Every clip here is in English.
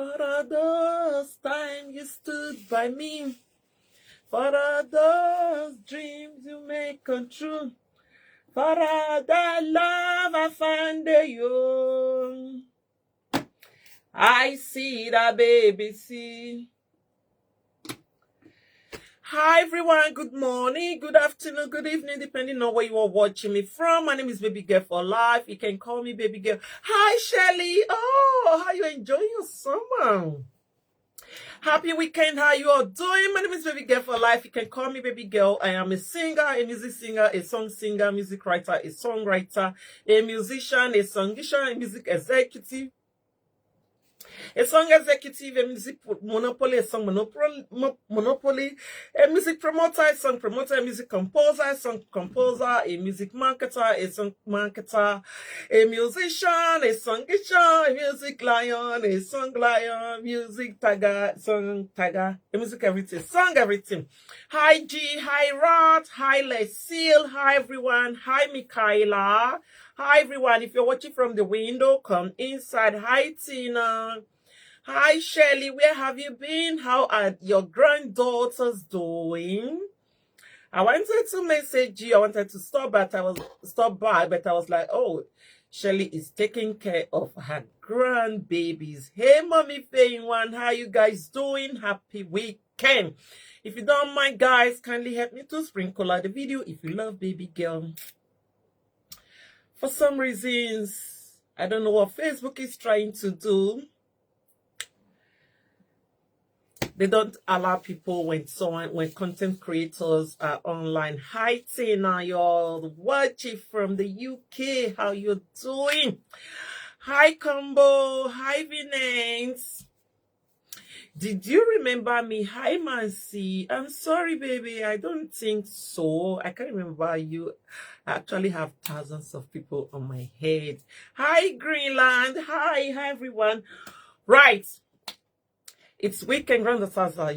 For all those times you stood by me, for all those dreams you make come true, for all that love I find in you. I see that baby see. Hi everyone, good morning, good afternoon, good evening, depending on where you are watching me from. My name is Baby Girl for Life. You can call me Baby Girl. Hi Shelly. Oh, how you enjoying your summer? Happy weekend. How you all doing? My name is Baby Girl for Life. You can call me Baby Girl. I am a singer, a music singer, a song singer, music writer, a songwriter, a musician, a musician, a music executive, a song executive, a music monopoly, a song monopoly, a music promoter, a song promoter, a music composer, a song composer, a music marketer, a song marketer, a musician, a song a music lion, a song lion, music tagger, song tagger, a music everything, song everything. Hi G, hi Rod, hi Lucille, hi everyone, hi Michaela. Hi everyone, if you're watching from the window, come inside. Hi Tina. Hi Shelly, where have you been? How are your granddaughters doing? I wanted to message you. I wanted to stop by, but I was like, oh, Shelly is taking care of her grandbabies. Hey, Mommy Faye1, how you guys doing? Happy weekend. If you don't mind, guys, kindly help me to sprinkle out the video if you love Baby Girl. For some reasons, I don't know what Facebook is trying to do. They don't allow people when content creators are online. Hi Tina, you're watching from the UK. How you doing? Hi Combo. Hi Vinance. Did you remember me? Hi Mancy. I'm sorry, baby. I don't think so. I can't remember you. I actually have thousands of people on my head. Hi Greenland. Hi everyone. Right. It's weekend. Granddaughters are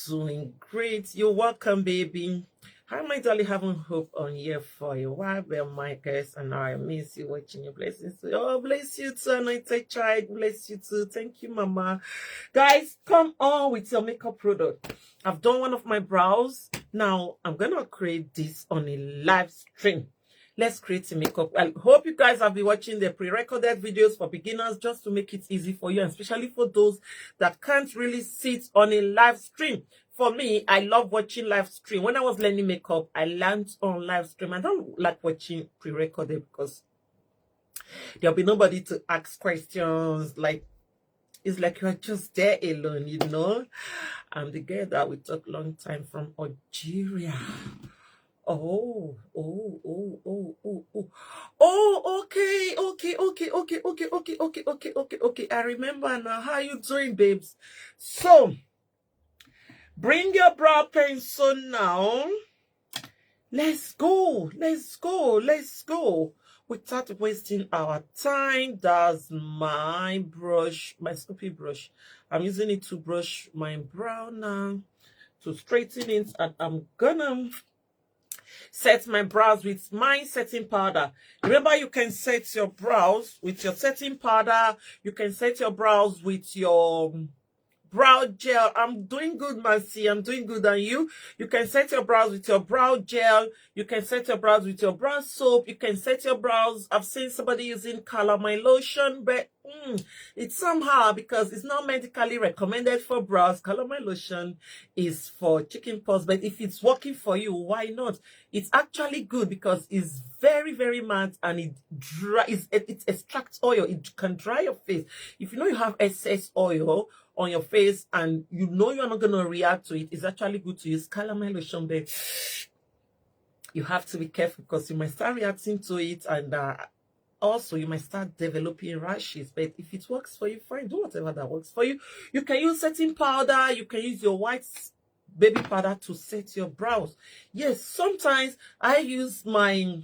doing great. You're welcome, baby. Hi, my darling. Haven't hope on here for a while, but my guys, and I miss you watching your blessings. Oh, bless you too, anointed child. Bless you too. Thank you, Mama. Guys, come on with your makeup product. I've done one of my brows. Now I'm gonna create this on a live stream. Let's create a makeup. I hope you guys have been watching the pre-recorded videos for beginners just to make it easy for you, and especially for those that can't really sit on a live stream. For me, I love watching live stream. When I was learning makeup, I learned on live stream. I don't like watching pre-recorded because there'll be nobody to ask questions. Like, it's like you're just there alone, you know. I'm the girl that we talk long time from Algeria. Oh, okay. I remember now. How you doing, babes? So, bring your brow pencil now. Let's go. Without wasting our time, that's my brush, my Scoopy brush. I'm using it to brush my brow now, to straighten it, and I'm gonna set my brows with my setting powder. Remember, you can set your brows with your setting powder. You can set your brows with your brow gel. I'm doing good, Mancy. I'm doing good. And you can set your brows with your brow gel. You can set your brows with your brow soap. You can set your brows. I've seen somebody using calamine lotion, but it's somehow, because it's not medically recommended for brows. Calamine lotion is for chicken pox, but if it's working for you, why not? It's actually good because it's very, very matte, and it extracts oil. It can dry your face. If you know you have excess oil on your face and you know you're not going to react to it, it's actually good to use calamine lotion, but you have to be careful because you might start reacting to it, and also you might start developing rashes. But if it works for you, fine, do whatever that works for you. You can use setting powder. You can use your white baby powder to set your brows. Yes, sometimes I use my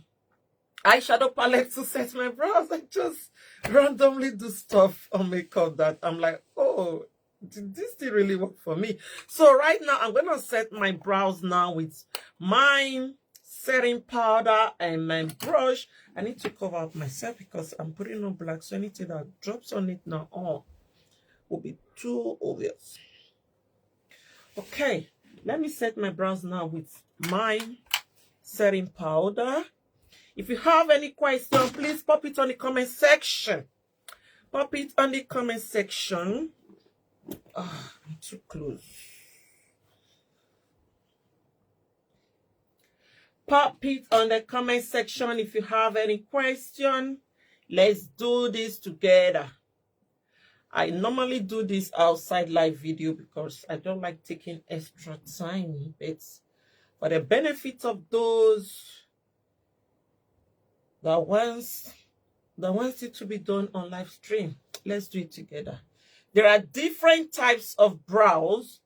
eyeshadow palette to set my brows. I just randomly do stuff on makeup that I'm like, oh, did this thing really work for me? So right now I'm gonna set my brows now with my setting powder and my brush. I need to cover up myself because I'm putting on black, so anything that drops on it now, oh, will be too obvious. Okay, let me set my brows now with my setting powder. If you have any question, please pop it on the comment section. Pop it on the comment section. Ah, I'm too close. Pop it on the comment section if you have any question. Let's do this together. I normally do this outside live video because I don't like taking extra time. It's for the benefit of those that wants it to be done on live stream. Let's do it together. There are different types of brows.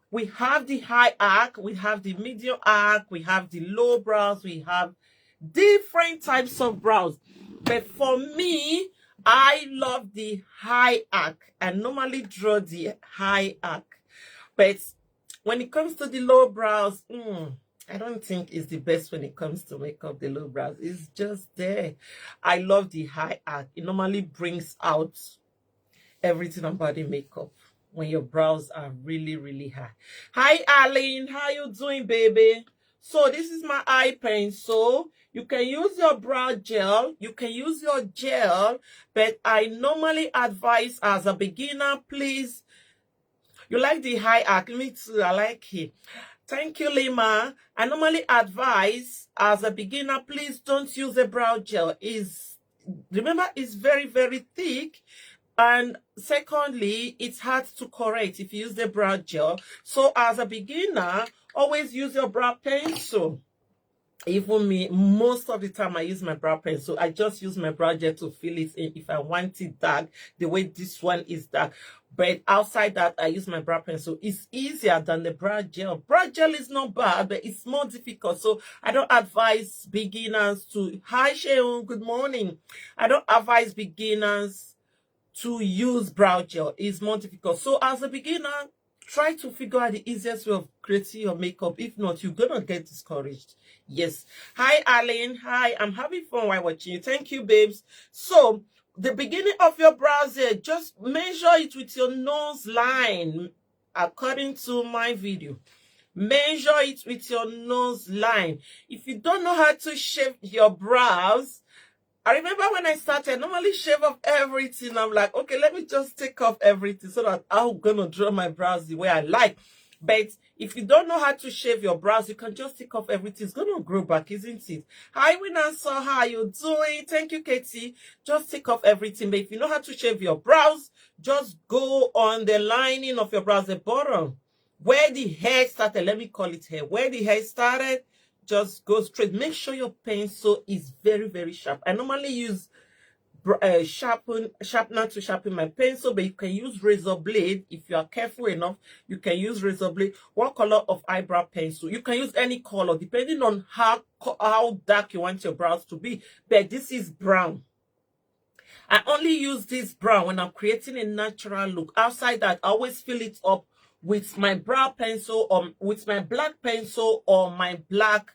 We have the high arc, we have the medium arc, we have the low brows, we have different types of brows. But for me, I love the high arc. I normally draw the high arc. But when it comes to the low brows, I don't think it's the best when it comes to makeup, the low brows. It's just there. I love the high arc. It normally brings out everything about the makeup when your brows are really, really high. Hi, Arlene. How you doing, baby? So this is my eye pencil. You can use your brow gel. You can use your gel. But I normally advise as a beginner, please. You like the high arc? Me too. I like it. Thank you, Lima. I normally advise as a beginner, please don't use a brow gel. Remember, it's very, very thick. And secondly, it's hard to correct if you use the brow gel. So as a beginner, always use your brow pencil. Even me, most of the time I use my brow pencil. I just use my brow gel to fill it in if I want it dark, the way this one is dark. But outside that, I use my brow pencil. It's easier than the brow gel. Brow gel is not bad, but it's more difficult. So I don't advise beginners to... Hi, Sheon. Good morning. I don't advise beginners to use brow gel. It's more difficult. So as a beginner, try to figure out the easiest way of creating your makeup. If not, you're gonna get discouraged. Yes. Hi, Arlene. Hi, I'm having fun while watching you. Thank you, babes. So the beginning of your brows here, just measure it with your nose line. According to my video, measure it with your nose line. If you don't know how to shape your brows, I remember when I started, I normally shave off everything. I'm like, okay, let me just take off everything so that I'm going to draw my brows the way I like. But if you don't know how to shave your brows, you can just take off everything. It's going to grow back, isn't it? Hi, Winanso. How are you doing? Thank you, Katie. Just take off everything. But if you know how to shave your brows, just go on the lining of your brows, the bottom. Where the hair started, let me call it hair. Where the hair started, just go straight. Make sure your pencil is very, very sharp. I normally use sharpener to sharpen my pencil, but you can use razor blade. If you are careful enough, you can use razor blade. What color of eyebrow pencil? You can use any color depending on how dark you want your brows to be. But this is brown. I only use this brown when I'm creating a natural look. Outside that, I always fill it up with my brow pencil or with my black pencil or my black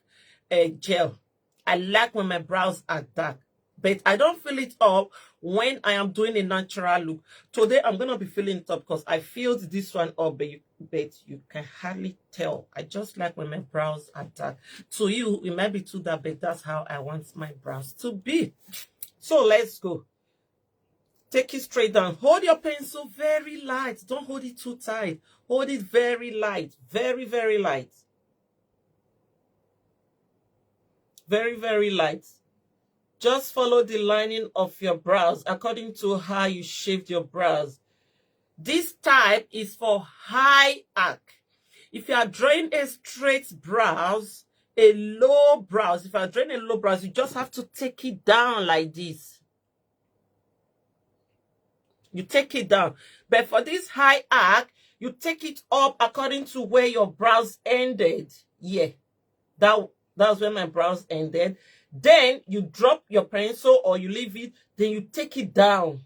gel. I like when my brows are dark, but I don't fill it up when I am doing a natural look. Today, I'm going to be filling it up because I filled this one up, but you can hardly tell. I just like when my brows are dark. To you, it might be too dark, but that's how I want my brows to be. So let's go. Take it straight down. Hold your pencil very light. Don't hold it too tight. Hold it very light. Very, very light. Very, very light. Just follow the lining of your brows according to how you shaped your brows. This type is for high arc. If you are drawing a straight brows, a low brows, if you are drawing a low brows, you just have to take it down like this. You take it down. But for this high arc, you take it up according to where your brows ended. Yeah, that's where my brows ended. Then you drop your pencil or you leave it. Then you take it down.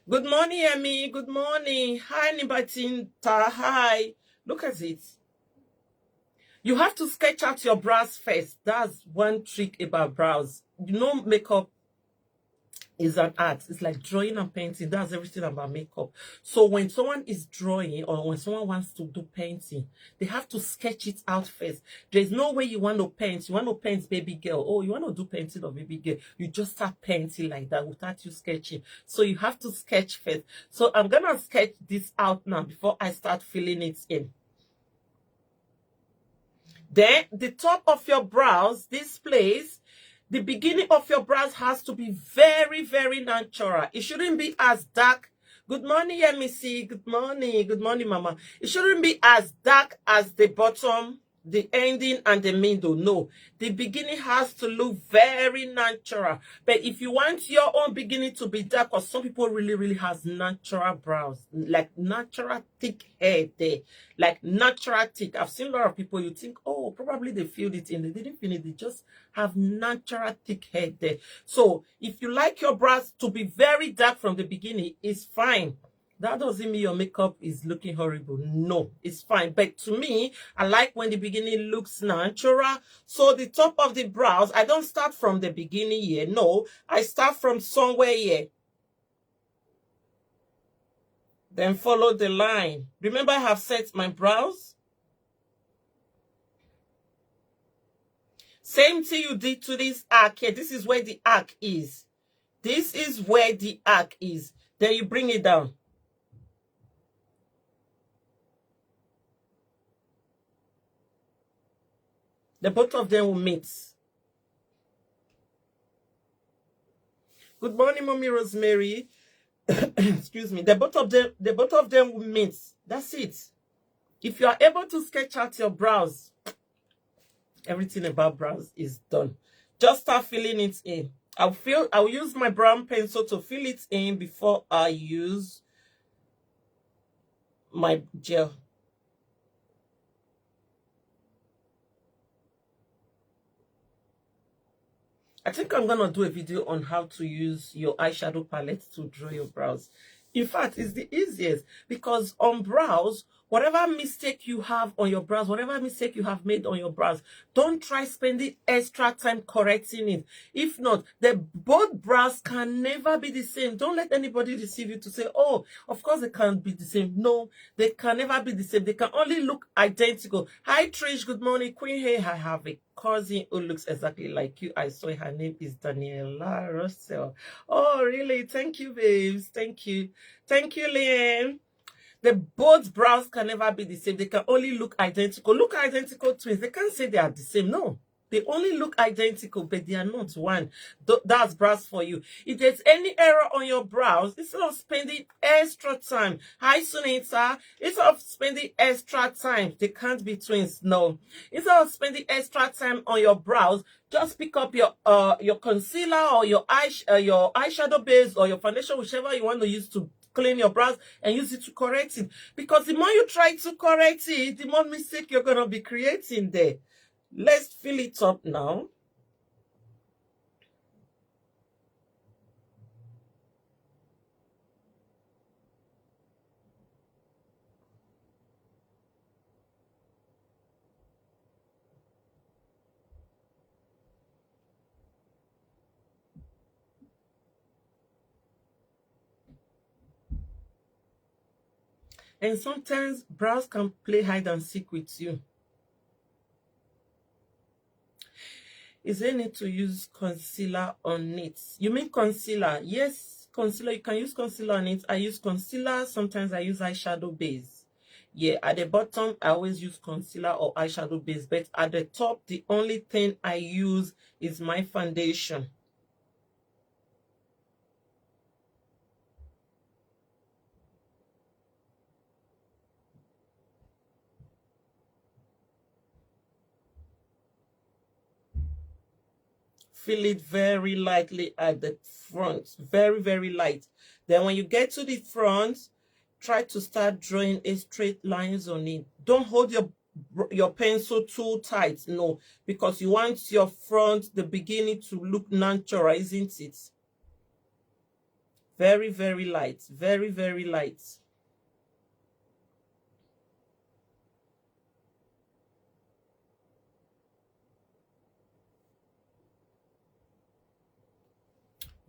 Good morning, Emmy. Good morning. Hi, Nibatinta. Hi. Look at it. You have to sketch out your brows first. That's one trick about brows. You know, makeup is an art. It's like drawing and painting. That's everything about makeup. So when someone is drawing or when someone wants to do painting, they have to sketch it out first. There's no way you want to paint. You want to paint baby girl. Oh, you want to do painting of baby girl. You just start painting like that without you sketching. So you have to sketch first. So I'm going to sketch this out now before I start filling it in. Then the top of your brows, this place, the beginning of your brows has to be very, very natural. It shouldn't be as dark. Good morning, Yemisi. Good morning. Good morning, Mama. It shouldn't be as dark as the bottom, the ending, and the middle. No. The beginning has to look very natural. But if you want your own beginning to be dark, because some people really has natural brows, like natural thick hair there, like natural thick. I've seen a lot of people, you think, oh, probably they filled it in. They didn't feel it. They just have natural thick hair there. So if you like your brows to be very dark from the beginning, it's fine. That doesn't mean your makeup is looking horrible. No, it's fine. But to me, I like when the beginning looks natural. So the top of the brows, I don't start from the beginning here. No, I start from somewhere here. Then follow the line. Remember, I have set my brows. Same thing you did to this arc here. This is where the arc is. This is where the arc is. Then you bring it down. The both of them will meet. Good morning, Mommy Rosemary. Excuse me. The both of them will meet. That's it. If you are able to sketch out your brows, everything about brows is done. Just start filling it in. I'll use my brown pencil to fill it in before I use my gel. I think I'm going to do a video on how to use your eyeshadow palette to draw your brows. In fact, it's the easiest because on brows, whatever mistake you have on your brows, whatever mistake you have made on your brows, don't try spending extra time correcting it. If not, both brows can never be the same. Don't let anybody deceive you to say, oh, of course they can't be the same. No, they can never be the same. They can only look identical. Hi, Trish. Good morning. Queen. Hey, I have a cousin who looks exactly like you. I saw her name is Daniela Russell. Oh, really? Thank you, babes. Thank you. Thank you, Liam. The both brows can never be the same. They can only look identical. Look identical twins. They can't say they are the same. No. They only look identical, but they are not one. That's brows for you. If there's any error on your brows, instead of spending extra time, hi Sunita, instead of spending extra time, they can't be twins. No. Instead of spending extra time on your brows, just pick up your concealer or your eyeshadow base or your foundation, whichever you want to use to clean your brows, and use it to correct it. Because the more you try to correct it, the more mistake you're going to be creating there. Let's fill it up now. And sometimes brows can play hide and seek with you. Is there need to use concealer on it? You mean concealer? Yes, concealer. You can use concealer on it. I use concealer. Sometimes I use eyeshadow base. Yeah, at the bottom, I always use concealer or eyeshadow base. But at the top, the only thing I use is my foundation. Fill it very lightly at the front, very light. Then when you get to the front, try to start drawing a straight lines on it. Don't hold your pencil too tight, no, because you want your front, the beginning, to look natural, isn't it? Very light, very light.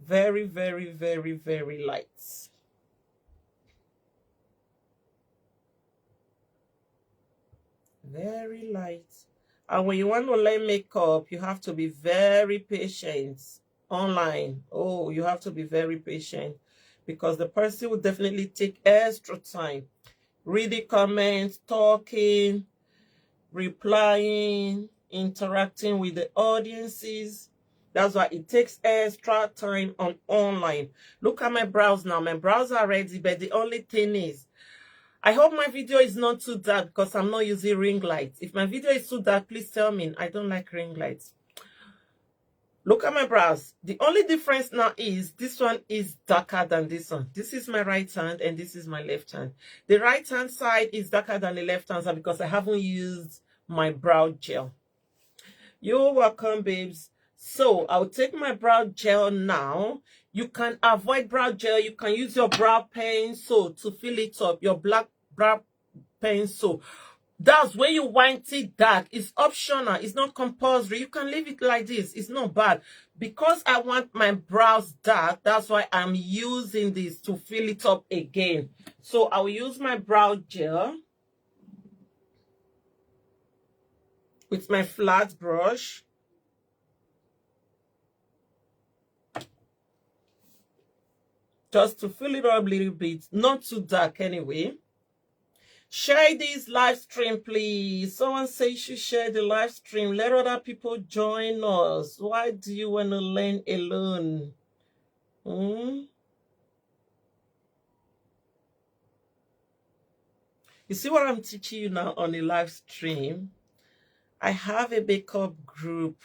Very, very, very, very light. Very light. And when you want to learn makeup, you have to be very patient online. Oh, you have to be very patient because the person will definitely take extra time. Reading comments, talking, replying, interacting with the audiences. That's why it takes extra time on online. Look at my brows now. My brows are ready, but the only thing is, I hope my video is not too dark because I'm not using ring lights. If my video is too dark, please tell me. I don't like ring lights. Look at my brows. The only difference now is this one is darker than this one. This is my right hand and this is my left hand. The right hand side is darker than the left hand side because I haven't used my brow gel. You're welcome, babes. So I'll take my brow gel now. You can avoid brow gel. You can use your brow pencil to fill it up. Your black brow pencil. That's when you want it dark. It's optional. It's not compulsory. You can leave it like this. It's not bad. Because I want my brows dark, that's why I'm using this to fill it up again. So I'll use my brow gel with my flat brush. Just to fill it up a little bit. Not too dark anyway. Share this live stream, please. Someone says you should share the live stream. Let other people join us. Why do you want to learn alone? You see what I'm teaching you now on the live stream? I have a makeup group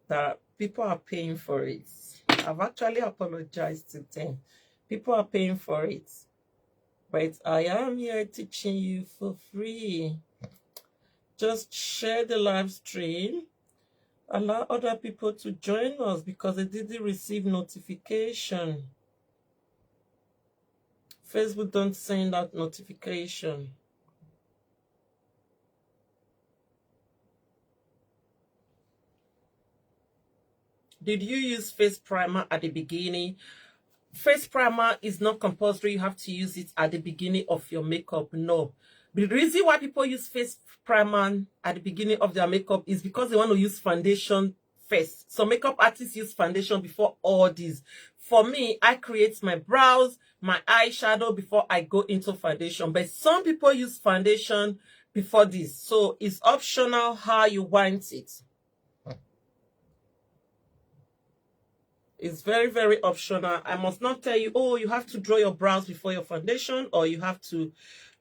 that people are paying for it. I've actually apologized to them. People are paying for it. But I am here teaching you for free. Just share the live stream. Allow other people to join us because they didn't receive notification. Facebook don't send out notification. Did you use face primer at the beginning? Face primer is not compulsory. You have to use it at the beginning of your makeup. No. The reason why people use face primer at the beginning of their makeup is because they want to use foundation first. So makeup artists use foundation before all this. For me, I create my brows, my eyeshadow before I go into foundation. But some people use foundation before this. So it's optional how you want it. It's very, very optional. I must not tell you, oh, you have to draw your brows before your foundation or you have to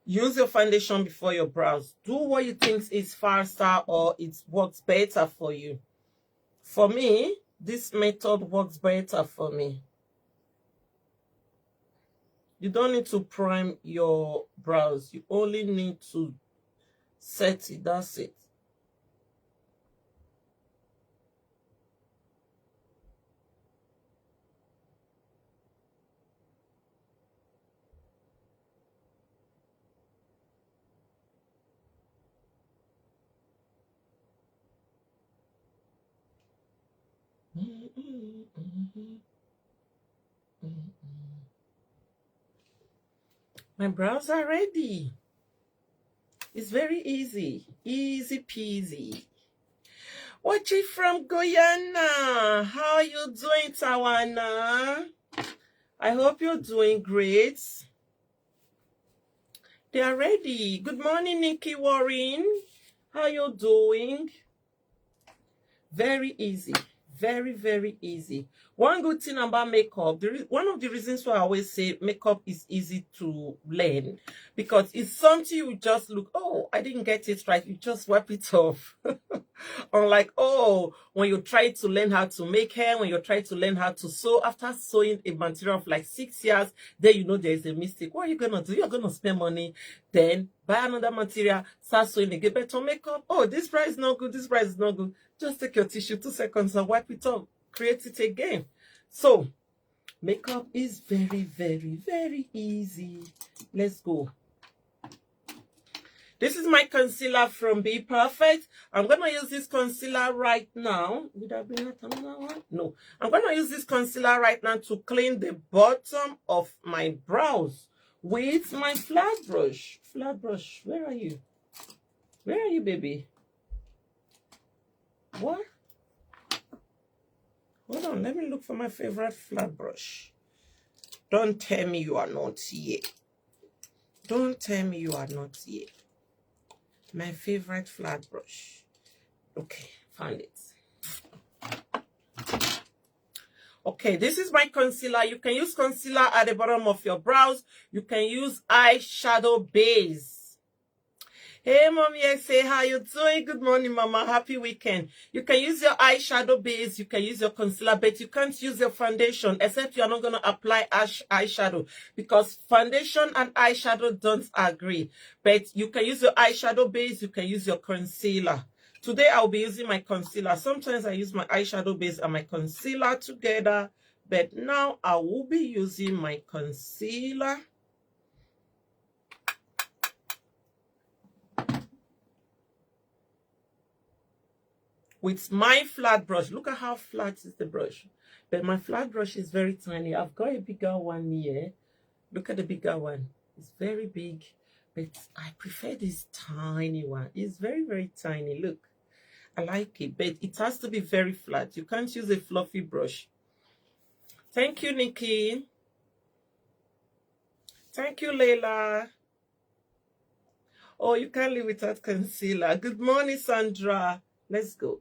use your foundation before your brows. Do what you think is faster or it works better for you. For me, this method works better for me. You don't need to prime your brows. You only need to set it. That's it. My brows are ready. It's very easy. Easy peasy. Watching from Guyana. How are you doing, Tawana? I hope you're doing great. They are ready. Good morning, Nikki Warren. How you doing? Very easy. Very, very easy. One good thing about makeup, one of the reasons why I always say makeup is easy to learn, because it's something you just look, oh, I didn't get it right. You just wipe it off. Unlike, oh, when you try to learn how to make hair, when you try to learn how to sew, after sewing a material for like 6 years, then you know there is a mistake. What are you going to do? You're going to spend money, then buy another material, start sewing again, better makeup. Oh, this price is not good. This price is not good. Just take your tissue, 2 seconds, and wipe it off. Create it again. So, makeup is very, very, very easy. Let's go. This is my concealer from Be Perfect. I'm going to use this concealer right now. Did I bring out another one? No. I'm going to use this concealer right now to clean the bottom of my brows with my flat brush. Flat brush, where are you? Where are you, baby? What? Hold on, let me look for my favorite flat brush. Don't tell me you are not here. Don't tell me you are not here. My favorite flat brush. Okay, found it. Okay, this is my concealer. You can use concealer at the bottom of your brows. You can use eyeshadow base. Hey, mommy, I say, how you doing? Good morning, mama. Happy weekend. You can use your eyeshadow base. You can use your concealer, but you can't use your foundation, except you're not going to apply eyeshadow, because foundation and eyeshadow don't agree. But you can use your eyeshadow base. You can use your concealer. Today, I'll be using my concealer. Sometimes I use my eyeshadow base and my concealer together, but now I will be using my concealer. With my flat brush. Look at how flat is the brush. But my flat brush is very tiny. I've got a bigger one here. Look at the bigger one. It's very big. But I prefer this tiny one. It's very, very tiny. Look. I like it. But it has to be very flat. You can't use a fluffy brush. Thank you, Nikki. Thank you, Layla. Oh, you can't live without concealer. Good morning, Sandra. Let's go.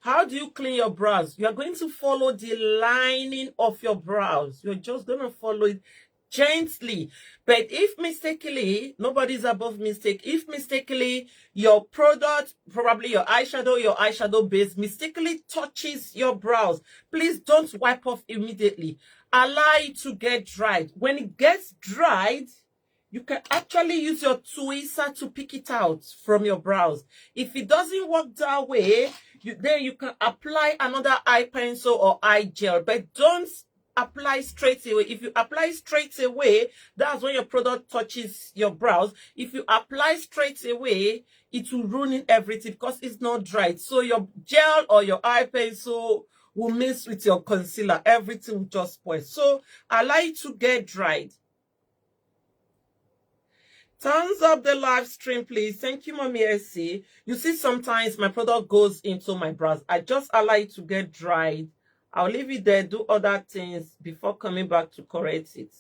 How do you clean your brows? You are going to follow the lining of your brows. You're just going to follow it gently. But if mistakenly, nobody's above mistake. If mistakenly your product, probably your eyeshadow base, mistakenly touches your brows, please don't wipe off immediately. Allow it to get dried. When it gets dried, you can actually use your tweezer to pick it out from your brows. If it doesn't work that way, then you can apply another eye pencil or eye gel, but don't apply straight away. If you apply straight away, that's when your product touches your brows. If you apply straight away, it will ruin everything because it's not dried. So your gel or your eye pencil will mix with your concealer. Everything will just spoil. So allow it to get dried. Thumbs up the live stream, please. Thank you, Mommy SC. You see, sometimes my product goes into my brows. I just allow it to get dried. I'll leave it there, do other things before coming back to correct it.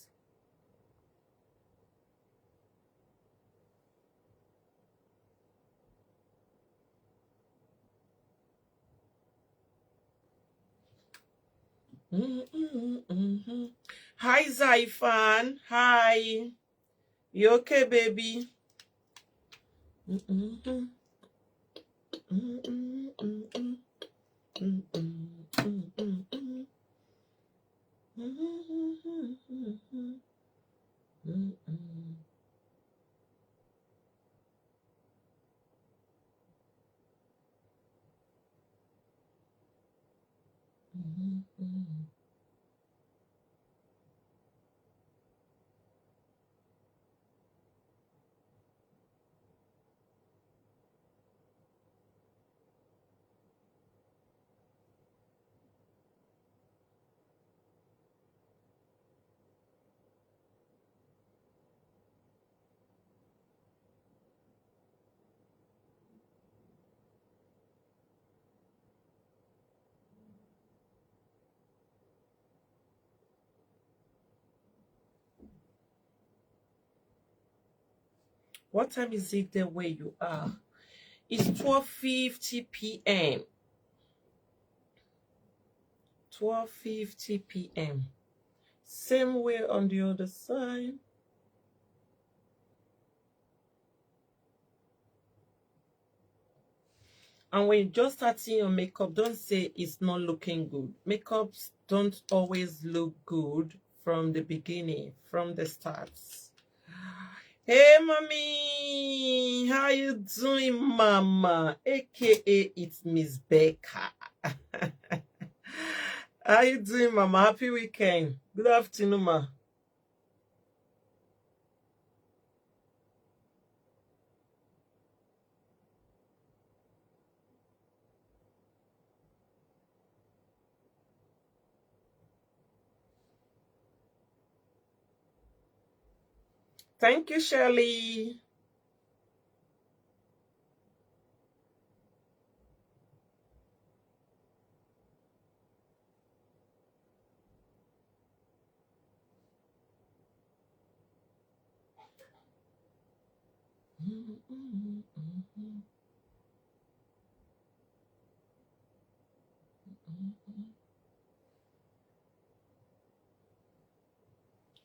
Hi, Zaifan. Hi. You okay, baby? What time is it there where you are? It's 12:50 p.m. 12:50 p.m. Same way on the other side. And when you're just starting your makeup, don't say it's not looking good. Makeups don't always look good from the beginning, from the start. Hey, mommy, how you doing, mama? AKA, it's Miss Becca. How you doing, Mama? Happy weekend. Good afternoon, ma. Thank you, Shirley.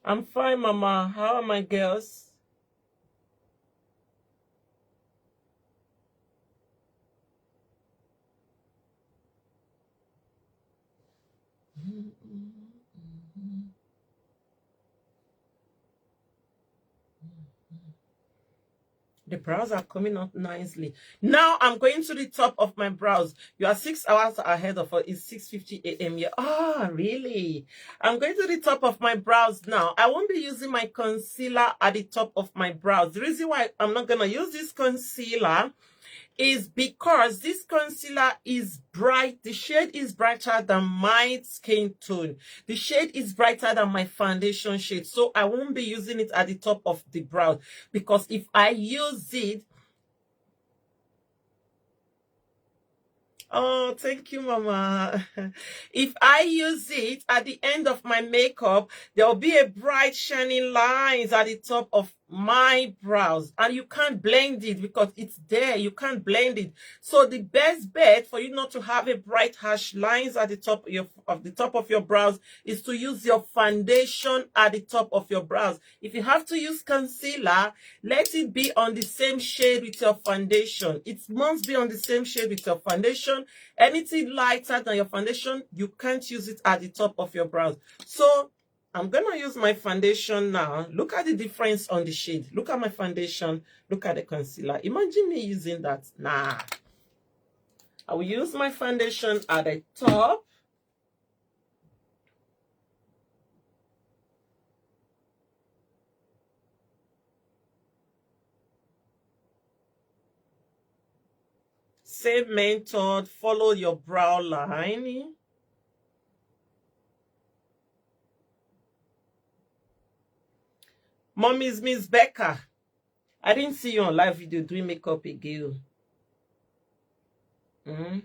I'm fine, Mama. How are my girls? The brows are coming up nicely. Now I'm going to the top of my brows. You are 6 hours ahead of us. It's 6:50 a.m. here. Ah, really? I'm going to the top of my brows now. I won't be using my concealer at the top of my brows. The reason why I'm not going to use this concealer is because this concealer is bright. The shade is brighter than my skin tone. The shade is brighter than my foundation shade. So I won't be using it at the top of the brow, because if I use it, oh, thank you, Mama. If I use it at the end of my makeup, there will be a bright shining lines at the top of my brows, and you can't blend it because it's there. You can't blend it. So the best bet for you not to have a bright harsh lines at the top of your brows is to use your foundation at the top of your brows. If you have to use concealer, let it be on the same shade with your foundation. It must be on the same shade with your foundation. Anything lighter than your foundation, you can't use it at the top of your brows. So I'm going to use my foundation now. Look at the difference on the shade. Look at my foundation. Look at the concealer. Imagine me using that. Nah. I will use my foundation at the top. Same method. Follow your brow line. Mommy's Miss Becca. I didn't see you on live video doing makeup again. You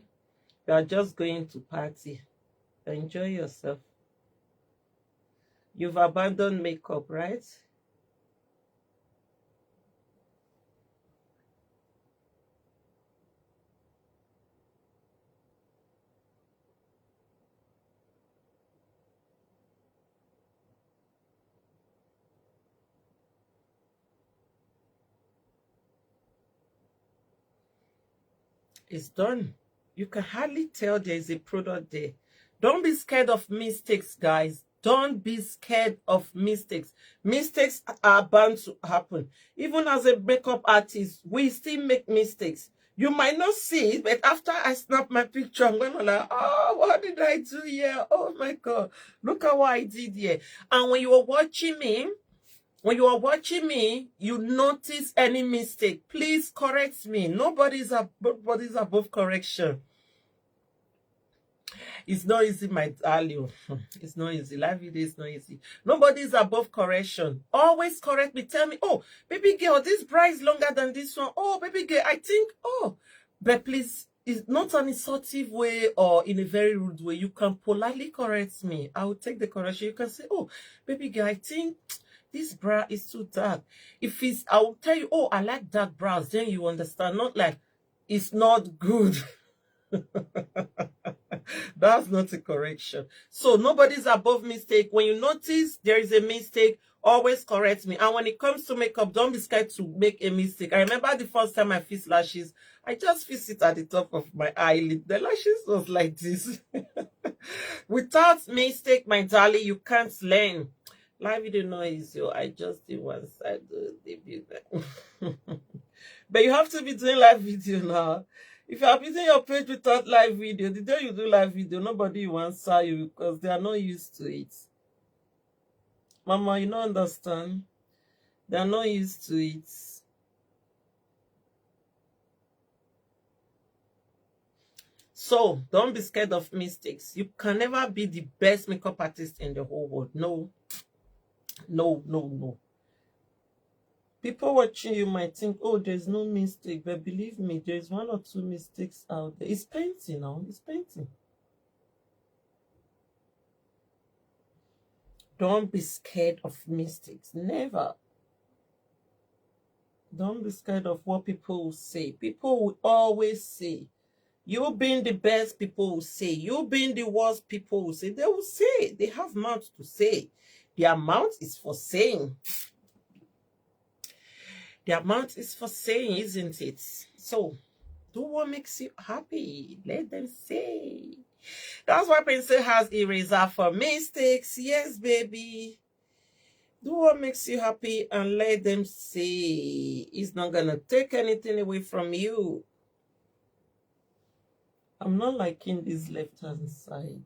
are just going to party. Enjoy yourself. You've abandoned makeup, right? It's done. You can hardly tell there is a product there. Don't be scared of mistakes, guys. Don't be scared of mistakes. Mistakes are bound to happen. Even as a makeup artist, we still make mistakes. You might not see it, but after I snap my picture, I'm going to like, oh, what did I do here? Oh my God, look at what I did here. And when you are watching me, you notice any mistake, please correct me. Nobody's above correction. It's not easy, my darling. It's not easy. Live video is not easy. Nobody's above correction. Always correct me. Tell me, oh, baby girl, this bra is longer than this one. Oh, baby girl, I think, oh. But please, it's not an insultive way or in a very rude way. You can politely correct me. I will take the correction. You can say, oh, baby girl, I think this bra is too dark. If it's, I will tell you, oh, I like dark brows. Then you understand. Not like, it's not good. That's not a correction. So nobody's above mistake. When you notice there is a mistake, always correct me. And when it comes to makeup, don't be scared to make a mistake. I remember the first time I fixed lashes, I just fixed it at the top of my eyelid. The lashes was like this. Without mistake, my darling, you can't learn. Live video no easy. I just did one side debut. But you have to be doing live video now. If you are using your page without live video, the day you do live video, nobody will answer you because they are not used to it. Mama, you don't understand. They are not used to it. So don't be scared of mistakes. You can never be the best makeup artist in the whole world. No, no, no, no. People watching you might think, oh, there's no mistake. But believe me, there's 1 or 2 mistakes out there. It's painting now. It's painting. Don't be scared of mistakes. Never. Don't be scared of what people will say. People will always say. You being the best, people will say. You being the worst, people will say. They will say. They have mouth to say. Their mouth is for saying. Their mouth is for saying, isn't it? So, do what makes you happy. Let them say. That's why Pencil has eraser for mistakes. Yes, baby. Do what makes you happy and let them say. It's not going to take anything away from you. I'm not liking this left-hand side.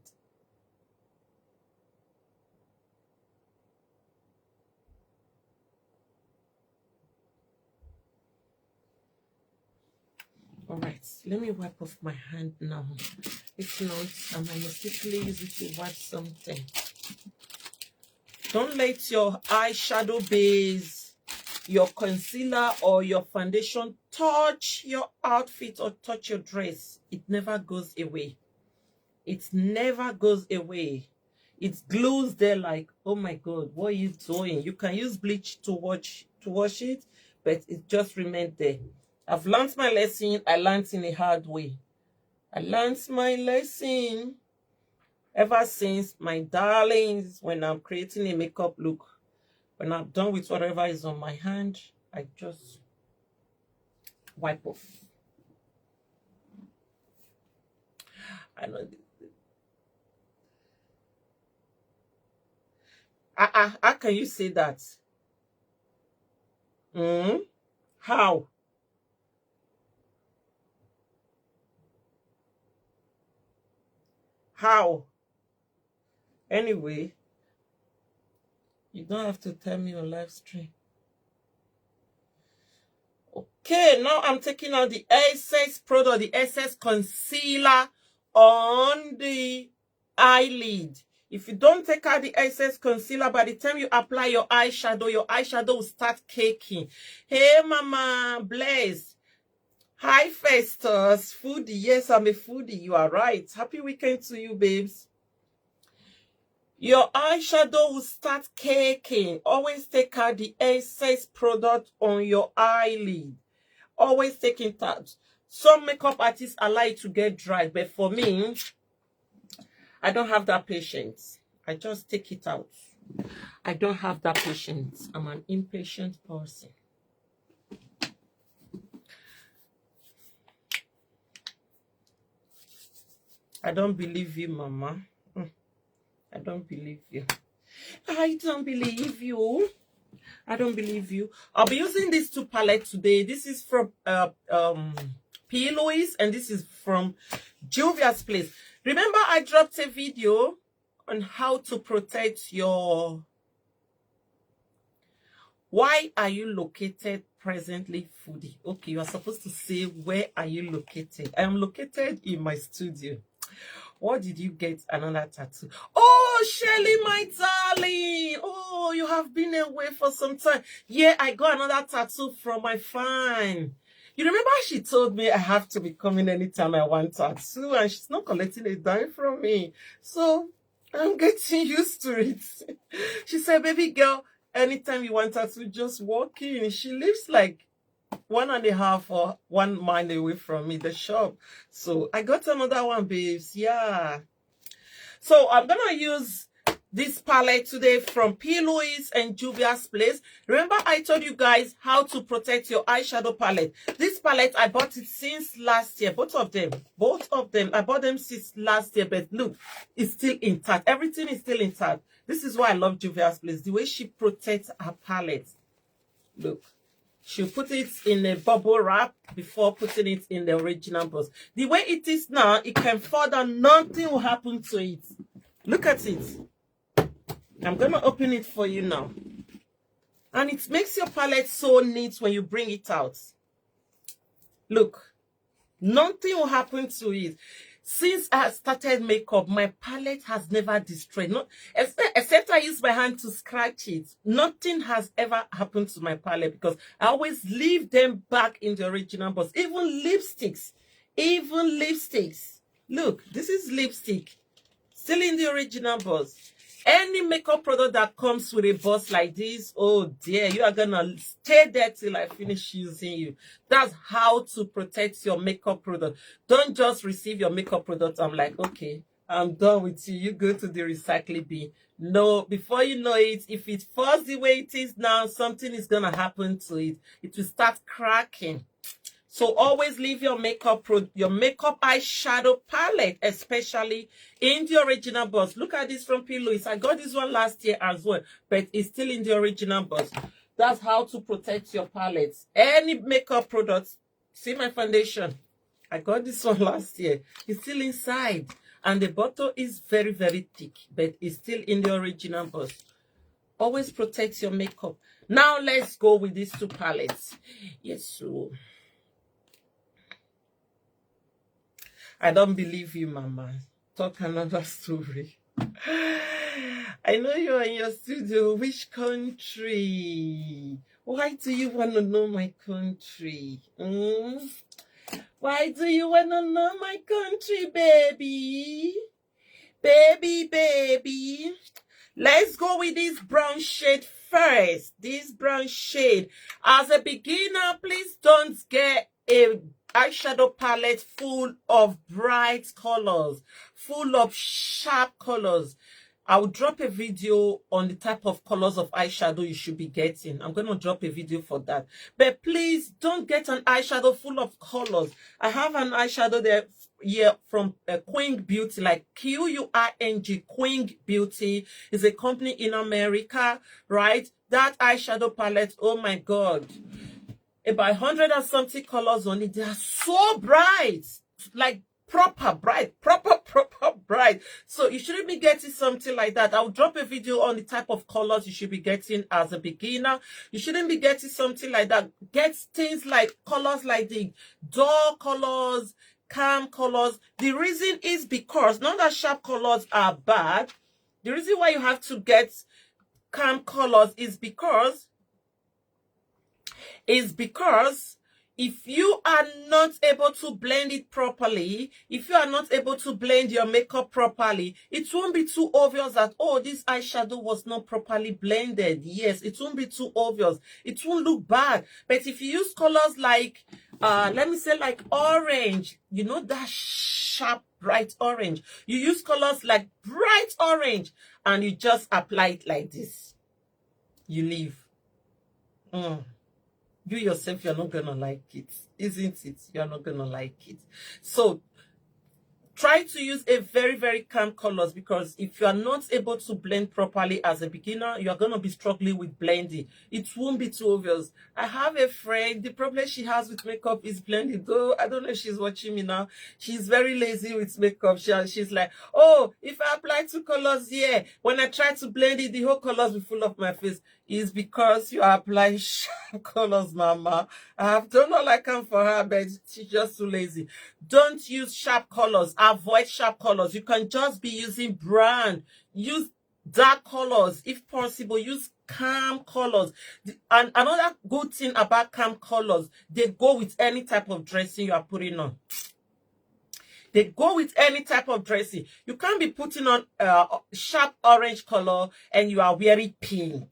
All right, let me wipe off my hand now. If not, I might mistakenly use it to wipe something. Don't let your eyeshadow base, your concealer, or your foundation touch your outfit or touch your dress. It never goes away. It never goes away. It glues there like, oh my God, what are you doing? You can use bleach to wash it, but it just remained there. I've learned my lesson. I learned in a hard way. I learned my lesson ever since, my darlings. When I'm creating a makeup look, when I'm done with whatever is on my hand, I just wipe off. I know. How can you say that? How? How? Anyway, you don't have to tell me on live stream. Okay, now I'm taking out the excess product, the excess concealer on the eyelid. If you don't take out the excess concealer, by the time you apply your eyeshadow will start caking. Hey, Mama, bless. Hi, Festus. Foodie. Yes, I'm a foodie. You are right. Happy weekend to you, babes. Your eyeshadow will start caking. Always take out the excess product on your eyelid. Always take it out. Some makeup artists allow it to get dry, but for me, I don't have that patience. I just take it out. I don't have that patience. I'm an impatient person. I don't believe you, Mama. I don't believe you. I don't believe you. I don't believe you. I'll be using these 2 palettes today. This is from P. Louise, and this is from Juvia's Place. Remember, I dropped a video on how to protect your... Why are you located presently, foodie? Okay, you are supposed to say, where are you located? I am located in my studio. What did you get? Another tattoo. Oh, Shelly, my darling. Oh, you have been away for some time. Yeah, I got another tattoo from my fan. You remember she told me I have to be coming anytime I want tattoo, and she's not collecting a dime from me. So I'm getting used to it. She said, baby girl, anytime you want tattoo, just walk in. She lives like 1.5 or 1 mile away from me, the shop. So I got another one, babes. Yeah. So I'm gonna use this palette today from P. Louise and Juvia's Place. Remember, I told you guys how to protect your eyeshadow palette. This palette, I bought it since last year. Both of them. I bought them since last year, but look, it's still intact. Everything is still intact. This is why I love Juvia's Place. The way she protects her palette. Look. She'll put it in a bubble wrap before putting it in the original box. The way it is now, it can fall down. Nothing will happen to it. Look at it. I'm going to open it for you now. And it makes your palette so neat when you bring it out. Look. Nothing will happen to it. Since I started makeup, my palette has never destroyed. No, except I use my hand to scratch it. Nothing has ever happened to my palette because I always leave them back in the original box. Even lipsticks. Even lipsticks. Look, this is lipstick. Still in the original box. Any makeup product that comes with a box like this, oh dear, you are gonna stay there till I finish using you. That's how to protect your makeup product. Don't just receive your makeup product. I'm like, okay, I'm done with you. You go to the recycling bin. No, before you know it, if it falls the way it is now, something is gonna happen to it. It will start cracking. So always leave your makeup eyeshadow palette, especially in the original box. Look at this from P. Louise. I got this one last year as well, but it's still in the original box. That's how to protect your palettes. Any makeup products. See my foundation. I got this one last year. It's still inside. And the bottle is very, very thick, but it's still in the original box. Always protect your makeup. Now let's go with these two palettes. Yes, so... I don't believe you, Mama. Talk another story. I know you're in your studio. Which country? Why do you want to know my country? Why do you want to know my country, baby? Baby. Let's go with this brown shade first. This brown shade. As a beginner, please don't get a eyeshadow palette full of bright colors, full of sharp colors. I'll drop a video on the type of colors of eyeshadow you should be getting. I'm going to drop a video for that. But please don't get an eyeshadow full of colors. I have an eyeshadow there here from Queen Beauty, like Quing. Queen Beauty is a company in America, right? That eyeshadow palette, oh my God. About 100 and something colors on it. They are so bright, like proper bright. So you shouldn't be getting something like that. I'll drop a video on the type of colors you should be getting as a beginner. You shouldn't be getting something like that. Get things like colors like the dull colors, calm colors. The reason is because, not that sharp colors are bad. The reason why you have to get calm colors is because if you are not able to blend it properly, if you are not able to blend your makeup properly, it won't be too obvious that, oh, this eyeshadow was not properly blended. Yes, it won't be too obvious. It won't look bad. But if you use colors like, let me say like orange, you know, that sharp, bright orange. You use colors like bright orange and you just apply it like this. You leave. You yourself, you're not going to like it. Isn't it? You're not going to like it. So, try to use a very, very calm colors, because if you are not able to blend properly as a beginner, you are going to be struggling with blending. It won't be too obvious. I have a friend, the problem she has with makeup is blending. Though I don't know if she's watching me now. She's very lazy with makeup. She's like, oh, if I apply 2 colors here, when I try to blend it, the whole colors will full of my face. Is because you are applying sharp colors, Mama. I have done all I can for her, but she's just too lazy. Don't use sharp colors. Avoid sharp colors. You can just be using brown. Use dark colors. If possible, use calm colors. And another good thing about calm colors, they go with any type of dressing you are putting on. They go with any type of dressing. You can't be putting on sharp orange color and you are wearing pink.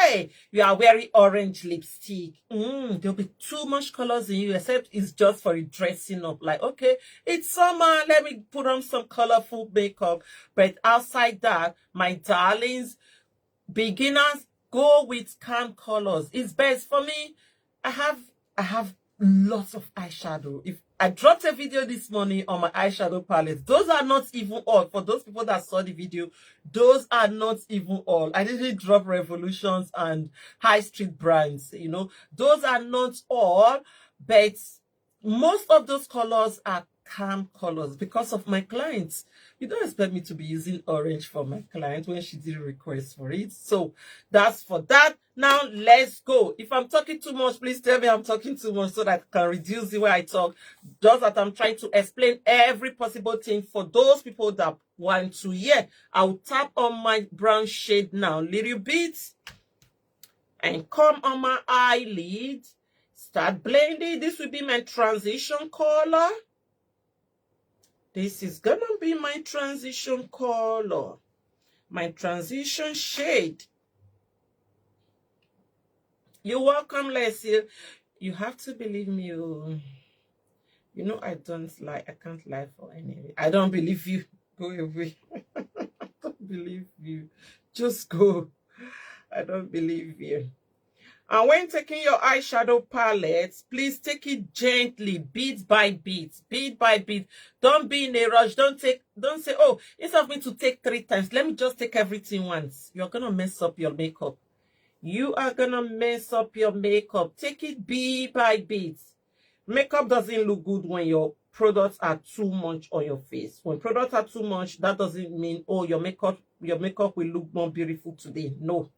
Hey, you are wearing orange lipstick. There'll be too much colors in you, except it's just for dressing up. Like, okay, it's summer, let me put on some colorful makeup. But outside that, my darlings, beginners, go with calm colors. It's best for me. I have lots of eyeshadow. If I dropped a video this morning on my eyeshadow palette. Those are not even all. For those people that saw the video, those are not even all. I didn't drop Revolutions and high street brands, you know. Those are not all, but most of those colors are calm colors because of my clients. You don't expect me to be using orange for my client when she didn't request for it. So that's for that. Now let's go. If I'm talking too much, please tell me I'm talking too much so that I can reduce the way I talk. Just that I'm trying to explain every possible thing for those people that want to hear. I'll tap on my brown shade now, little bit, and come on my eyelid. Start blending. This will be my transition color. This is gonna be my transition color, my transition shade. You're welcome, Leslie. You have to believe me. You know I can't lie for any. I don't believe you. Go away. I don't believe you. Just go. I don't believe you. And when taking your eyeshadow palette, please take it gently, bit by bit, bit by bit. Don't be in a rush. Don't say, oh, instead of me to take 3 times, let me just take everything once. You're going to mess up your makeup. You are going to mess up your makeup. Take it bit by bit. Makeup doesn't look good when your products are too much on your face. When products are too much, that doesn't mean, oh, your makeup will look more beautiful today. No.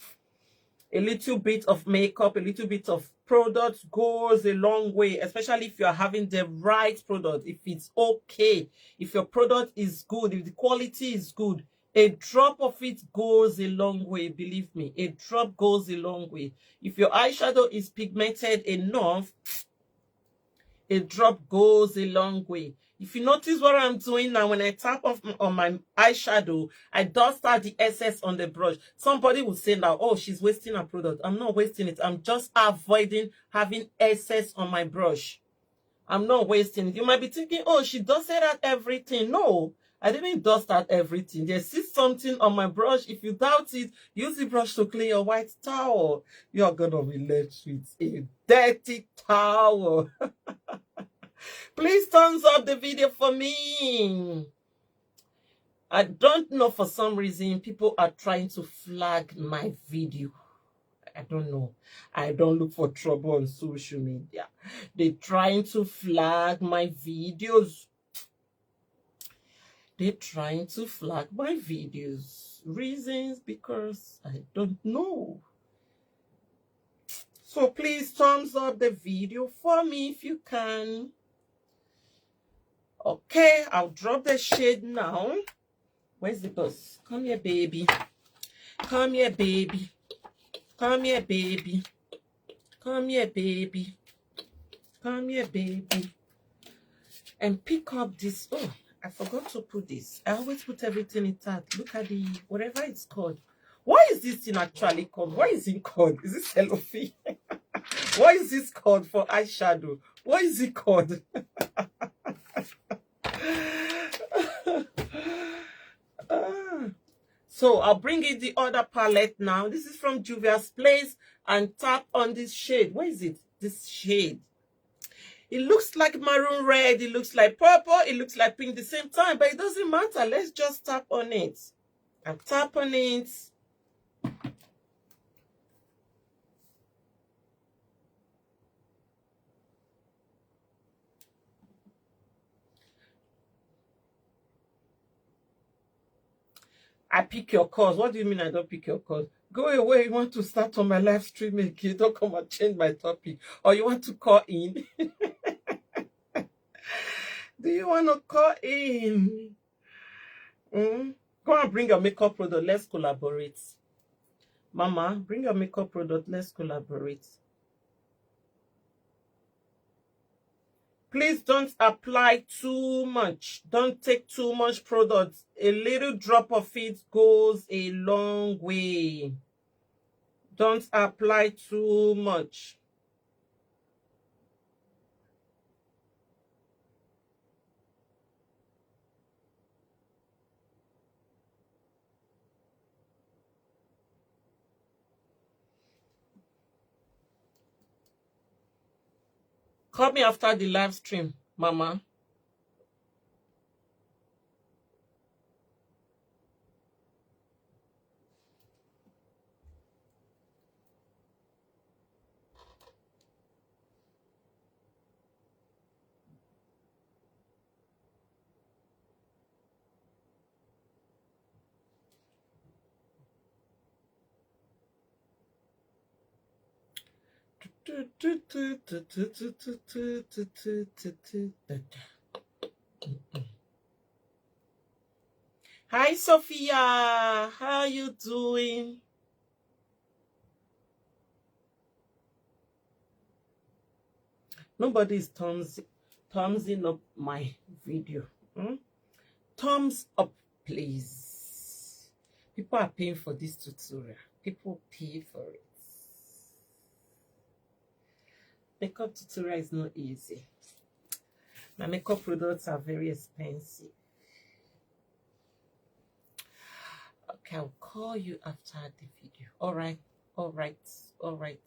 A little bit of makeup, a little bit of product goes a long way, especially if you're having the right product, if it's okay, if your product is good, if the quality is good, a drop of it goes a long way, believe me. A drop goes a long way. If your eyeshadow is pigmented enough, a drop goes a long way. If you notice what I'm doing now, when I tap off on my eyeshadow, I dust out the excess on the brush. Somebody will say now, oh, she's wasting her product. I'm not wasting it. I'm just avoiding having excess on my brush. I'm not wasting it. You might be thinking, oh, she dusted out everything. No, I didn't dust out everything. There's still something on my brush. If you doubt it, use the brush to clean your white towel. You're going to be left with a dirty towel. Please thumbs up the video for me. I don't know, for some reason, people are trying to flag my video. I don't know. I don't look for trouble on social media. They're trying to flag my videos. They're trying to flag my videos. Reasons, because I don't know. So please thumbs up the video for me if you can. Okay, I'll drop the shade now. Where's the bus? Come here, baby. Come here, baby. Come here, baby. Come here, baby. Come here, baby. And pick up this. Oh, I forgot to put this. I always put everything in that. Look at the, whatever it's called. What is this thing actually called? What is it called? Is it cellophane? What is this called for eyeshadow? What is it called? So I'll bring in the other palette now. This is from Juvia's Place, and tap on this shade. Where is it? This shade. It looks like maroon red. It looks like purple. It looks like pink at the same time, but it doesn't matter. Let's just tap on it. And tap on it. I pick your cause. What do you mean I don't pick your cause? Go away. You want to start on my live stream again? Don't come and change my topic. Or you want to call in? Do you want to call in? Go and bring your makeup product. Let's collaborate. Mama, bring your makeup product. Let's collaborate. Please don't apply too much. Don't take too much product. A little drop of it goes a long way. Don't apply too much. Call me after the live stream. Mama. Hi, Sophia. How you doing? Nobody is thumbsing up my video. Hmm? Thumbs up, please. People are paying for this tutorial. People pay for it. Makeup tutorial is not easy. My makeup products are very expensive. Okay, I'll call you after the video. All right, all right, all right.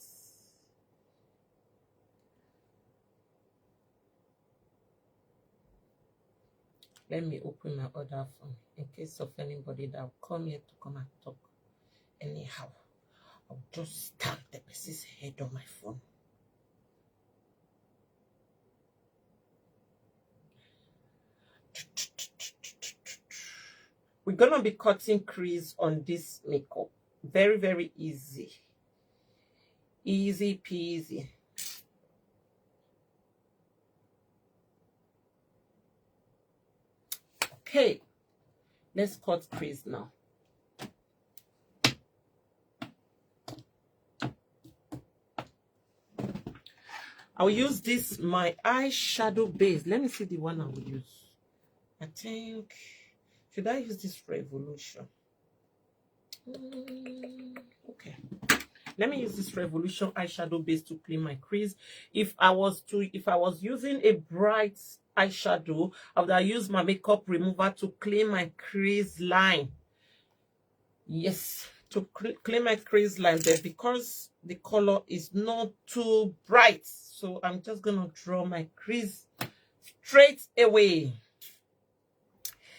Let me open my other phone in case of anybody that will come here to come and talk. Anyhow, I'll just stamp the person's head on my phone. We're gonna be cutting crease on this makeup. Very, very easy. Easy peasy. Okay, let's cut crease now. I'll use this, my eyeshadow base. Let me see the one I will use. I think, should I use this Revolution? Okay. Let me use this Revolution eyeshadow base to clean my crease. If I was using a bright eyeshadow, I would have used my makeup remover to clean my crease line. Yes, to clean my crease line there, because the color is not too bright. So I'm just gonna draw my crease straight away.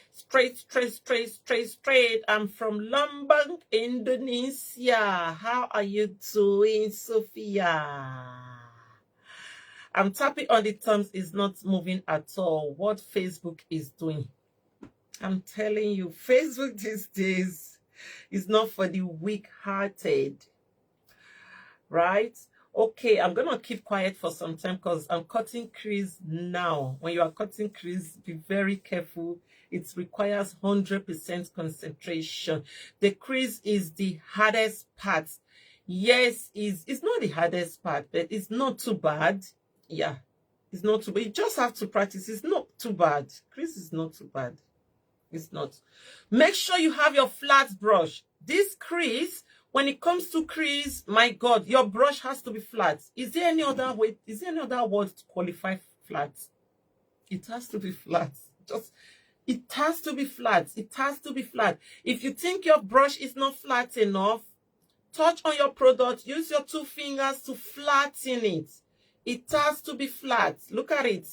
Straight. I'm from Lombok, Indonesia. How are you doing, Sophia? I'm tapping on the thumbs. It's not moving at all. What Facebook is doing. I'm telling you, Facebook these days is not for the weak-hearted. Right? Okay, I'm gonna keep quiet for some time because I'm cutting crease now. When you are cutting crease, be very careful. It requires 100% concentration. The crease is the hardest part. Yes, it's not the hardest part, but it's not too bad. Yeah, it's not too bad. You just have to practice. It's not too bad. Crease is not too bad. It's not. Make sure you have your flat brush. This crease, when it comes to crease, my God, your brush has to be flat. Is there any other way? Is there any other word to qualify flat? It has to be flat. It has to be flat. It has to be flat. If you think your brush is not flat enough, touch on your product. Use your 2 fingers to flatten it. It has to be flat. Look at it.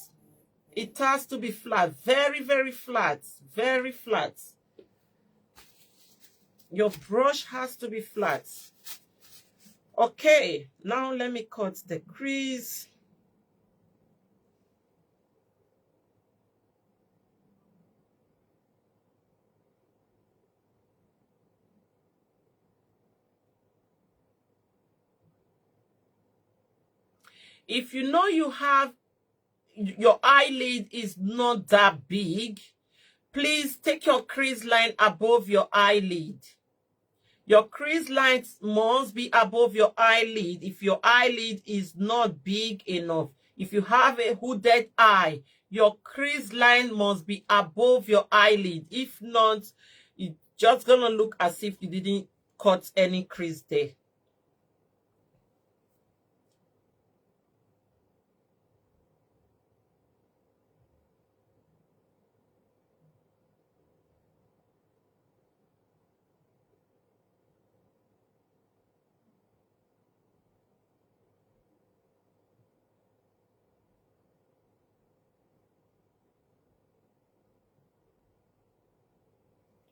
It has to be flat. Very, very flat. Very flat. Your brush has to be flat. Okay, now let me cut the crease. If you know you have, your eyelid is not that big, please take your crease line above your eyelid. Your crease lines must be above your eyelid if your eyelid is not big enough. If you have a hooded eye, your crease line must be above your eyelid. If not, it's just gonna look as if you didn't cut any crease there.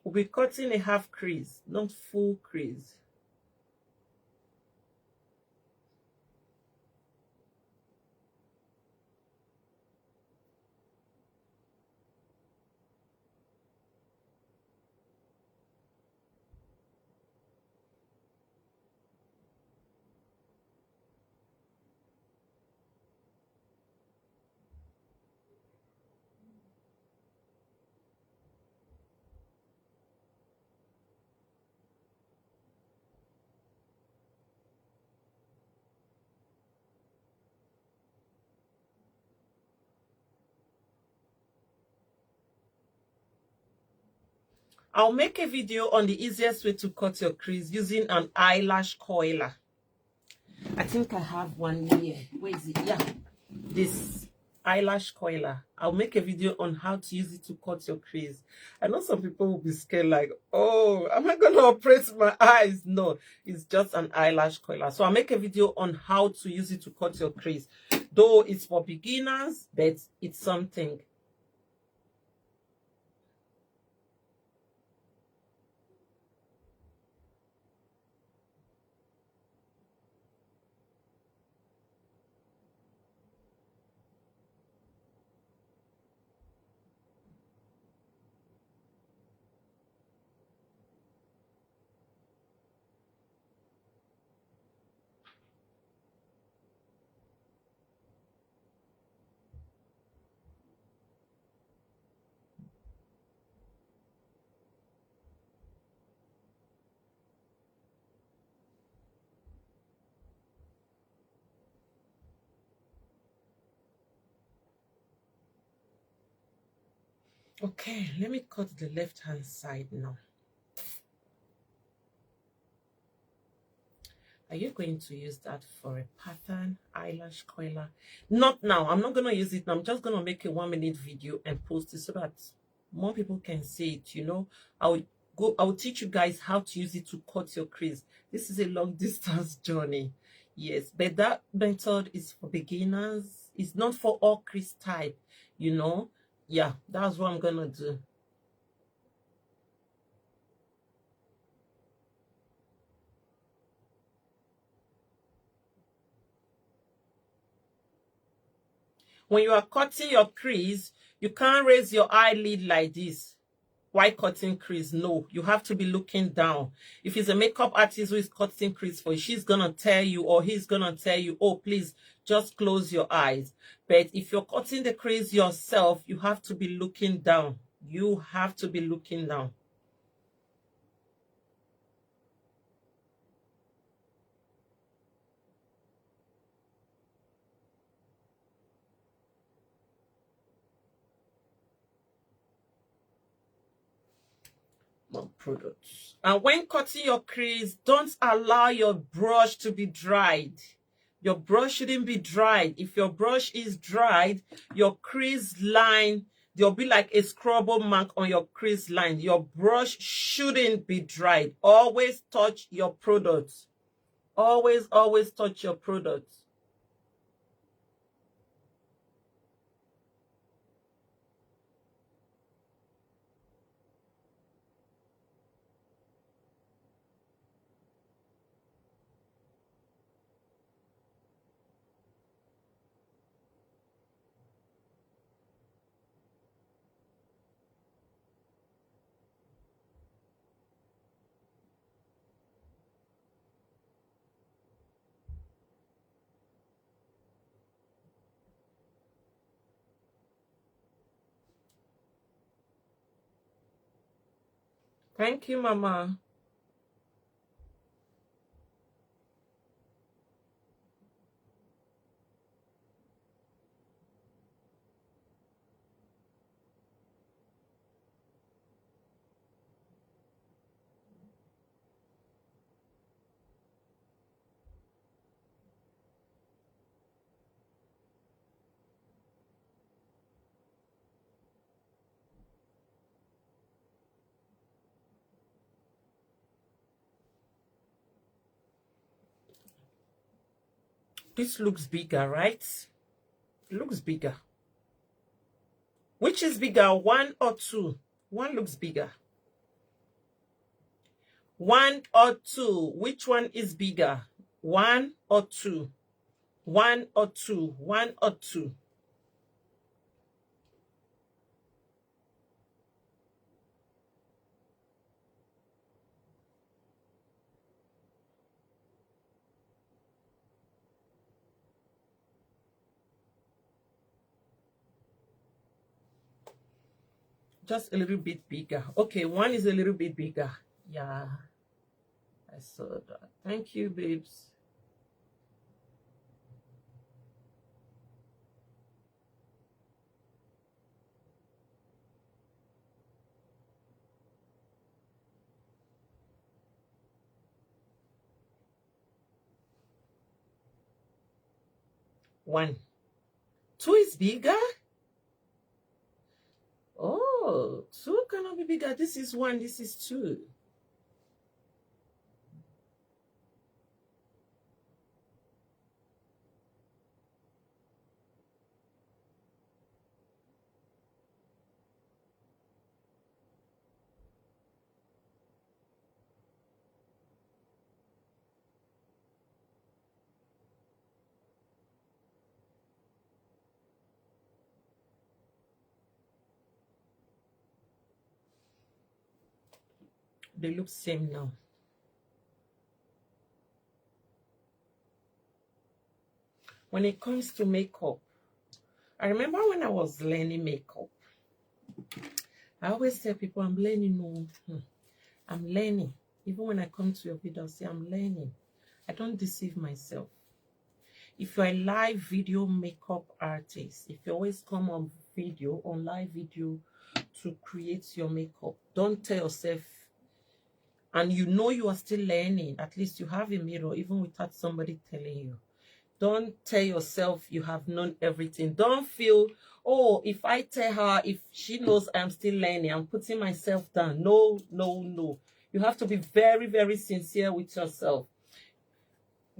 We'll be cutting a half crease, not full crease. I'll make a video on the easiest way to cut your crease using an eyelash coiler. I think I have one here. Where is it? Yeah, this eyelash coiler. I'll make a video on how to use it to cut your crease. I know some people will be scared like, oh, am I going to operate my eyes? No, it's just an eyelash coiler. So I'll make a video on how to use it to cut your crease. Though it's for beginners, but it's something. Okay, let me cut the left hand side now. Are you going to use that for a pattern eyelash coiler? Not now. I'm not going to use it now. I'm just going to make a 1-minute video and post it so that more people can see it. You know, I'll teach you guys how to use it to cut your crease. This is a long distance journey. Yes, but that method is for beginners. It's not for all crease type, you know. Yeah, that's what I'm going to do. When you are cutting your crease, you can't raise your eyelid like this. Why cutting crease? No, you have to be looking down. If it's a makeup artist who is cutting crease for you, she's gonna tell you or he's gonna tell you, oh, please just close your eyes. But if you're cutting the crease yourself, you have to be looking down. You have to be looking down. More products. And when cutting your crease, don't allow your brush to be dried. Your brush shouldn't be dried. If your brush is dried, your crease line, there'll be like a scrubble mark on your crease line. Your brush shouldn't be dried. Always touch your products. Always, always touch your products. Thank you, Mama. This looks bigger, right? It looks bigger. Which is bigger, 1 or 2? 1 looks bigger. 1 or 2? Which one is bigger? 1 or 2? 1 or 2? 1 or 2? Just a little bit bigger. Okay, 1 is a little bit bigger. Yeah, I saw that. Thank you, babes. One. 2 is bigger? Oh, 2 cannot be bigger. This is 1, this is 2. They look same now. When it comes to makeup, I remember when I was learning makeup, I always tell people I'm learning. No, I'm learning. Even when I come to your video, I'll say I'm learning. I don't deceive myself. If you're a live video makeup artist, if you always come on video, on live video to create your makeup, don't tell yourself, and you know you are still learning, at least you have a mirror, even without somebody telling you. Don't tell yourself you have known everything. Don't feel, oh, if I tell her, if she knows I'm still learning, I'm putting myself down. No, no, no. You have to be very, very sincere with yourself.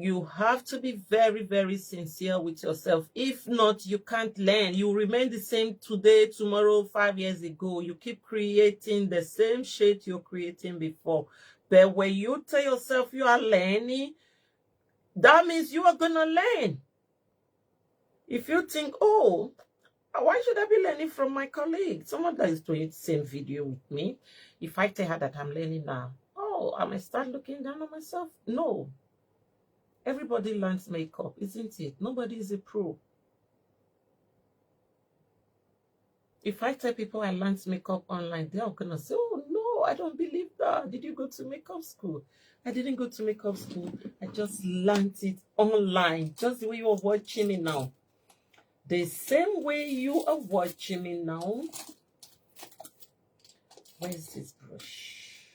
You have to be very, very sincere with yourself. If not, you can't learn. You remain the same today, tomorrow, 5 years ago. You keep creating the same shit you're creating before. But when you tell yourself you are learning, that means you are going to learn. If you think, oh, why should I be learning from my colleague? Someone that is doing the same video with me. If I tell her that I'm learning now, oh, I might start looking down on myself. No. Everybody learns makeup, isn't it? Nobody is a pro. If I tell people I learned makeup online, they're going to say, oh, no, I don't believe that. Did you go to makeup school? I didn't go to makeup school. I just learned it online, just the way you are watching me now. The same way you are watching me now. Where's this brush?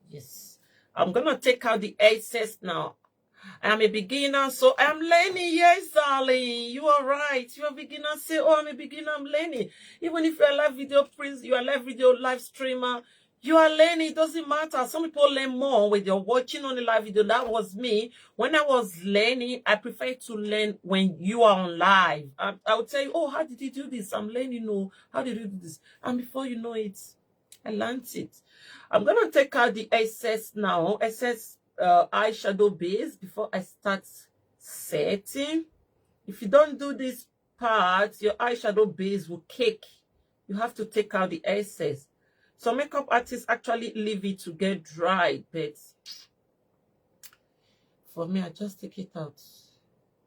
Yes. I'm going to take out the excess now. I'm a beginner, so I'm learning. Yes, darling, you are right. You're a beginner. Say, oh, I'm a beginner, I'm learning. Even if you're a live video prince, you're a live video live streamer, you are learning. It doesn't matter. Some people learn more when you're watching on the live video. That was me. When I was learning, I prefer to learn when you are on live. I would tell you, oh, how did you do this? I'm learning. Oh, how did you do this? And before you know it, I learned it. I'm going to take out the excess now. Excess eyeshadow base before I start setting. If you don't do this part, your eyeshadow base will cake. You have to take out the excess. So makeup artists actually leave it to get dry, but for me, I just take it out.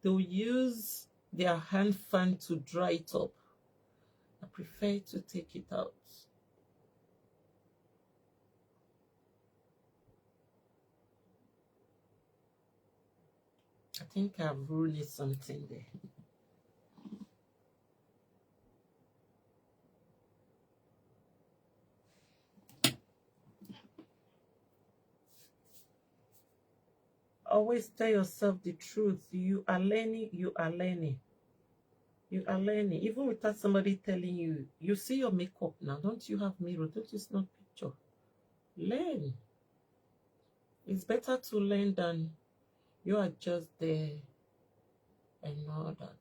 They'll use their hand fan to dry it up. I prefer to take it out. I think I've ruined something there. Always tell yourself the truth. You are learning, you are learning. You are learning. Even without somebody telling you, you see your makeup now. Don't you have mirror? Don't you snap picture? Learn. It's better to learn than you are just there and all that.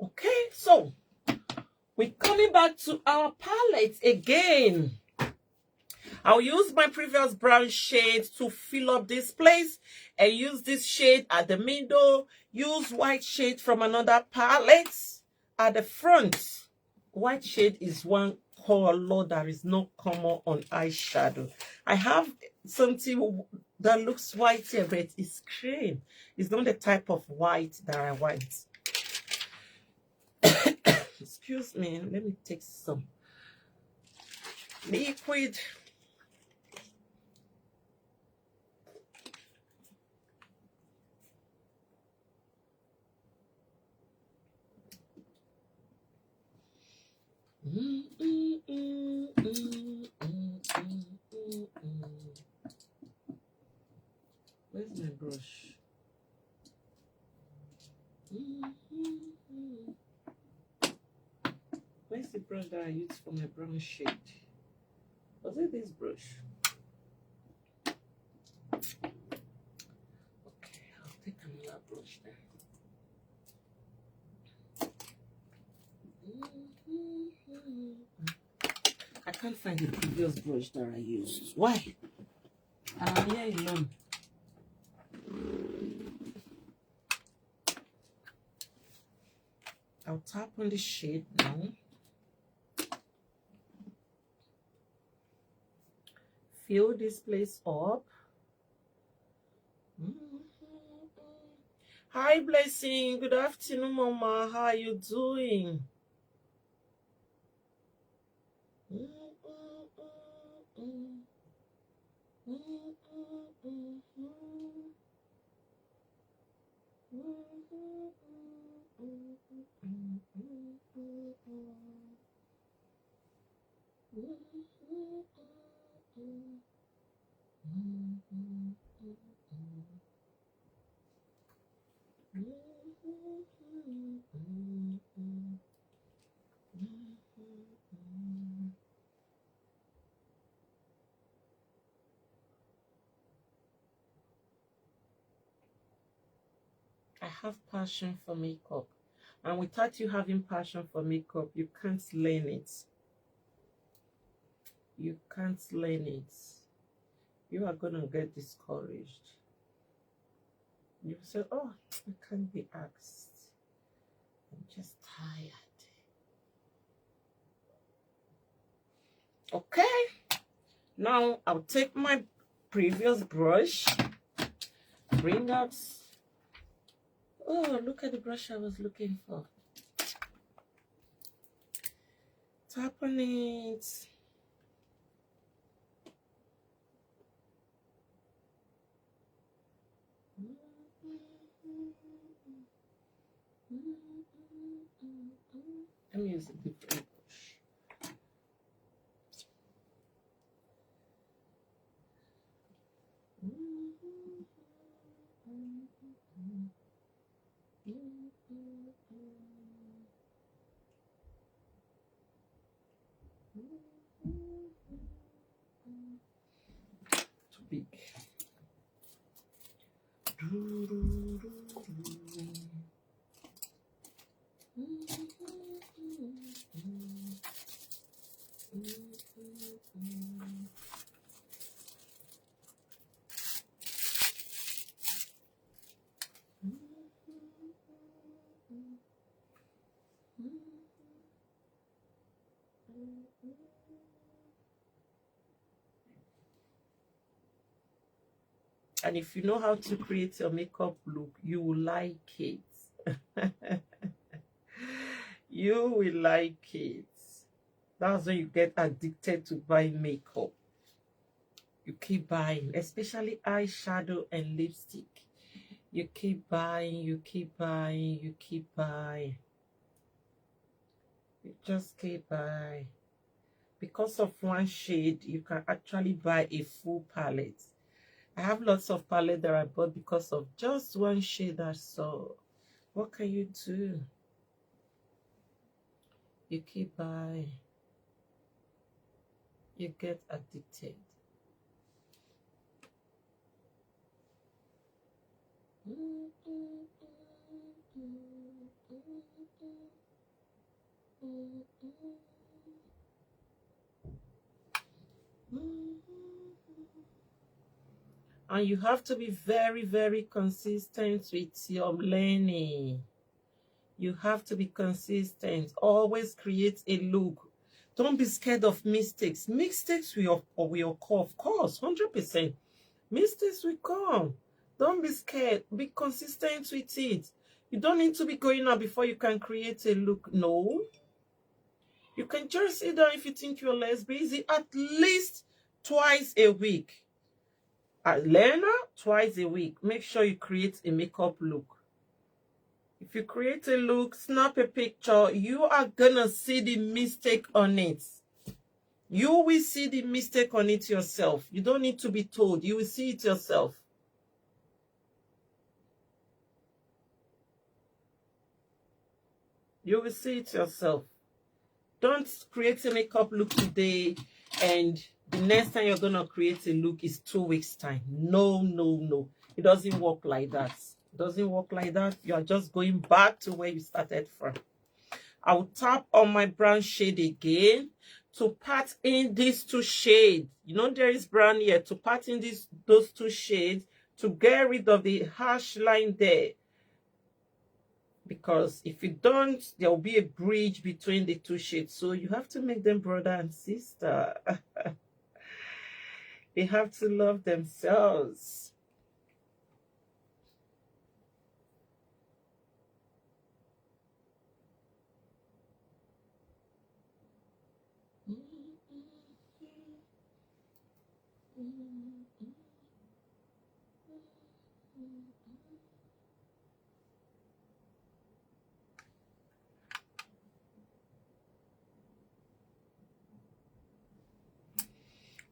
Okay, so We're coming back to our palette again. I'll use my previous brown shade to fill up this place and use this shade at the middle. Use white shade from another palette at the front. White shade is one color that is not common on eyeshadow. I have something that looks white here, but it's cream. It's not the type of white that I want. Excuse me, let me take some liquid. Where's my brush? Where's the brush that I used for my brown shade? Was it this brush? Okay, I'll take another brush then. I can't find the previous brush that I used. Why? And I'm here alone. I'll tap on the shade now. Fill this place up. Hi, Blessing. Good afternoon, Mama. How are you doing? I have passion for makeup, and without you having passion for makeup, you can't learn it. You can't learn it. You are gonna get discouraged. You say, oh, I can't be asked. I'm just tired. Okay, now I'll take my previous brush, bring out. Oh, look at the brush I was looking for. Tap on it. Let me use a different brush. Too big. And if you know how to create your makeup look, you will like it. You will like it. That's when you get addicted to buying makeup. You keep buying, especially eyeshadow and lipstick. You keep buying, you keep buying, you keep buying. You just keep buying. Because of one shade, you can actually buy a full palette. I have lots of palette that I bought because of just one shade I saw. What can you do? You keep buying. You get addicted. And you have to be very, very consistent with your learning. You have to be consistent. Always create a look. Don't be scared of mistakes. Mistakes will occur, of course, 100%. Mistakes will come. Don't be scared. Be consistent with it. You don't need to be going out before you can create a look. No. You can just sit down if you think you're less busy at least twice a week. Learner, twice a week. Make sure you create a makeup look. If you create a look, snap a picture, you are gonna see the mistake on it. You will see the mistake on it yourself. You don't need to be told. You will see it yourself. You will see it yourself. Don't create a makeup look today and the next time you're gonna create a look is 2 weeks time. No, no, no. It doesn't work like that. It doesn't work like that. You are just going back to where you started from. I'll tap on my brown shade again to pat in these two shades. You know there is brown here. To pat in those two shades to get rid of the harsh line there. Because if you don't, there will be a bridge between the two shades. So you have to make them brother and sister. They have to love themselves.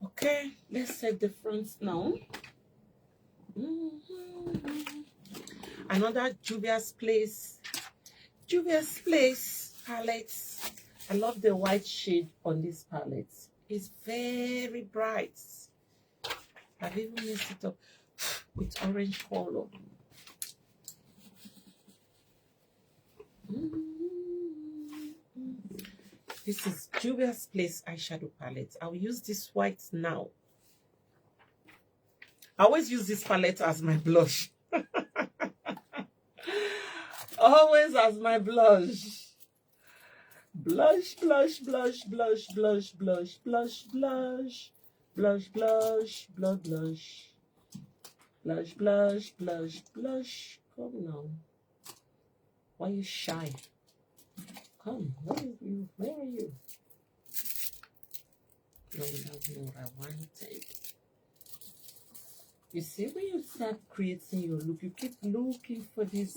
Okay, let's set the fronts now. Another Juvia's Place palette. I love the white shade on this palette. It's very bright. I've even mixed it up with orange color. This is Juvia's Place eyeshadow palette. I'll use this white now. I always use this palette as my blush. Always as my blush. Blush, blush, blush, blush, blush, blush, blush, blush, blush, blush, blush, blush, blush, blush, blush, blush. Come now. Why are you shy? Come, where are you? Where are you? No, that's not what I wanted. You see, when you start creating your look, you keep looking for these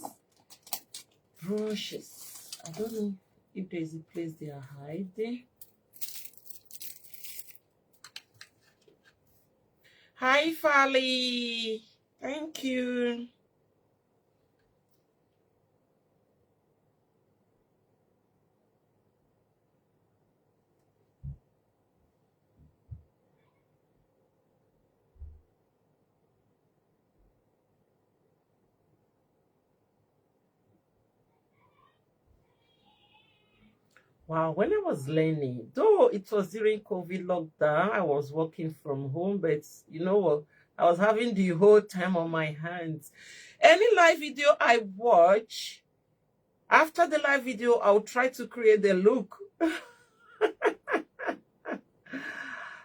brushes. I don't know if there's a place they are hiding. Hi, Fali. Thank you. Wow, when I was learning, though it was during COVID lockdown, I was working from home, but you know what? I was having the whole time on my hands. Any live video I watch, after the live video, I'll try to create the look.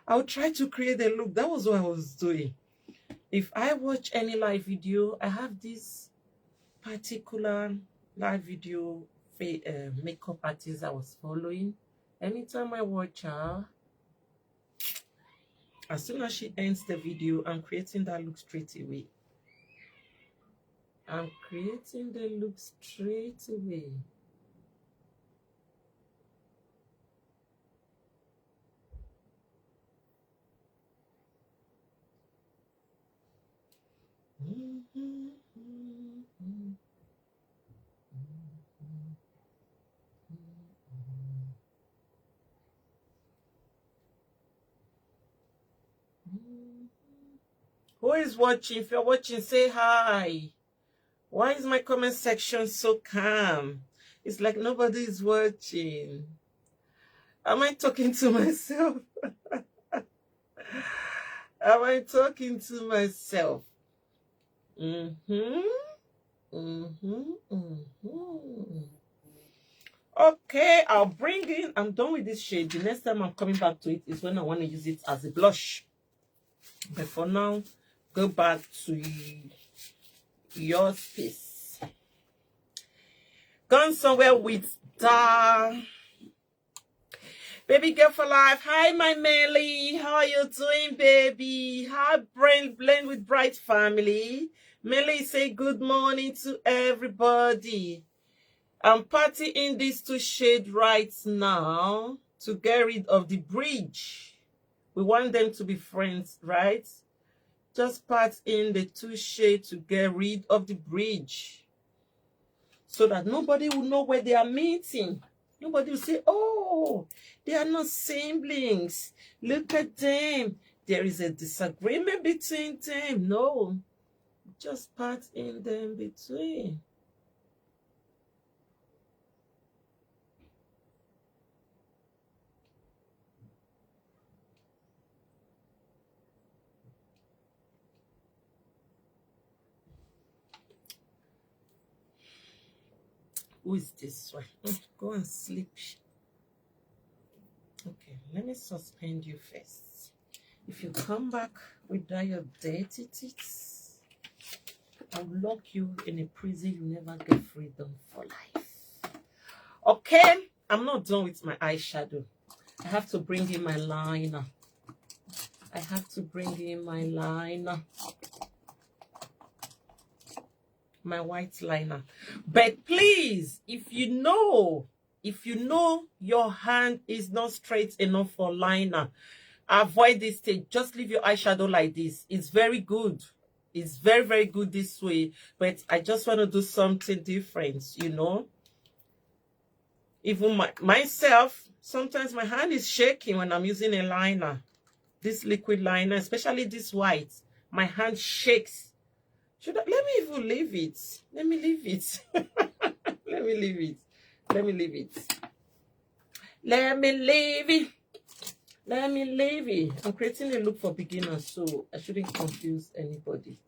I'll try to create a look. That was what I was doing. If I watch any live video, I have this particular live video makeup artist I was following. Anytime I watch her, as soon as she ends the video, I'm creating that look straight away. I'm creating the look straight away. Who is watching? If you're watching, say hi. Why is my comment section so calm? It's like nobody is watching. Am I talking to myself? Am I talking to myself? Mm-hmm. Mm-hmm. Mm-hmm. Okay, I'll bring in. I'm done with this shade. The next time I'm coming back to it is when I want to use it as a blush. But for now, go back to your space. Gone somewhere with the baby girl for life. Hi, my Melly. How are you doing, baby? Hi, blend with bright family. Melly, say good morning to everybody. I'm partying these two shades right now to get rid of the bridge. We want them to be friends, right? Just part in the two shades to get rid of the bridge so that nobody will know where they are meeting. Nobody will say, oh, they are not siblings. Look at them. There is a disagreement between them. No, just part in them between. Who is this one? Go and sleep. Okay, let me suspend you first. If you come back without your dirty teeth, I'll lock you in a prison you never get freedom for life. Okay, I'm not done with my eyeshadow. I have to bring in my liner. I have to bring in my liner. My white liner. But please, if you know your hand is not straight enough for liner, avoid this stage. Just leave your eyeshadow like this. It's very good. It's very, very good this way. But I just want to do something different, you know. Even myself, sometimes my hand is shaking when I'm using a liner. This liquid liner, especially this white. My hand shakes. Let me even leave it. Let me leave it. Let me leave it. Let me leave it. Let me leave it. Let me leave it. I'm creating a look for beginners, so I shouldn't confuse anybody.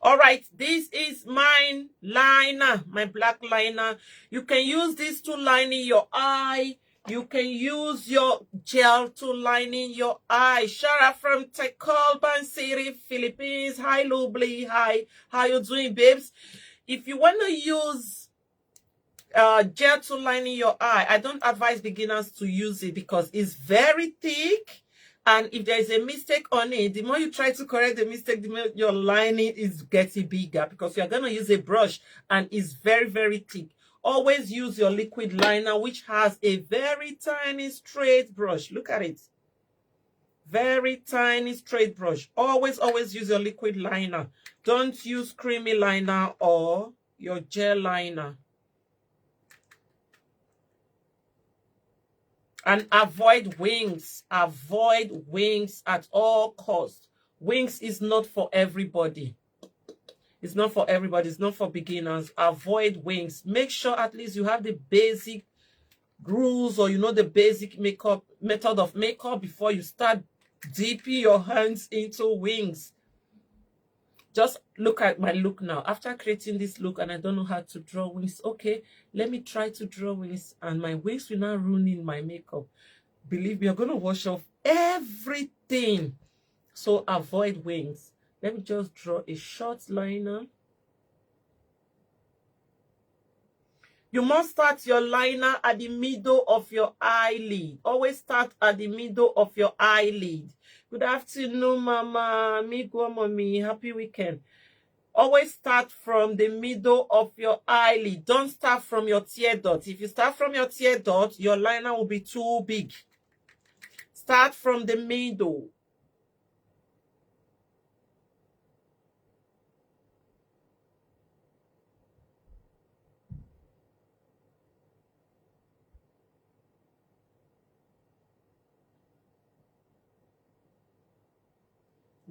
All right, this is my liner, my black liner. You can use this to line in your eye. You can use your gel to line in your eye. Shara from Tacloban City, Philippines. Hi, Lubli. Hi. How you doing, babes? If you want to use gel to line in your eye, I don't advise beginners to use it because it's very thick. And if there is a mistake on it, the more you try to correct the mistake, the more your lining is getting bigger because you're going to use a brush and it's very, very thick. Always use your liquid liner, which has a very tiny straight brush. Look at it. Very tiny straight brush. Always, always use your liquid liner. Don't use creamy liner or your gel liner. And avoid wings. Avoid wings at all costs. Wings is not for everybody. It's not for everybody. It's not for beginners. Avoid wings. Make sure at least you have the basic rules or you know the basic makeup method of makeup before you start dipping your hands into wings. Just look at my look now. After creating this look and I don't know how to draw wings, okay, let me try to draw wings and my wings will not ruin my makeup. Believe me, you're going to wash off everything. So avoid wings. Let me just draw a short liner. You must start your liner at the middle of your eyelid. Always start at the middle of your eyelid. Good afternoon, Mama. Migo, Mommy. Happy weekend. Always start from the middle of your eyelid. Don't start from your tear dot. If you start from your tear dot, your liner will be too big. Start from the middle.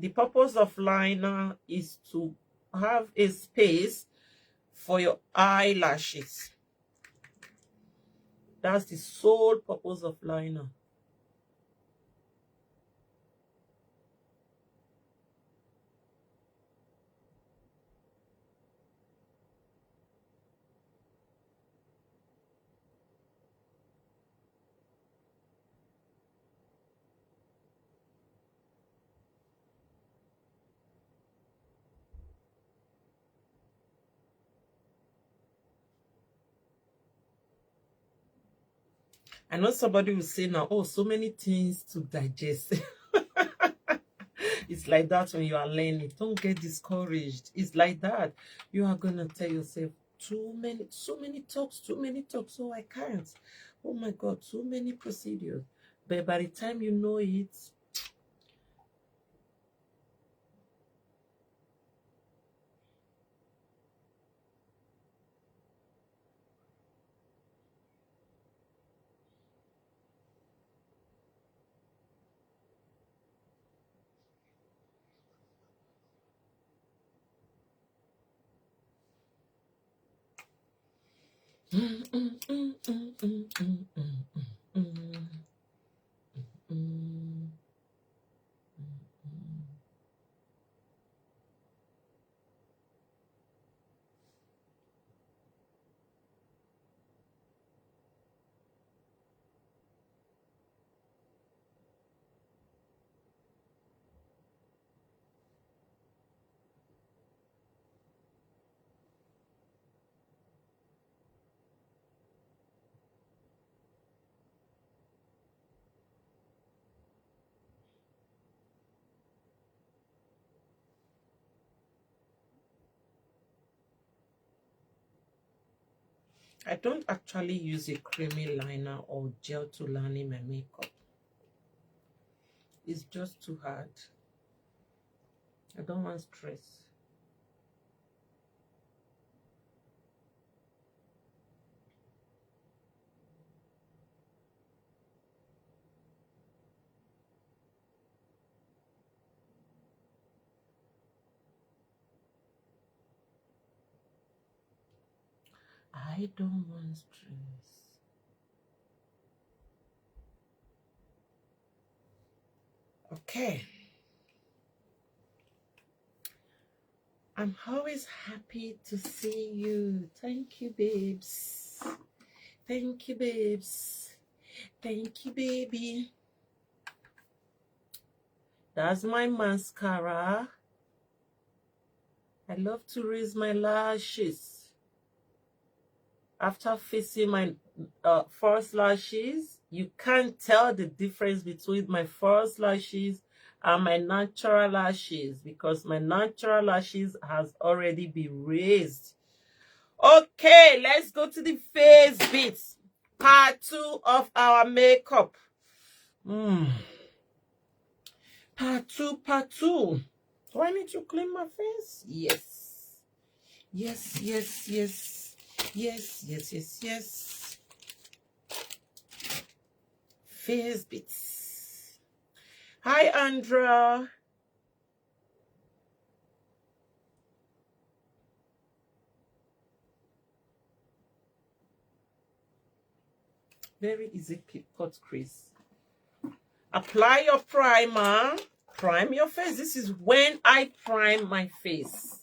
The purpose of liner is to have a space for your eyelashes. That's the sole purpose of liner. I know somebody will say now, oh, so many things to digest. It's like that when you are learning. Don't get discouraged. It's like that. You are gonna tell yourself, so many talks, so I can't. Oh my God, so many procedures. But by the time you know it, I don't actually use a creamy liner or gel to line my makeup. It's just too hard. I don't want stress. I don't want stress. Okay. I'm always happy to see you. Thank you, babes. Thank you, babes. Thank you, baby. That's my mascara. I love to raise my lashes. After fixing my false lashes, you can't tell the difference between my false lashes and my natural lashes because my natural lashes has already been raised. Okay, let's go to the face bits. Part 2 of our makeup. Part 2. Do I need to clean my face? Yes. Yes. Face bits. Hi, Andra. Very easy cut crease. Apply your primer. Prime your face. This is when I prime my face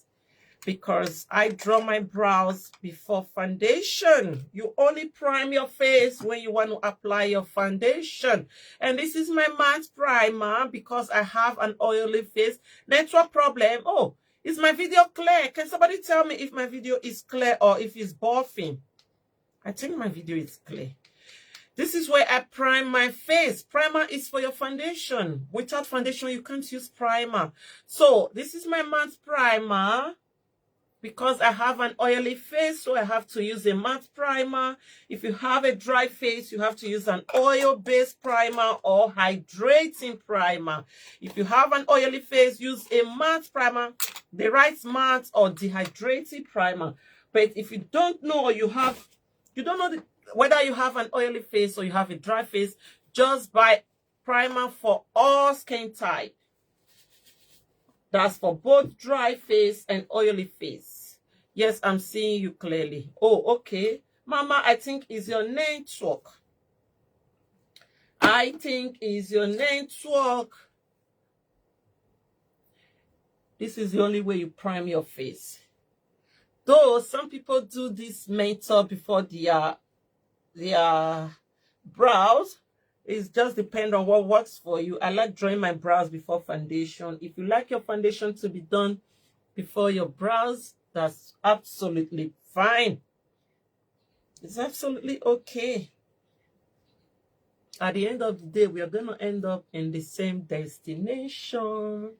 because I draw my brows before foundation. You only prime your face when you want to apply your foundation. And this is my matte primer because I have an oily face. Network problem. Oh, is my video clear? Can somebody tell me if my video is clear or if it's buffing? I think my video is clear. This is where I prime my face. Primer is for your foundation. Without foundation, you can't use primer. So this is my matte primer. Because I have an oily face, so I have to use a matte primer. If you have a dry face, you have to use an oil-based primer or hydrating primer. If you have an oily face, use a matte primer, the right matte or dehydrating primer. But if you don't know, or you don't know whether you have an oily face or you have a dry face, just buy primer for all skin type. That's for both dry face and oily face. Yes, I'm seeing you clearly. Oh, okay. Mama, I think is your network. I think is your network. This is the only way you prime your face. Though some people do this method before their brows, it just depends on what works for you. I like drawing my brows before foundation. If you like your foundation to be done before your brows, that's absolutely fine. It's absolutely okay. At the end of the day, we are going to end up in the same destination.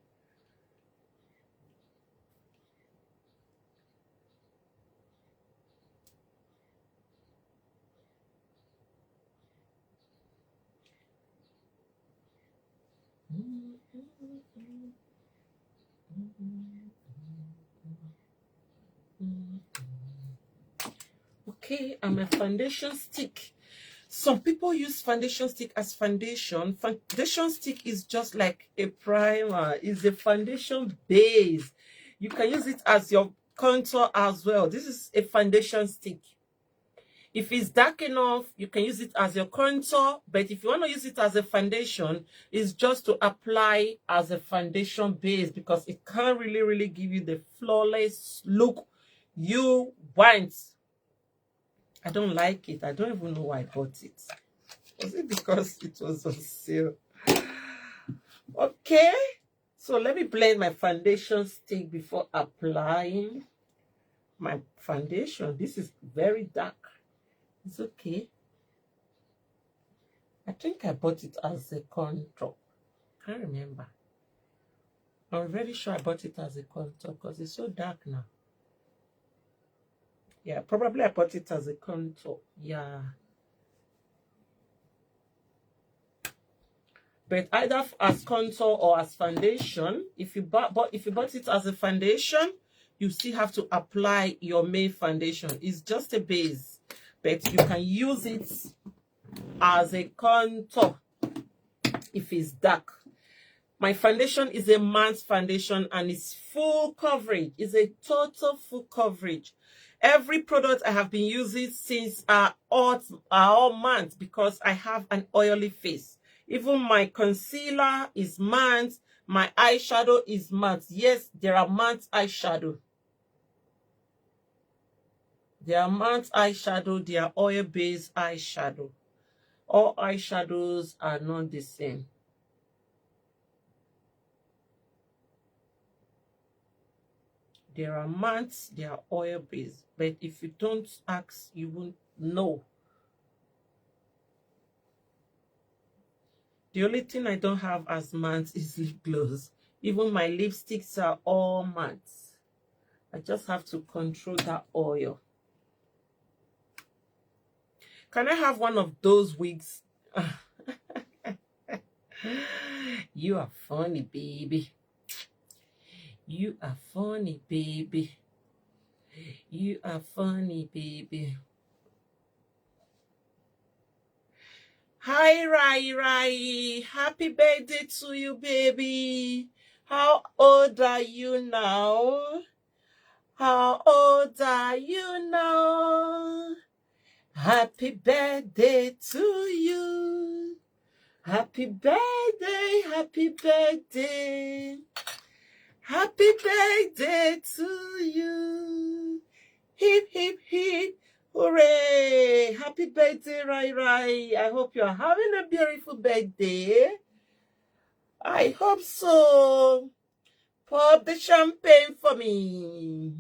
Okay, and my foundation stick. Some people use foundation stick as foundation. Foundation stick is just like a primer. It's a foundation base. You can use it as your contour as well. This is a foundation stick. If it's dark enough, you can use it as your contour. But if you want to use it as a foundation, it's just to apply as a foundation base because it can't really give you the flawless look you want. I don't like it. I don't even know why I bought it. Was it because it was on sale? Okay. So let me blend my foundation stick before applying my foundation. This is very dark. It's okay. I think I bought it as a contour. Can't remember. I'm very sure I bought it as a contour because it's so dark now. Yeah, probably I bought it as a contour. Yeah. But either as contour or as foundation, if you bought it as a foundation, you still have to apply your main foundation. It's just a base, but you can use it as a contour if it's dark. My foundation is a matte foundation and it's full coverage. It's a total full coverage. Every product I have been using since are all matte because I have an oily face. Even my concealer is matte. My eyeshadow is matte. Yes, there are matte eyeshadow. There are matte eyeshadow. There are oil-based eyeshadow. All eyeshadows are not the same. There are mattes, there are oil-based. But if you don't ask, you won't know. The only thing I don't have as matte is lip gloss. Even my lipsticks are all matte. I just have to control that oil. Can I have one of those wigs? You are funny, baby. You are funny, baby. You are funny, baby. Hi, Rai. Happy birthday to you, baby. How old are you now? How old are you now? Happy birthday to you. Happy birthday, happy birthday. Happy birthday to you. Hip, hip, hip. Hooray. Happy birthday, Rai. I hope you're having a beautiful birthday. I hope so. Pop the champagne for me.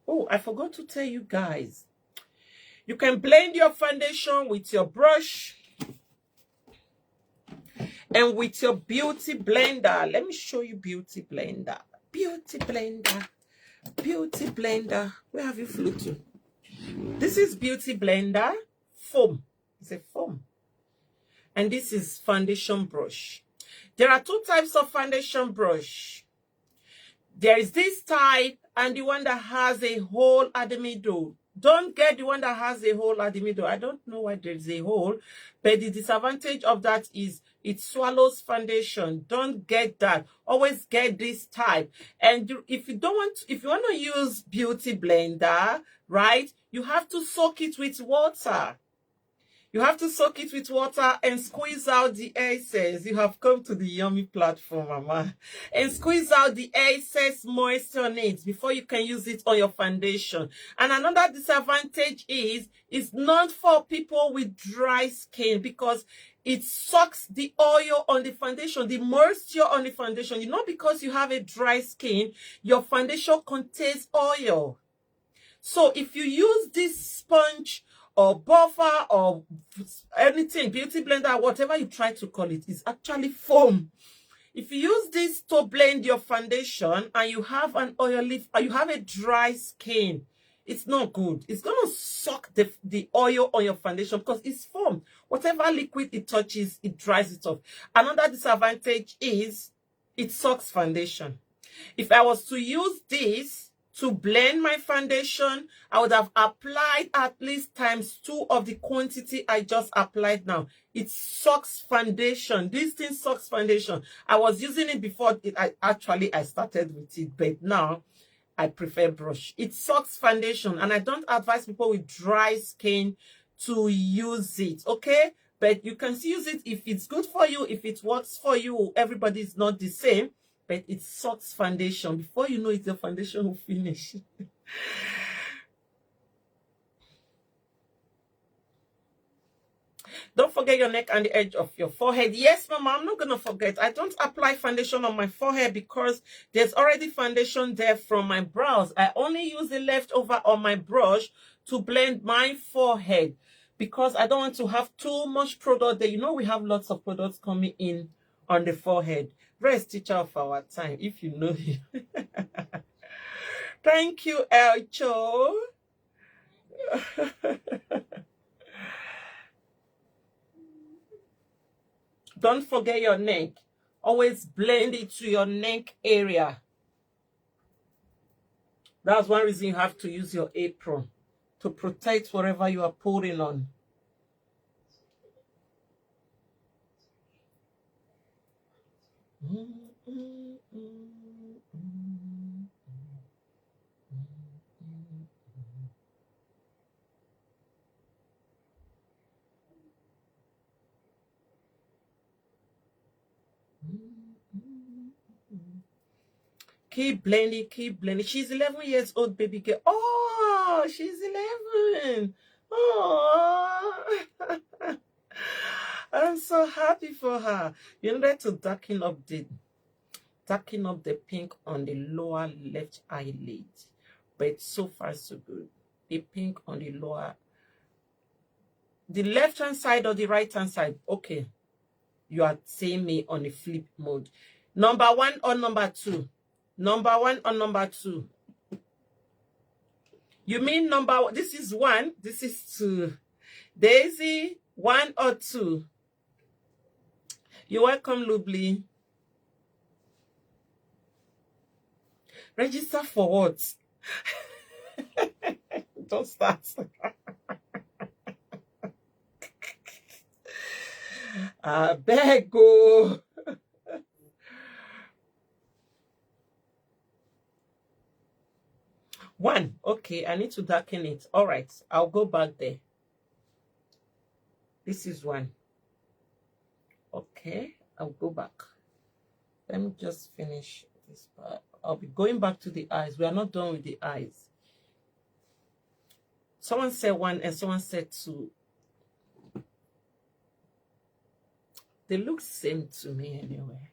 Oh, I forgot to tell you guys. You can blend your foundation with your brush and with your beauty blender. Let me show you beauty blender. Beauty blender. Beauty blender. Where have you flew to? This is beauty blender foam. It's a foam. And this is foundation brush. There are two types of foundation brush. There is this type and the one that has a hole at the middle. Don't get the one that has a hole at the middle. I don't know why there's a hole, but the disadvantage of that is it swallows foundation. Don't get that. Always get this type. And if you don't want, if you want to use Beauty Blender, right, you have to soak it with water. You have to soak it with water and squeeze out the excess. You have come to the yummy platform, Mama. And squeeze out the excess moisture on it before you can use it on your foundation. And another disadvantage is it's not for people with dry skin because it sucks the oil on the foundation, the moisture on the foundation. You know, because you have a dry skin, your foundation contains oil. So if you use this sponge or buffer or anything, Beauty Blender, whatever you try to call it, is actually foam. If you use this to blend your foundation and you have an oily, or you have a dry skin, it's not good. It's going to suck the oil on your foundation because it's foam. Whatever liquid it touches, it dries it off. Another disadvantage is it sucks foundation. If I was to use this to blend my foundation, I would have applied at least ×2 of the quantity I just applied now. It sucks foundation. This thing sucks foundation. I was using it before I started with it, but now I prefer brush. It sucks foundation, and I don't advise people with dry skin to use it, okay? But you can use it if it's good for you, if it works for you. Everybody's not the same. But it sucks foundation. Before you know it, your foundation will finish. Don't forget your neck and the edge of your forehead. Yes, Mama, I'm not going to forget. I don't apply foundation on my forehead because there's already foundation there from my brows. I only use the leftover on my brush to blend my forehead because I don't want to have too much product there. You know, we have lots of products coming in on the forehead. Rest teacher of our time, if you know him. Thank you, Elcho. Don't forget your neck. Always blend it to your neck area. That's one reason you have to use your apron to protect whatever you are putting on. Keep blending, keep blending. She's 11 years old, baby girl. Oh, she's 11. Oh, I'm so happy for her. You need to darken up the pink on the lower left eyelid. But so far, so good. The pink on the lower, the left-hand side or the right-hand side. Okay, you are seeing me on the flip mode. Number 1 or number 2? Number 1 or number 2? You mean number 1? This is 1. This is 2. Daisy, 1 or 2? You're welcome, Lubli. Register for what? Don't start. I beg go. One. Okay, I need to darken it. All right, I'll go back there. This is 1. Okay, I'll go back. Let me just finish this part. I'll be going back to the eyes. We are not done with the eyes. Someone said 1 and someone said 2. They look same to me anyway.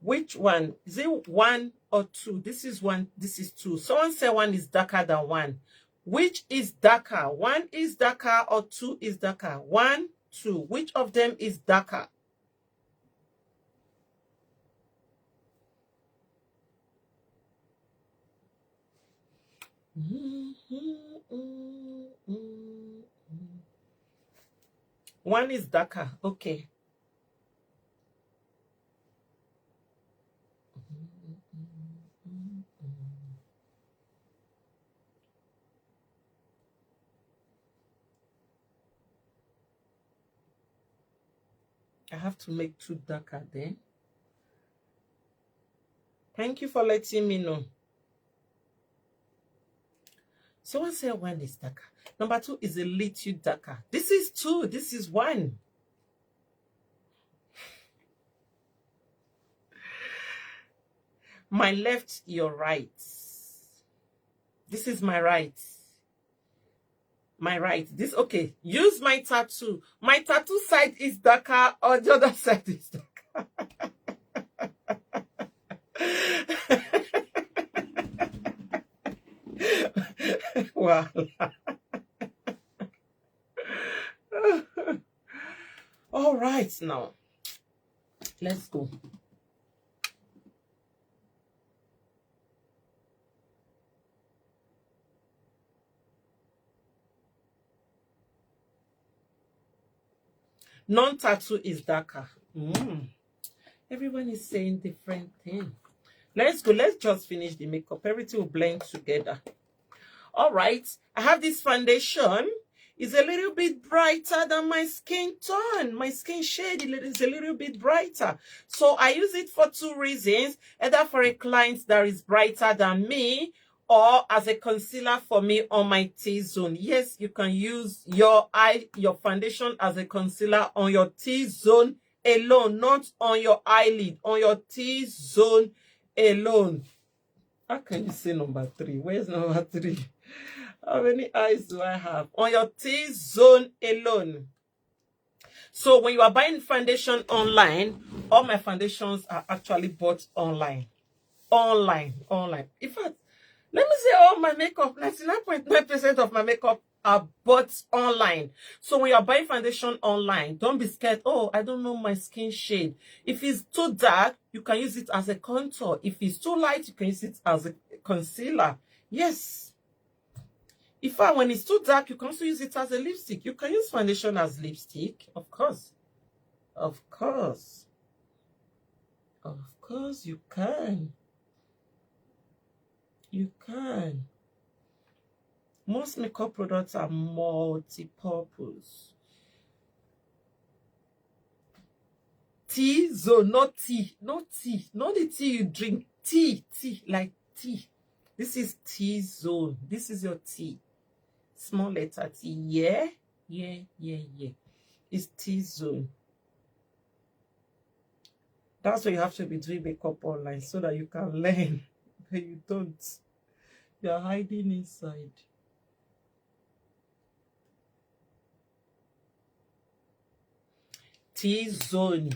Which one? Is it 1 or 2? This is 1, this is 2. Someone said 1 is darker than 1. Which is darker? 1 is darker or 2 is darker? 1, 2. Which of them is darker? One is darker. Okay. I have to make two darker then. Thank you for letting me know. Someone said one is darker. Number 2 is a little darker. This is 2. This is 1. My left, your right. This is my right. My right. This, okay. Use my tattoo. My tattoo side is darker or the other side is darker. Wow. All right, now let's go. Non-tattoo is darker. Everyone is saying different thing. Let's go. Let's just finish the makeup. Everything will blend together. All right. I have this foundation. It's a little bit brighter than my skin tone. My skin shade is a little bit brighter. So I use it for 2 reasons. Either for a client that is brighter than me, or as a concealer for me on my T-zone. Yes, you can use your foundation as a concealer on your T-zone alone, not on your eyelid, on your T-zone alone. How can you say number 3? Where's number 3? How many eyes do I have? On your T-zone alone. So when you are buying foundation online, all my foundations are actually bought online. Online. In fact, let me say all my makeup, 99.9% of my makeup are bought online. So when you're buying foundation online, don't be scared. Oh, I don't know my skin shade. If it's too dark, you can use it as a contour. If it's too light, you can use it as a concealer. Yes. When it's too dark, you can also use it as a lipstick. You can use foundation as lipstick, of course. Of course. Of course you can. You can. Most makeup products are multi-purpose. T-zone, not tea. Not tea. Not the tea you drink. Tea. Like tea. This is T-zone. This is your T. Small letter T. Yeah. It's T-zone. That's why you have to be doing makeup online, so that you can learn. But you don't. You're hiding inside. T-zone.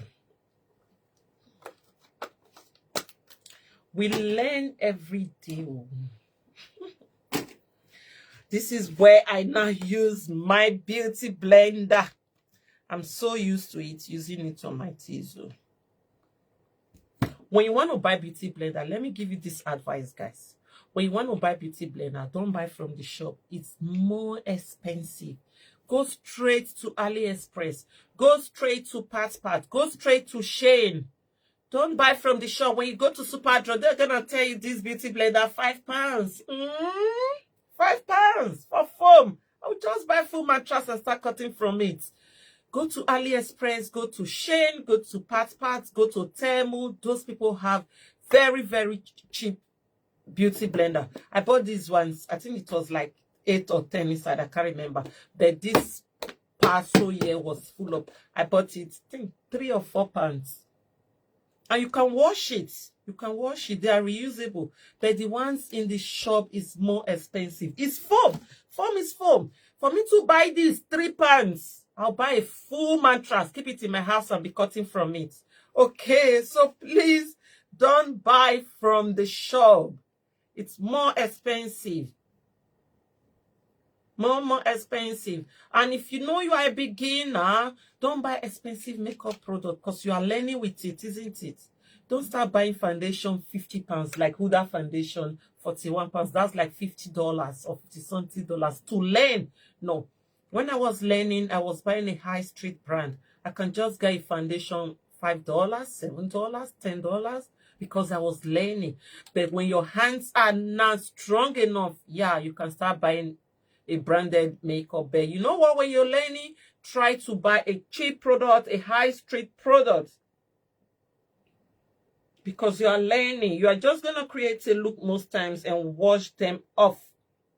We learn every day. This is where I now use my beauty blender. I'm so used to it, using it on my T-zone. When you want to buy beauty blender, let me give you this advice, guys. When you want to buy beauty blender, don't buy from the shop. It's more expensive. Go straight to AliExpress. Go straight to PatPat. Go straight to Shein. Don't buy from the shop. When you go to Superdrug, they're going to tell you this beauty blender, £5. £5 for foam. I'll just buy full mattress and start cutting from it. Go to AliExpress, go to Shein, go to PatPat, go to Temu. Those people have very, very cheap beauty blender. I bought these ones. I think it was like 8 or 10 inside. I can't remember. But this parcel here was full of. I bought it, I think, £3 or £4. And you can wash it. You can wash it. They are reusable. But the ones in the shop is more expensive. It's foam. Foam is foam. For me to buy this, £3. I'll buy a full mattress, keep it in my house and be cutting from it. Okay, so please don't buy from the shop. It's more expensive. More expensive. And if you know you are a beginner, don't buy expensive makeup product because you are learning with it, isn't it? Don't start buying foundation £50, like Huda foundation, £41. That's like $50 or $50-something to learn. No. When I was learning, I was buying a high street brand. I can just get a foundation $5, $7, $10 because I was learning. But when your hands are not strong enough, yeah, you can start buying a branded makeup bag. You know what? When you're learning, try to buy a cheap product, a high street product. Because you are learning. You are just going to create a look most times and wash them off.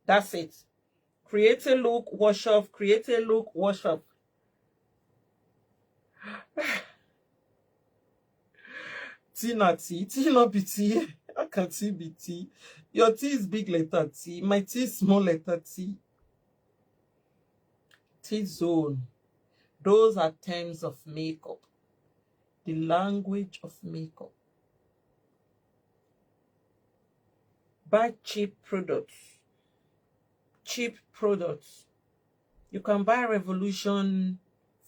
That's it. Create a look, wash off. Create a look, wash off. T not T. T not be T. How can T be T? Your T is big letter T. My T is small letter T. T-zone. Those are terms of makeup. The language of makeup. Buy cheap products. Cheap products. You can buy Revolution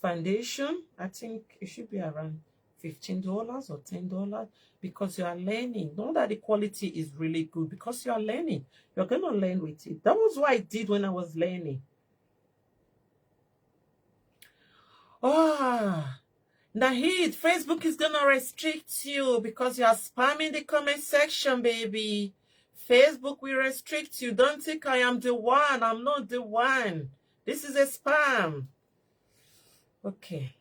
foundation. I think it should be around $15 or $10 because you are learning. Not that the quality is really good, because you are learning. You're going to learn with it. That was what I did when I was learning. Nahid, Facebook is going to restrict you because you are spamming the comment section, baby. Facebook will restrict you. Don't think I am the one. I'm not the one. This is a spam. Okay.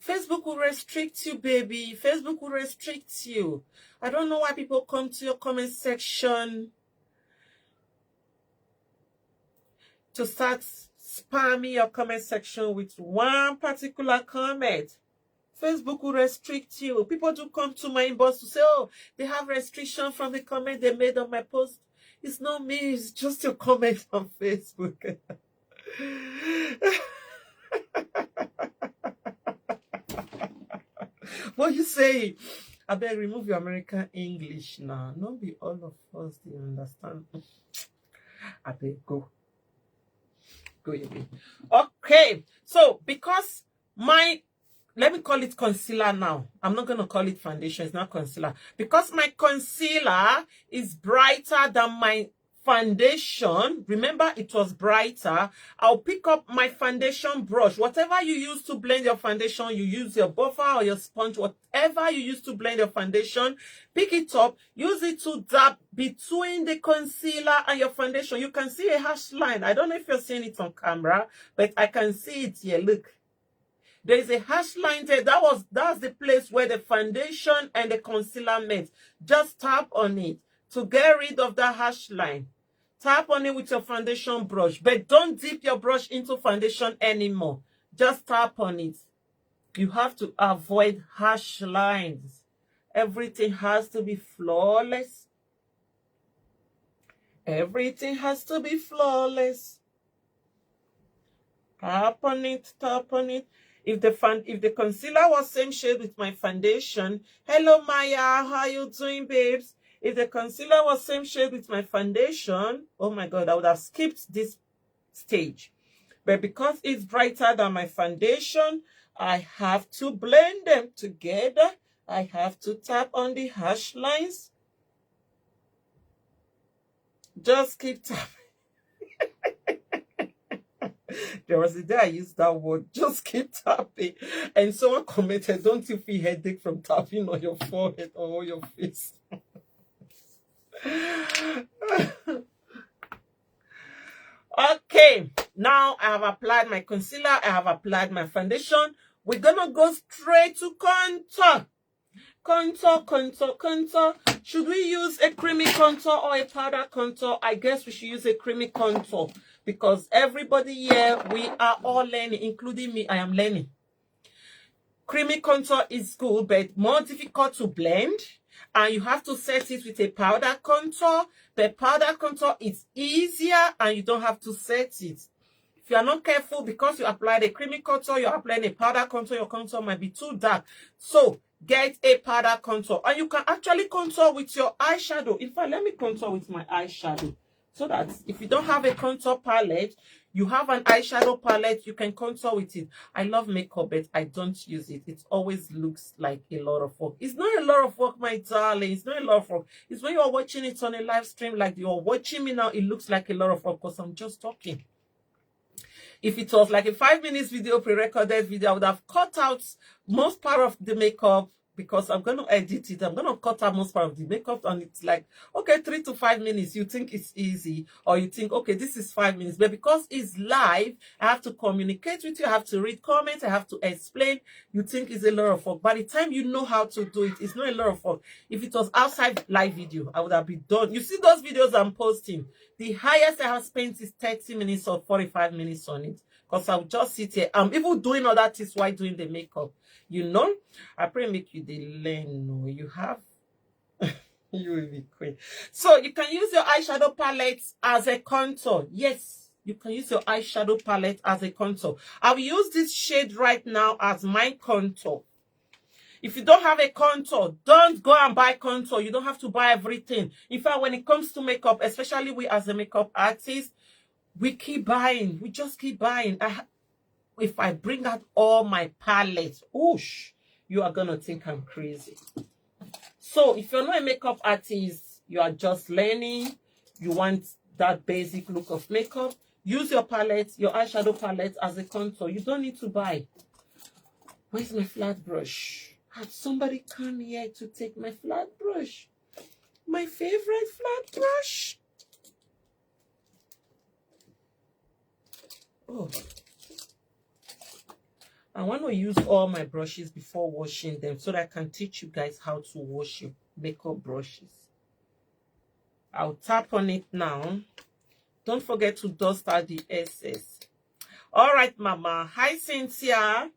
Facebook will restrict you, baby. Facebook will restrict you. I don't know why people come to your comment section to start spamming your comment section with one particular comment. Facebook will restrict you. People do come to my inbox to say, oh, they have restriction from the comment they made on my post. It's not me. It's just your comment on Facebook. What you say? I better remove your American English now. Not be all of us, they understand. I better go. Go away. Okay. So, because let me call it concealer now. I'm not going to call it foundation. It's not concealer. Because my concealer is brighter than my foundation. Remember, it was brighter. I'll pick up my foundation brush. Whatever you use to blend your foundation, you use your buffer or your sponge, whatever you use to blend your foundation, pick it up, use it to dab between the concealer and your foundation. You can see a hash line. I don't know if you're seeing it on camera, but I can see it here. Look. There is a hash line there. That's the place where the foundation and the concealer met. Just tap on it to get rid of that hash line. Tap on it with your foundation brush. But don't dip your brush into foundation anymore. Just tap on it. You have to avoid hash lines. Everything has to be flawless. Everything has to be flawless. Tap on it, tap on it. If the concealer was same shade with my foundation, hello Maya, how you doing, babes? If the concealer was same shade with my foundation, oh my God, I would have skipped this stage. But because it's brighter than my foundation, I have to blend them together. I have to tap on the hash lines. Just keep tapping. There was a day I used that word, just keep tapping. And someone commented, don't you feel headache from tapping on your forehead or your face? Okay, now I have applied my concealer, I have applied my foundation. We're gonna go straight to contour. Contour, contour, contour. Should we use a creamy contour or a powder contour? I guess we should use a creamy contour because everybody here, we are all learning, including me. I am learning. Creamy contour is good, but more difficult to blend. And you have to set it with a powder contour. The powder contour is easier and you don't have to set it. If you are not careful, because you applied a creamy contour, you're applying a powder contour, your contour might be too dark. So get a powder contour. And you can actually contour with your eyeshadow. In fact, let me contour with my eyeshadow. So that if you don't have a contour palette, you have an eyeshadow palette, you can contour with it. I love makeup, but I don't use it. It always looks like a lot of work. It's not a lot of work, my darling. It's not a lot of work. It's when you're watching it on a live stream like you're watching me now, it looks like a lot of work because I'm just talking. If it was like a 5 minutes video, pre-recorded video, I would have cut out most part of the makeup because I'm going to edit it. I'm going to cut out most part of the makeup, and it's like, okay, 3 to 5 minutes. You think it's easy, or you think, okay, this is 5 minutes. But because it's live, I have to communicate with you. I have to read comments. I have to explain. You think it's a lot of work. By the time you know how to do it, it's not a lot of work. If it was outside live video, I would have been done. You see those videos I'm posting, the highest I have spent is 30 minutes or 45 minutes on it. Because I'll just sit here. I'm even doing other things while doing the makeup. You know, I pray make you the learn. No, you have, you will be queen. So you can use your eyeshadow palette as a contour. Yes, you can use your eyeshadow palette as a contour. I'll use this shade right now as my contour. If you don't have a contour, don't go and buy contour. You don't have to buy everything. In fact, when it comes to makeup, especially we as a makeup artist, we keep buying. We just keep buying. If I bring out all my palettes, whoosh, you are going to think I'm crazy. So if you're not a makeup artist, you are just learning, you want that basic look of makeup, use your palette, your eyeshadow palette as a contour. You don't need to buy. Where's my flat brush? Had somebody come here to take my flat brush? My favorite flat brush. Oh. I want to use all my brushes before washing them so that I can teach you guys how to wash your makeup brushes. I'll tap on it now. Don't forget to dust out the excess. All right, Mama. Hi, Cynthia.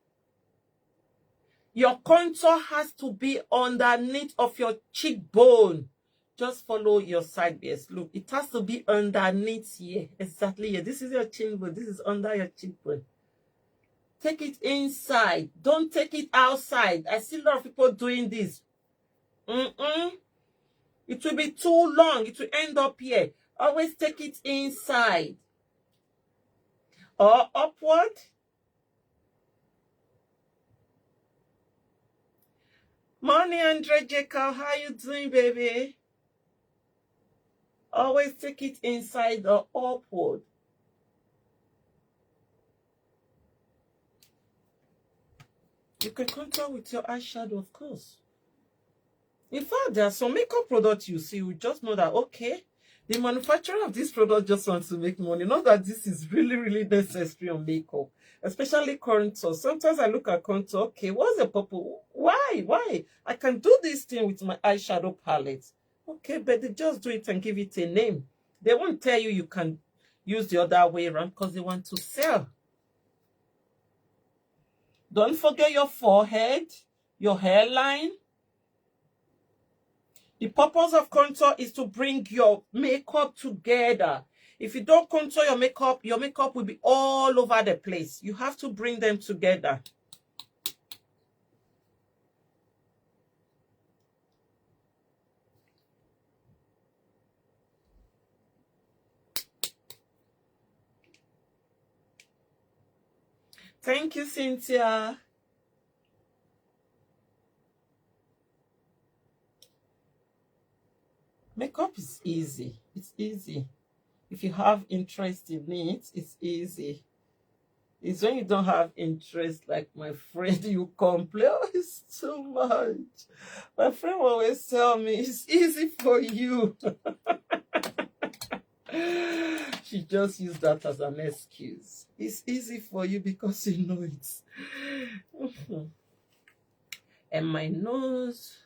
Your contour has to be underneath of your cheekbone. Just follow your side base. Look, it has to be underneath here. Exactly here. This is your cheekbone. This is under your cheekbone. Take it inside. Don't take it outside. I see a lot of people doing this. It will be too long. It will end up here. Always take it inside. Or upward. Morning, Andre Jekyll. How you doing, baby? Always take it inside or upward. You can contour with your eyeshadow, of course. In fact, there are some makeup products you see, you just know that, okay, the manufacturer of this product just wants to make money. Not that this is really, really necessary on makeup, especially contour. Sometimes I look at contour, okay, what's the purpose? Why? I can do this thing with my eyeshadow palette. Okay, but they just do it and give it a name. They won't tell you you can use the other way around because they want to sell. Don't forget your forehead, your hairline. The purpose of contour is to bring your makeup together. If you don't contour your makeup will be all over the place. You have to bring them together. Thank you, Cynthia. Makeup is easy. It's easy. If you have interest in it, it's easy. It's when you don't have interest, like my friend, you complain, oh, it's too much. My friend will always tell me, it's easy for you. She just used that as an excuse. It's easy for you because you know it. And my nose.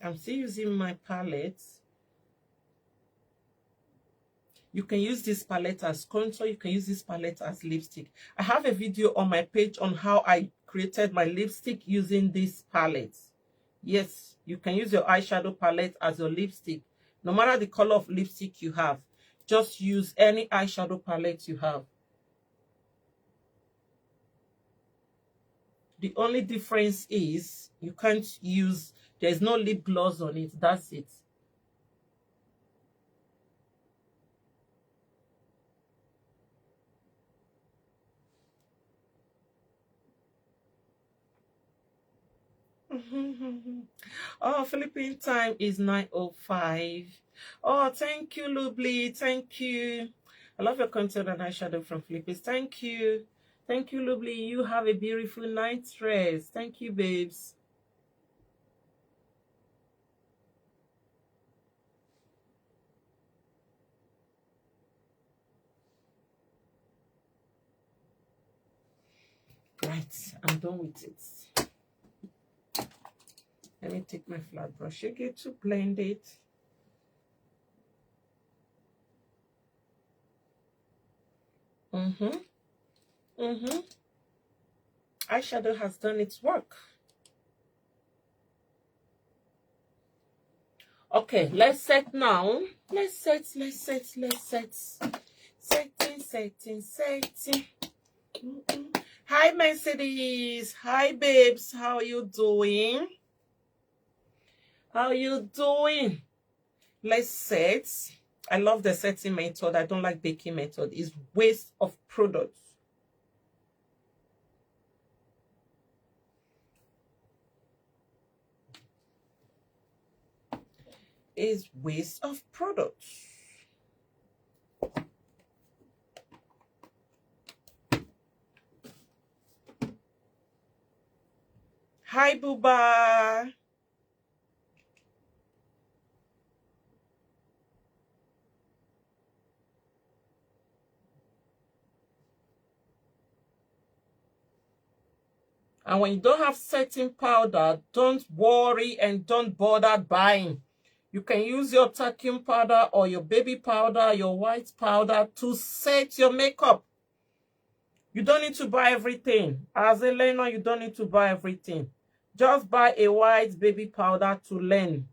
I'm still using my palette. You can use this palette as contour. You can use this palette as lipstick. I have a video on my page on how I created my lipstick using this palette. Yes, you can use your eyeshadow palette as your lipstick. No matter the color of lipstick you have, just use any eyeshadow palette you have. The only difference is you can't use, there's no lip gloss on it. That's it. Oh, Philippine time is 9:05. Oh, thank you, Lubli. Thank you. I love your content and eyeshadow from Philippines. Thank you. Thank you, lovely. You have a beautiful night's rest. Thank you, babes. Right, I'm done with it. Let me take my flat brush again to blend it. Eyeshadow has done its work. Okay, let's set now. Let's set. Setting. Hi, Mercedes. Hi, babes. How are you doing? How are you doing? Let's set. I love the setting method. I don't like baking method. It's waste of products. Is waste of products. Hi, Booba. And when you don't have setting powder, don't worry and don't bother buying. You can use your talcum powder or your baby powder, your white powder to set your makeup. You don't need to buy everything. As a learner, you don't need to buy everything. Just buy a white baby powder to learn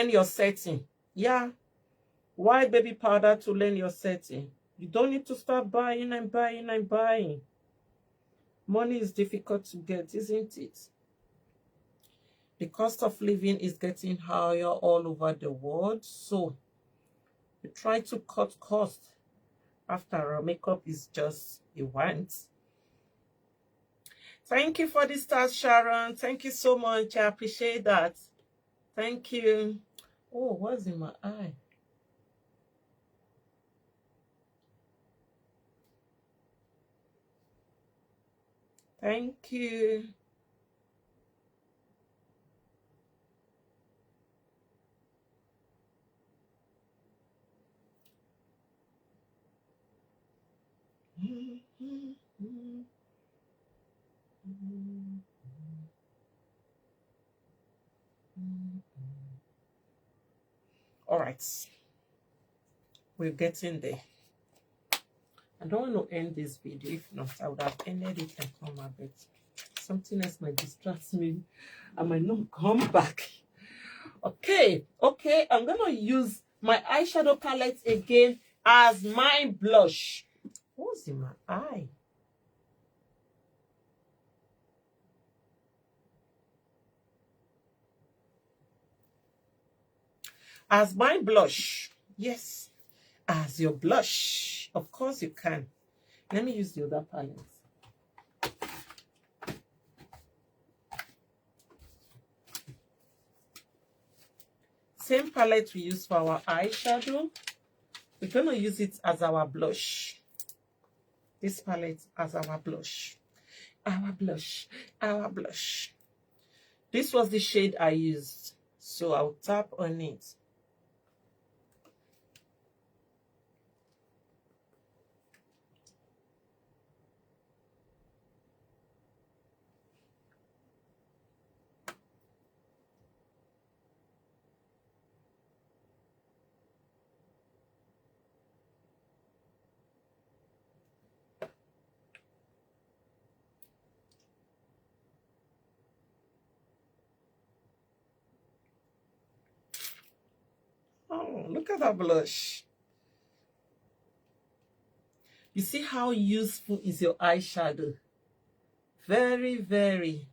your setting. Yeah, white baby powder to learn your setting. You don't need to start buying and buying and buying. Money is difficult to get, isn't it? The cost of living is getting higher all over the world. So you try to cut costs. After all, makeup is just a want. Thank you for the stars, Sharon. Thank you so much. I appreciate that. Thank you. Oh, what's in my eye? Thank you. All right. We're getting there. I don't want to end this video. If not, I would have ended it and come back. But something else might distract me. I might not come back. Okay. I'm going to use my eyeshadow palette again as my blush. What's in my eye? As my blush. Yes. As your blush. Of course you can. Let me use the other palette. Same palette we use for our eyeshadow. We're going to use it as our blush. This palette as our blush. Our blush. This was the shade I used. So I'll tap on it. Oh, look at that blush. You see how useful is your eyeshadow? Very, very.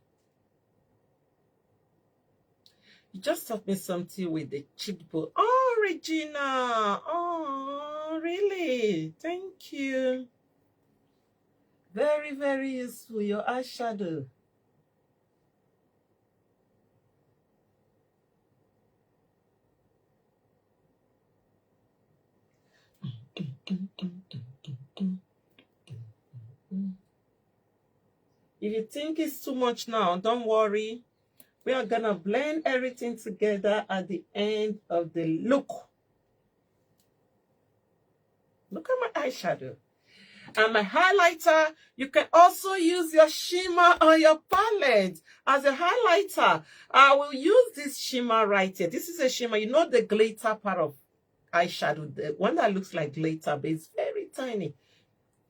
You just taught me something with the cheekbone. Oh, Regina. Oh, really? Thank you. Very, very useful, your eyeshadow. If you think it's too much now, don't worry. We are gonna blend everything together at the end of the look. Look at my eyeshadow. And my highlighter, you can also use your shimmer on your palette as a highlighter. I will use this shimmer right here. This is a shimmer. You know the glitter part of eyeshadow, the one that looks like glitter, but it's very tiny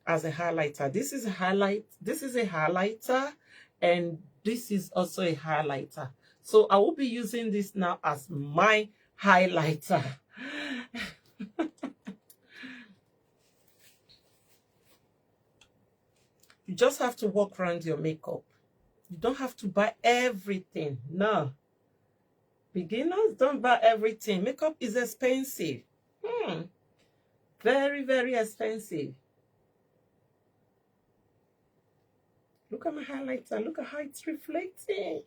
as a highlighter. This is a highlight. This is a highlighter, and this is also a highlighter. So I will be using this now as my highlighter. You just have to work around your makeup. You don't have to buy everything. No. Beginners don't buy everything. Makeup is expensive. Very, very expensive. Look at my highlighter. Look at how it's reflecting.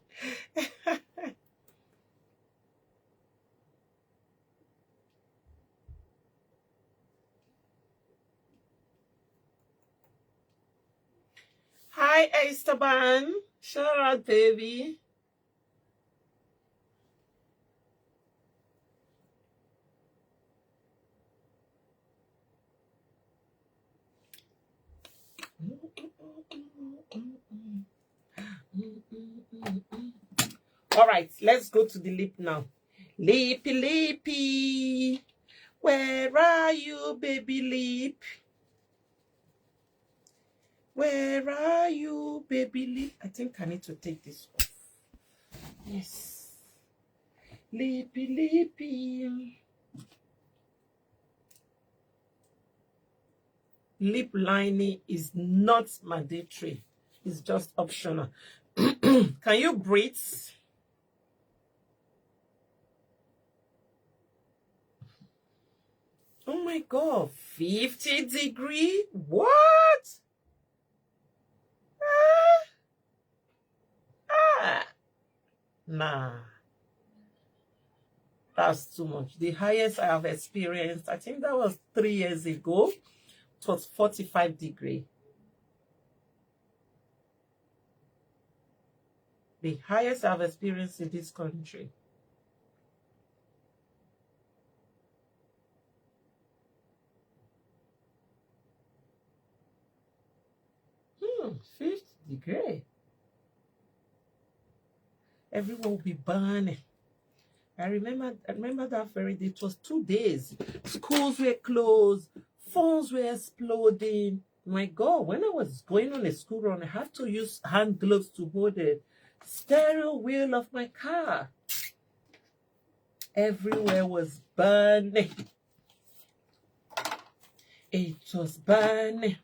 Hi, Esteban. Shout out, baby. All right, let's go to the lip now. Lippy, lippy. Where are you, baby lip? Where are you, baby lip? I think I need to take this off. Yes. Lippy, lippy. Lip lining is not mandatory. It's just optional. Can you breathe? Oh my God, 50 degree? What? Nah. That's too much. The highest I have experienced, I think that was 3 years ago. It was 45 degree. The highest I've experienced in this country. 50 degree. Everyone will be burning. I remember that very day. It was 2 days. Schools were closed. Phones were exploding. My God, when I was going on a school run, I had to use hand gloves to hold the steering wheel of my car. Everywhere was burning. It was burning.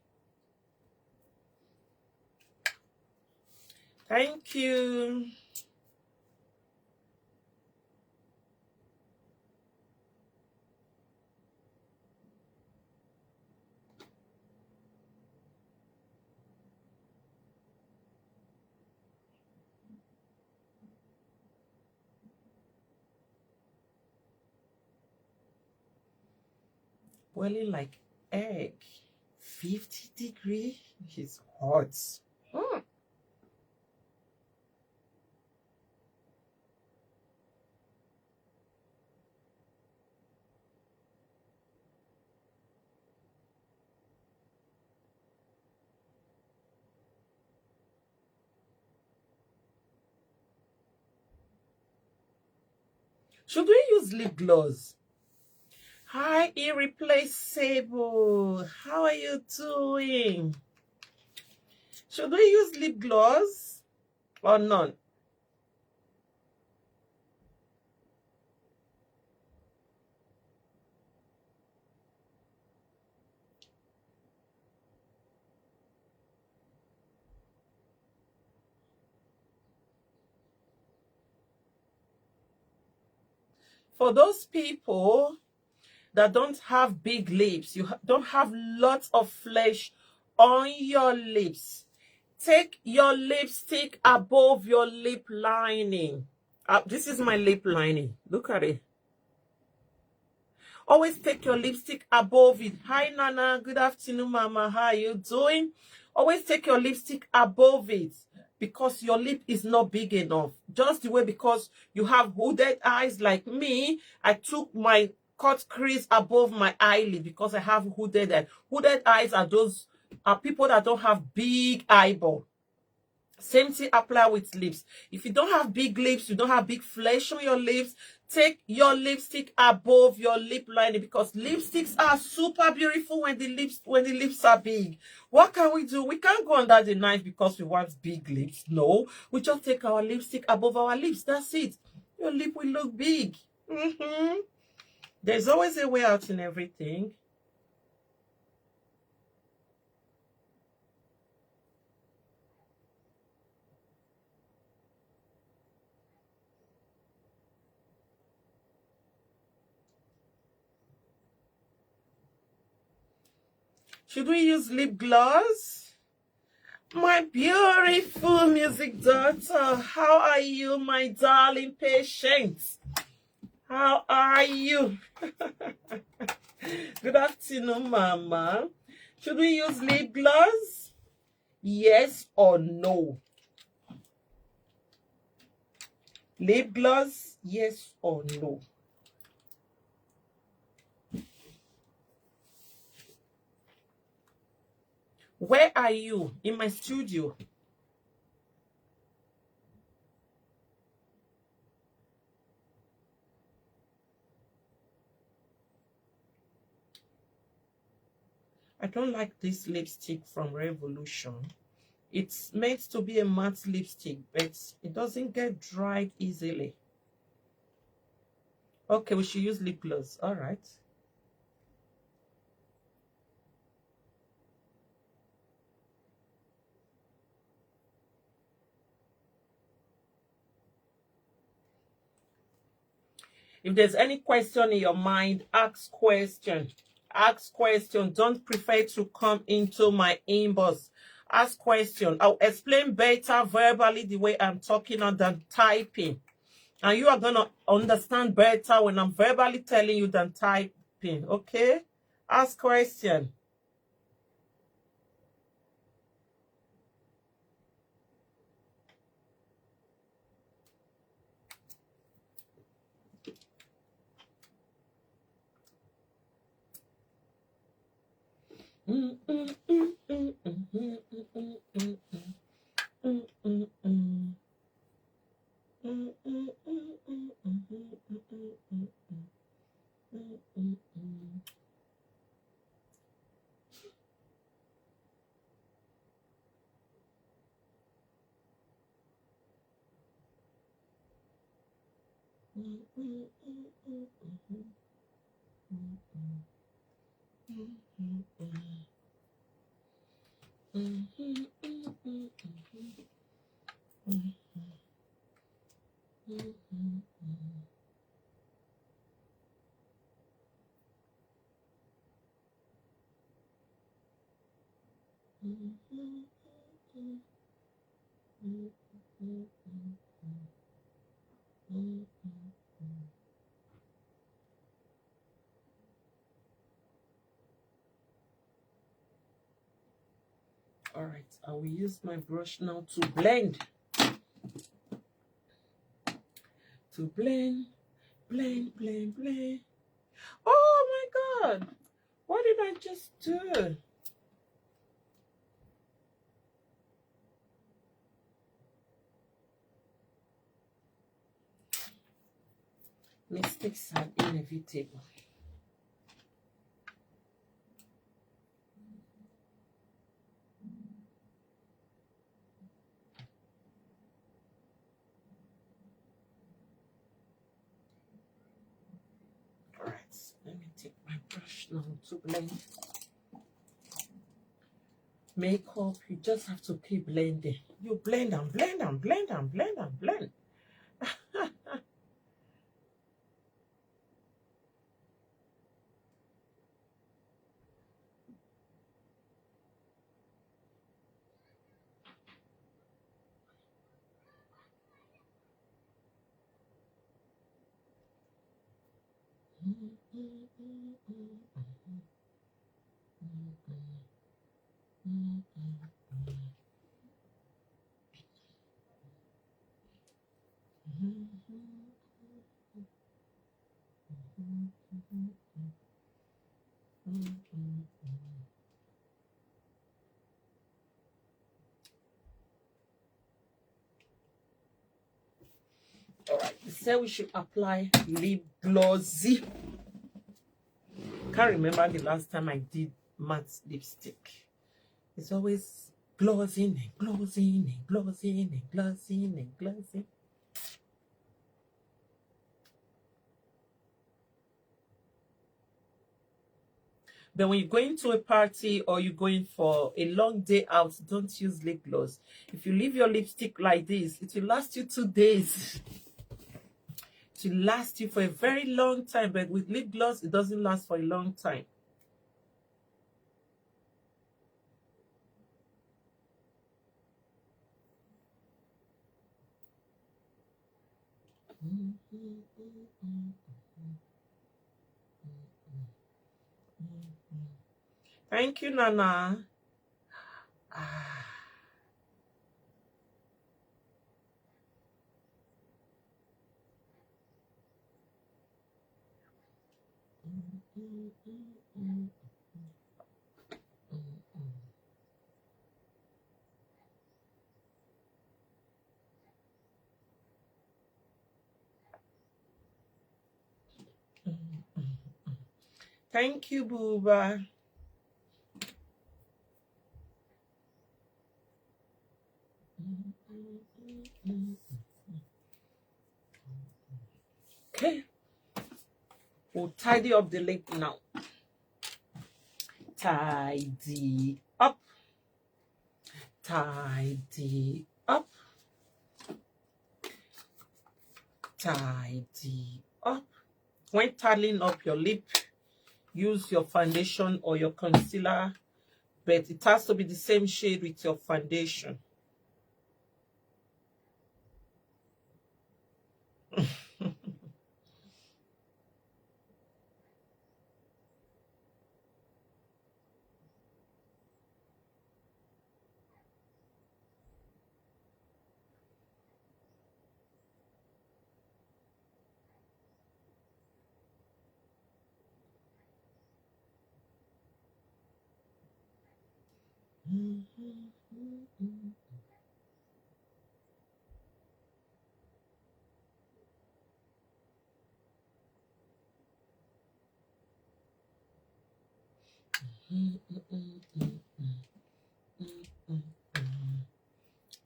Thank you. Boiling like egg. 50 degree. It's hot. Should we use lip gloss? Hi, Irreplaceable. How are you doing? Should we use lip gloss or not? For those people that don't have big lips, you don't have lots of flesh on your lips, take your lipstick above your lip lining. This is my lip lining. Look at it. Always take your lipstick above it. Hi, Nana. Good afternoon, Mama. How are you doing? Always take your lipstick above it because your lip is not big enough. Just the way, because you have hooded eyes like me, I took my cut crease above my eyelid because I have hooded eyes. Hooded eyes are people that don't have big eyeball. Same thing apply with lips. If you don't have big lips, you don't have big flesh on your lips, take your lipstick above your lip lining, because lipsticks are super beautiful when the lips are big. What can we do? We can't go under the knife because we want big lips. No, we just take our lipstick above our lips. That's it. Your lip will look big. There's always a way out in everything. Should we use lip gloss? My beautiful music daughter, how are you, my darling Patience? How are you? Good afternoon, Mama. Should we use lip gloss? Yes or no? Lip gloss, yes or no? Where are you? In my studio. I don't like this lipstick from Revolution. It's meant to be a matte lipstick, but it doesn't get dried easily. Okay, we should use lip gloss. All right. If there's any question in your mind, ask question. Ask question. Don't prefer to come into my inbox. Ask question. I'll explain better verbally the way I'm talking than typing. And you are going to understand better when I'm verbally telling you than typing. Okay? Ask question. All right, I will use my brush now to blend. Blend, blend. Oh my God, what did I just do? Mistakes are inevitable. All right, let me take my brush now to blend. Makeup, you just have to keep blending. You blend and blend and blend and blend and blend. All right, they said we should apply lip glossy. Can't remember the last time I did matte lipstick. It's always glossing and glossing and glossing and glossing and glossing. But when you're going to a party or you're going for a long day out, don't use lip gloss. If you leave your lipstick like this, it will last you 2 days. It will last you for a very long time. But with lip gloss, it doesn't last for a long time. Thank you, Nana. Ah. Thank you, Booba. Okay. We'll tidy up the lip now. Tidy up. Tidy up. Tidy up. When tidying up your lip, use your foundation or your concealer, but it has to be the same shade with your foundation.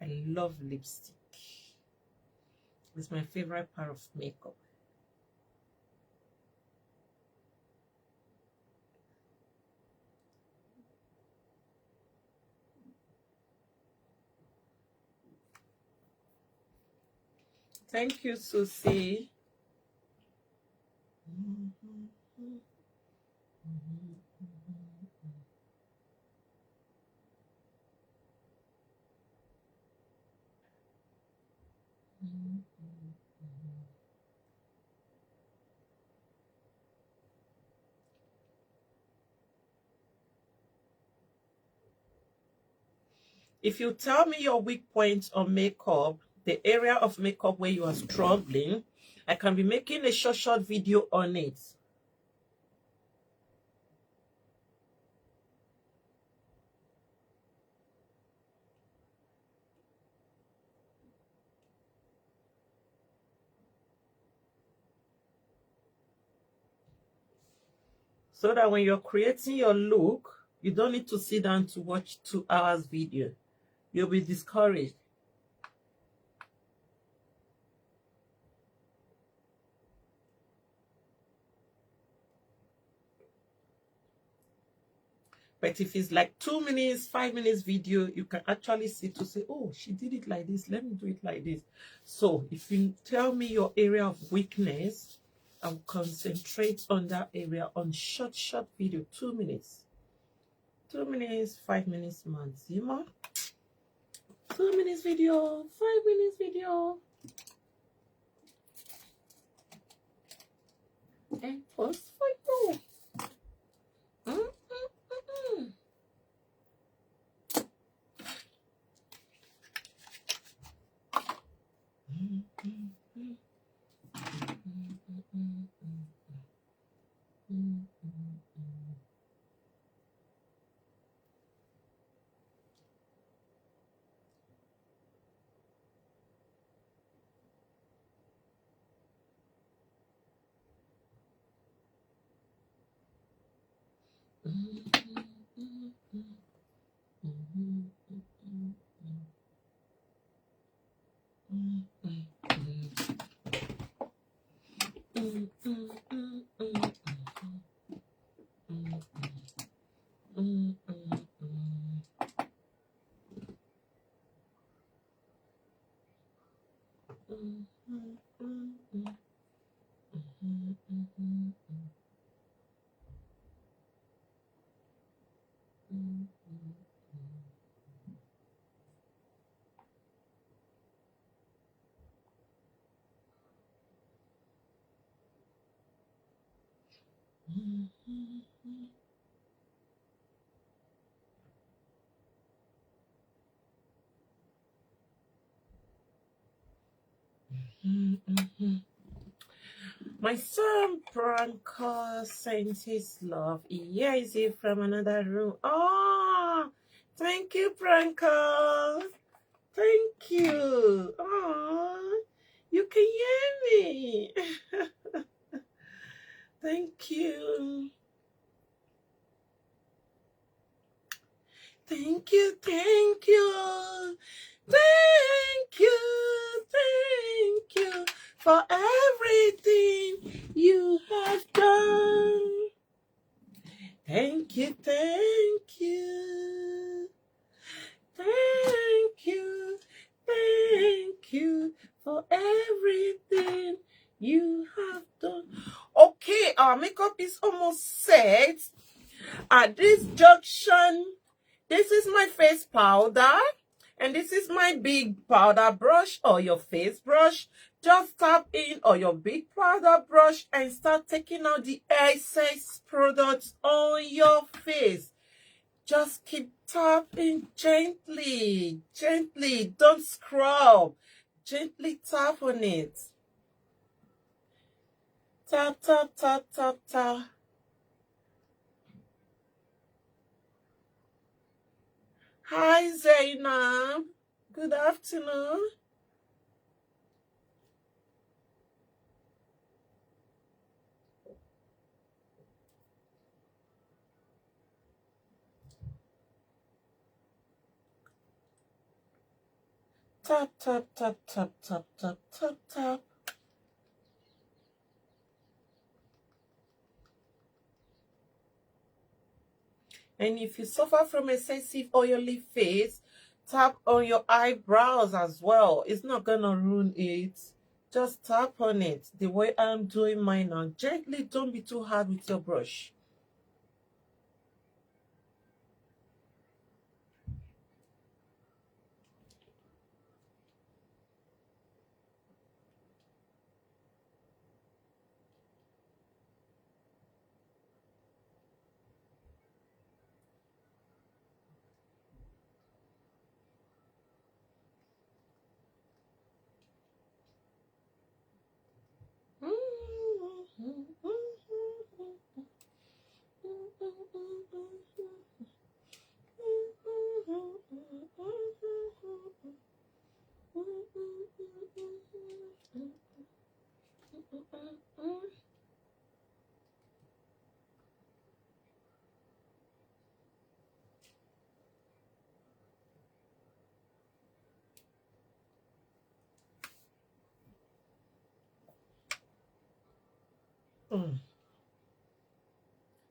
I love lipstick. It's my favorite part of makeup. Thank you, Susie. If you tell me your weak points on makeup, the area of makeup where you are struggling, I can be making a short video on it. So that when you're creating your look, you don't need to sit down to watch 2 hours video. You'll be discouraged. But if it's like 2 minutes, 5 minutes video, you can actually see to say, oh, she did it like this. Let me do it like this. So if you tell me your area of weakness, I'll concentrate on that area on short video, 2 minutes. 2 minutes, 5 minutes maximum. 2 minutes video, 5 minutes video. And post for you. My son Branko sends his love. Yeah, is he from another room? Oh, thank you, Branko. Thank you. Oh, you can hear me. Thank you. Thank you, thank you. Thank you, thank you for everything you have done. Thank you, thank you. Thank you, thank you for everything you have done. Okay, our makeup is almost set. At this junction, this is my face powder, and this is my big powder brush or your face brush. Just tap in on your big powder brush and start taking out the excess products on your face. Just keep tapping gently, gently. Don't scrub. Gently tap on it. Tap, tap, tap, tap, tap. Hi, Zainab. Good afternoon. Tap, tap, tap, tap, tap, tap, tap, tap. And if you suffer from excessive oily face, tap on your eyebrows as well. It's not gonna ruin it. Just tap on it the way I'm doing mine now. Gently, don't be too hard with your brush.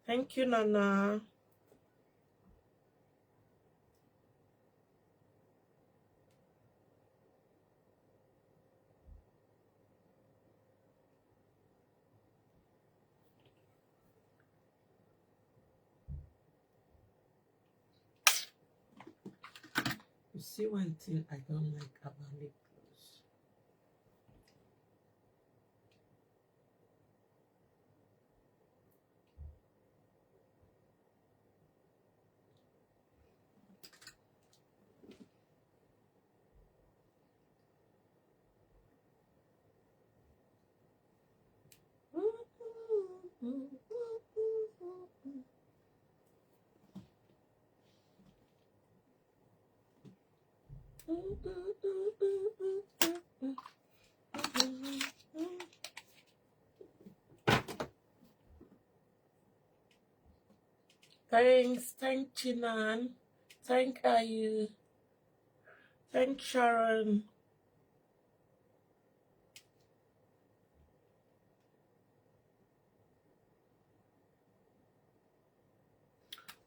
Thank you, Nana. You see one thing I don't like about lip gloss. Thanks, thank Chinan, thank Ayu, thank Sharon.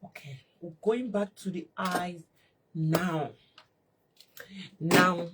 Okay, we're going back to the eyes now. Now.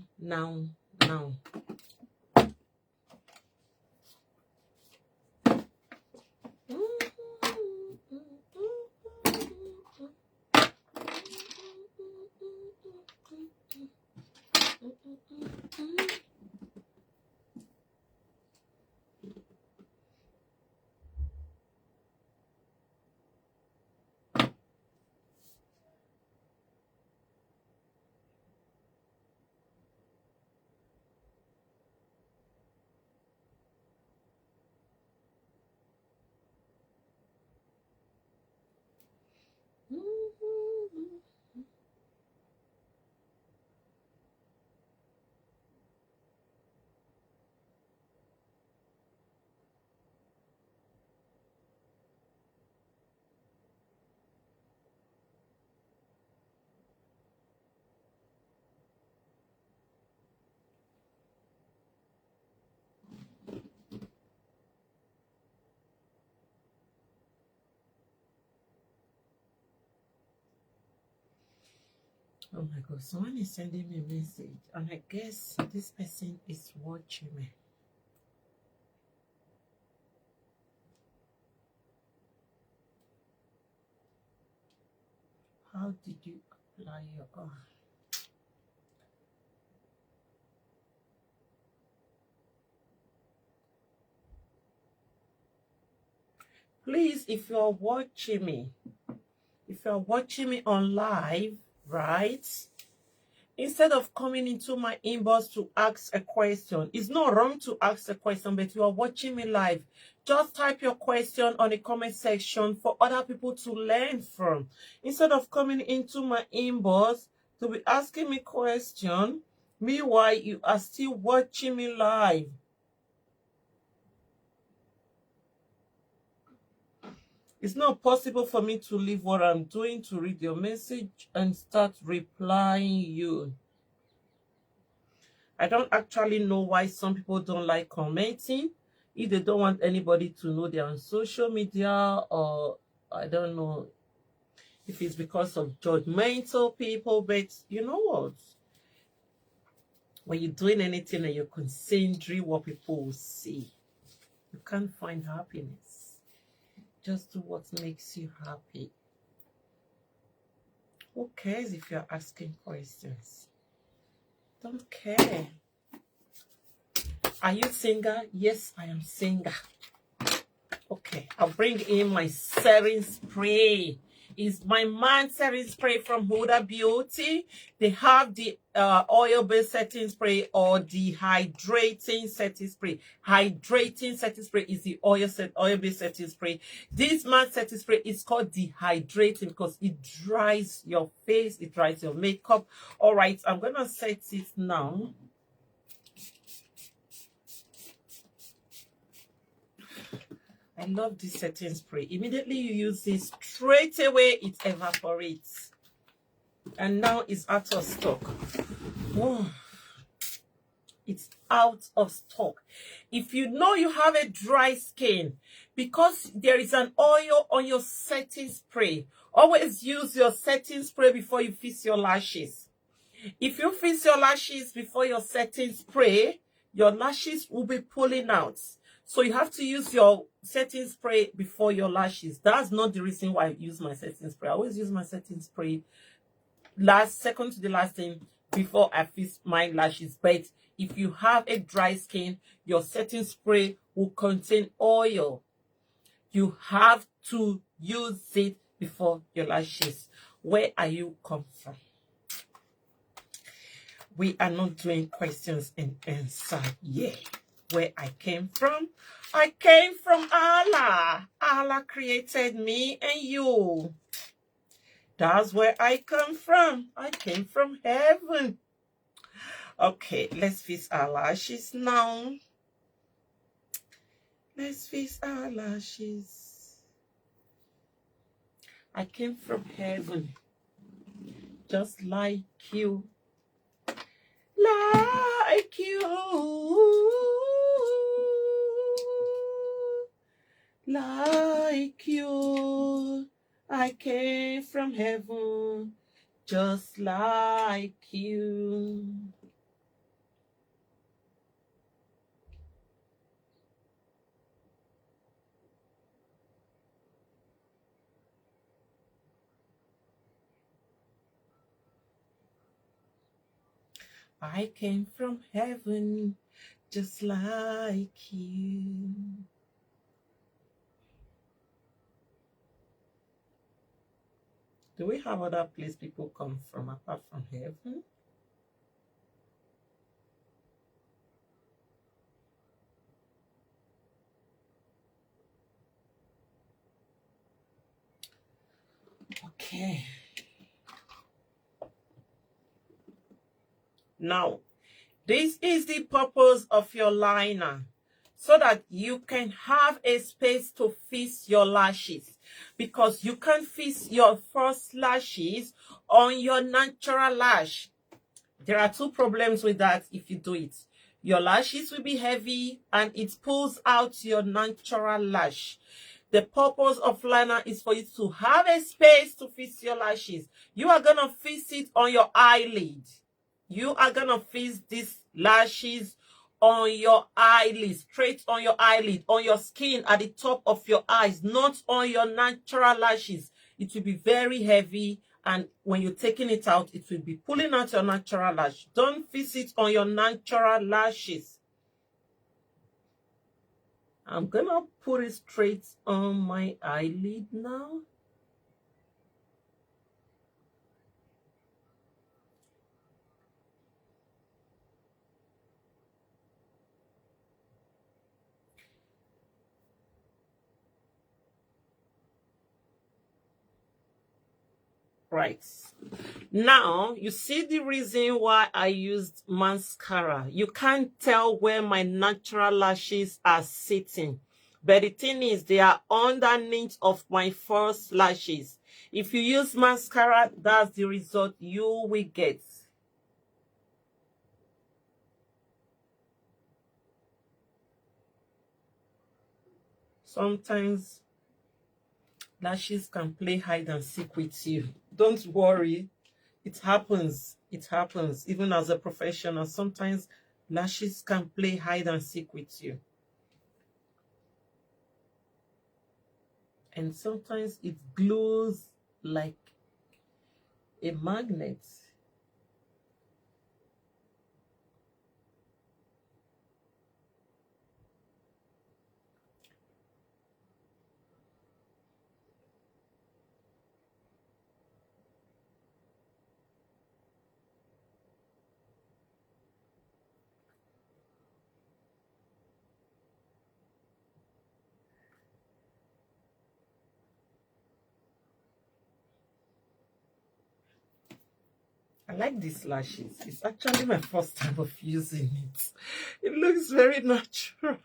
Oh my God, someone is sending me a message, and I guess this person is watching me. How did you apply your Please, if you're watching me on live, right? Instead of coming into my inbox to ask a question, it's not wrong to ask a question, but you are watching me live. Just type your question on the comment section for other people to learn from. Instead of coming into my inbox to be asking me question, meanwhile you are still watching me live. It's not possible for me to leave what I'm doing to read your message and start replying you. I don't actually know why some people don't like commenting. If they don't want anybody to know they're on social media, or I don't know if it's because of judgmental people, but you know what? When you're doing anything and you're considering what people will see, you can't find happiness. Just do what makes you happy. Who cares if you're asking questions? Don't care. Are you single? Yes, I am single. Okay, I'll bring in my setting spray. Is my man setting spray from Huda Beauty. They have the oil-based setting spray or the hydrating setting spray. Hydrating setting spray is the oil-based setting spray. This man setting spray is called dehydrating because it dries your face, it dries your makeup. All right, I'm gonna set it now. I love this setting spray. Immediately you use this, straight away it evaporates. And now it's out of stock. Oh, it's out of stock. If you know you have a dry skin, because there is an oil on your setting spray, always use your setting spray before you fix your lashes. If you fix your lashes before your setting spray, your lashes will be pulling out. So you have to use your setting spray before your lashes. That's not the reason why I use my setting spray. I always use my setting spray second to the last thing before I fix my lashes. But if you have a dry skin, your setting spray will contain oil. You have to use it before your lashes. Where are you come from? We are not doing questions and answer yet. Where I came from Allah. Allah created me and you. That's where I come from. I came from heaven. Okay, let's fix our lashes now. Let's fix our lashes. I came from heaven, just like you. Like you. Like you. I came from heaven, just like you. I came from heaven, just like you. Do we have other place people come from apart from heaven? Okay. Now, this is the purpose of your liner, so that you can have a space to fix your lashes, because you can fix your first lashes on your natural lash. There are two problems with that if you do it. Your lashes will be heavy and it pulls out your natural lash. The purpose of liner is for you to have a space to fix your lashes. You are going to fix it on your eyelid. You are going to fix these lashes on your eyelid, straight on your eyelid, on your skin at the top of your eyes, not on your natural lashes. It will be very heavy, and when you're taking it out, it will be pulling out your natural lash. Don't fix it on your natural lashes. I'm gonna put it straight on my eyelid now. Right. Now, you see the reason why I used mascara. You can't tell where my natural lashes are sitting. But the thing is, they are underneath of my false lashes. If you use mascara, that's the result you will get. Sometimes lashes can play hide and seek with you. Don't worry. It happens. It happens. Even as a professional, sometimes lashes can play hide and seek with you. And sometimes it glues like a magnet. I like these lashes. It's actually my first time of using it. It looks very natural.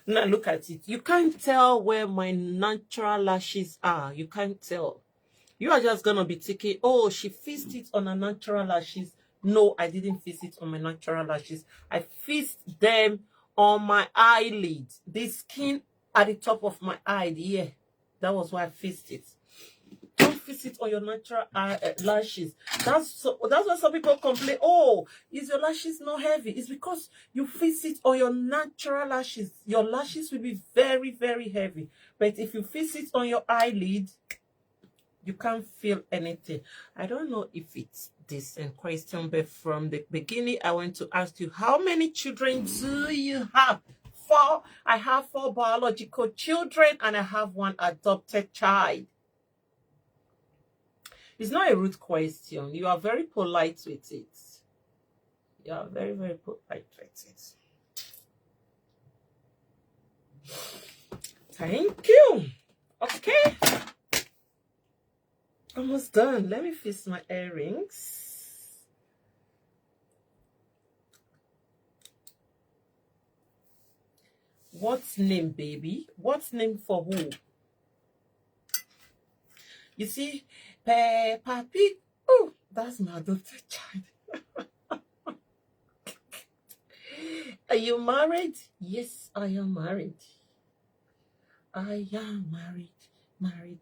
Now look at it. You can't tell where my natural lashes are. You can't tell. You are just going to be thinking, oh, she fixed it on her natural lashes. No, I didn't fix it on my natural lashes. I fixed them on my eyelid. The skin at the top of my eye. Yeah, that was why I fixed it. Don't fix it on your natural lashes. That's why some people complain, oh, is your lashes not heavy? It's because you fix it on your natural lashes. Your lashes will be very, very heavy. But if you fix it on your eyelid, you can't feel anything. I don't know if it's this question, but from the beginning, I want to ask you, how many children do you have? 4. I have 4 biological children and I have 1 adopted child. It's not a rude question. You are very polite with it. You are very, very polite with it. Thank you. Okay. Almost done. Let me fix my earrings. What's name, baby? What's name for who? You see, Peppa Pig. Oh, that's my adopted child. Are you married? Yes, I am married. I am married. Married.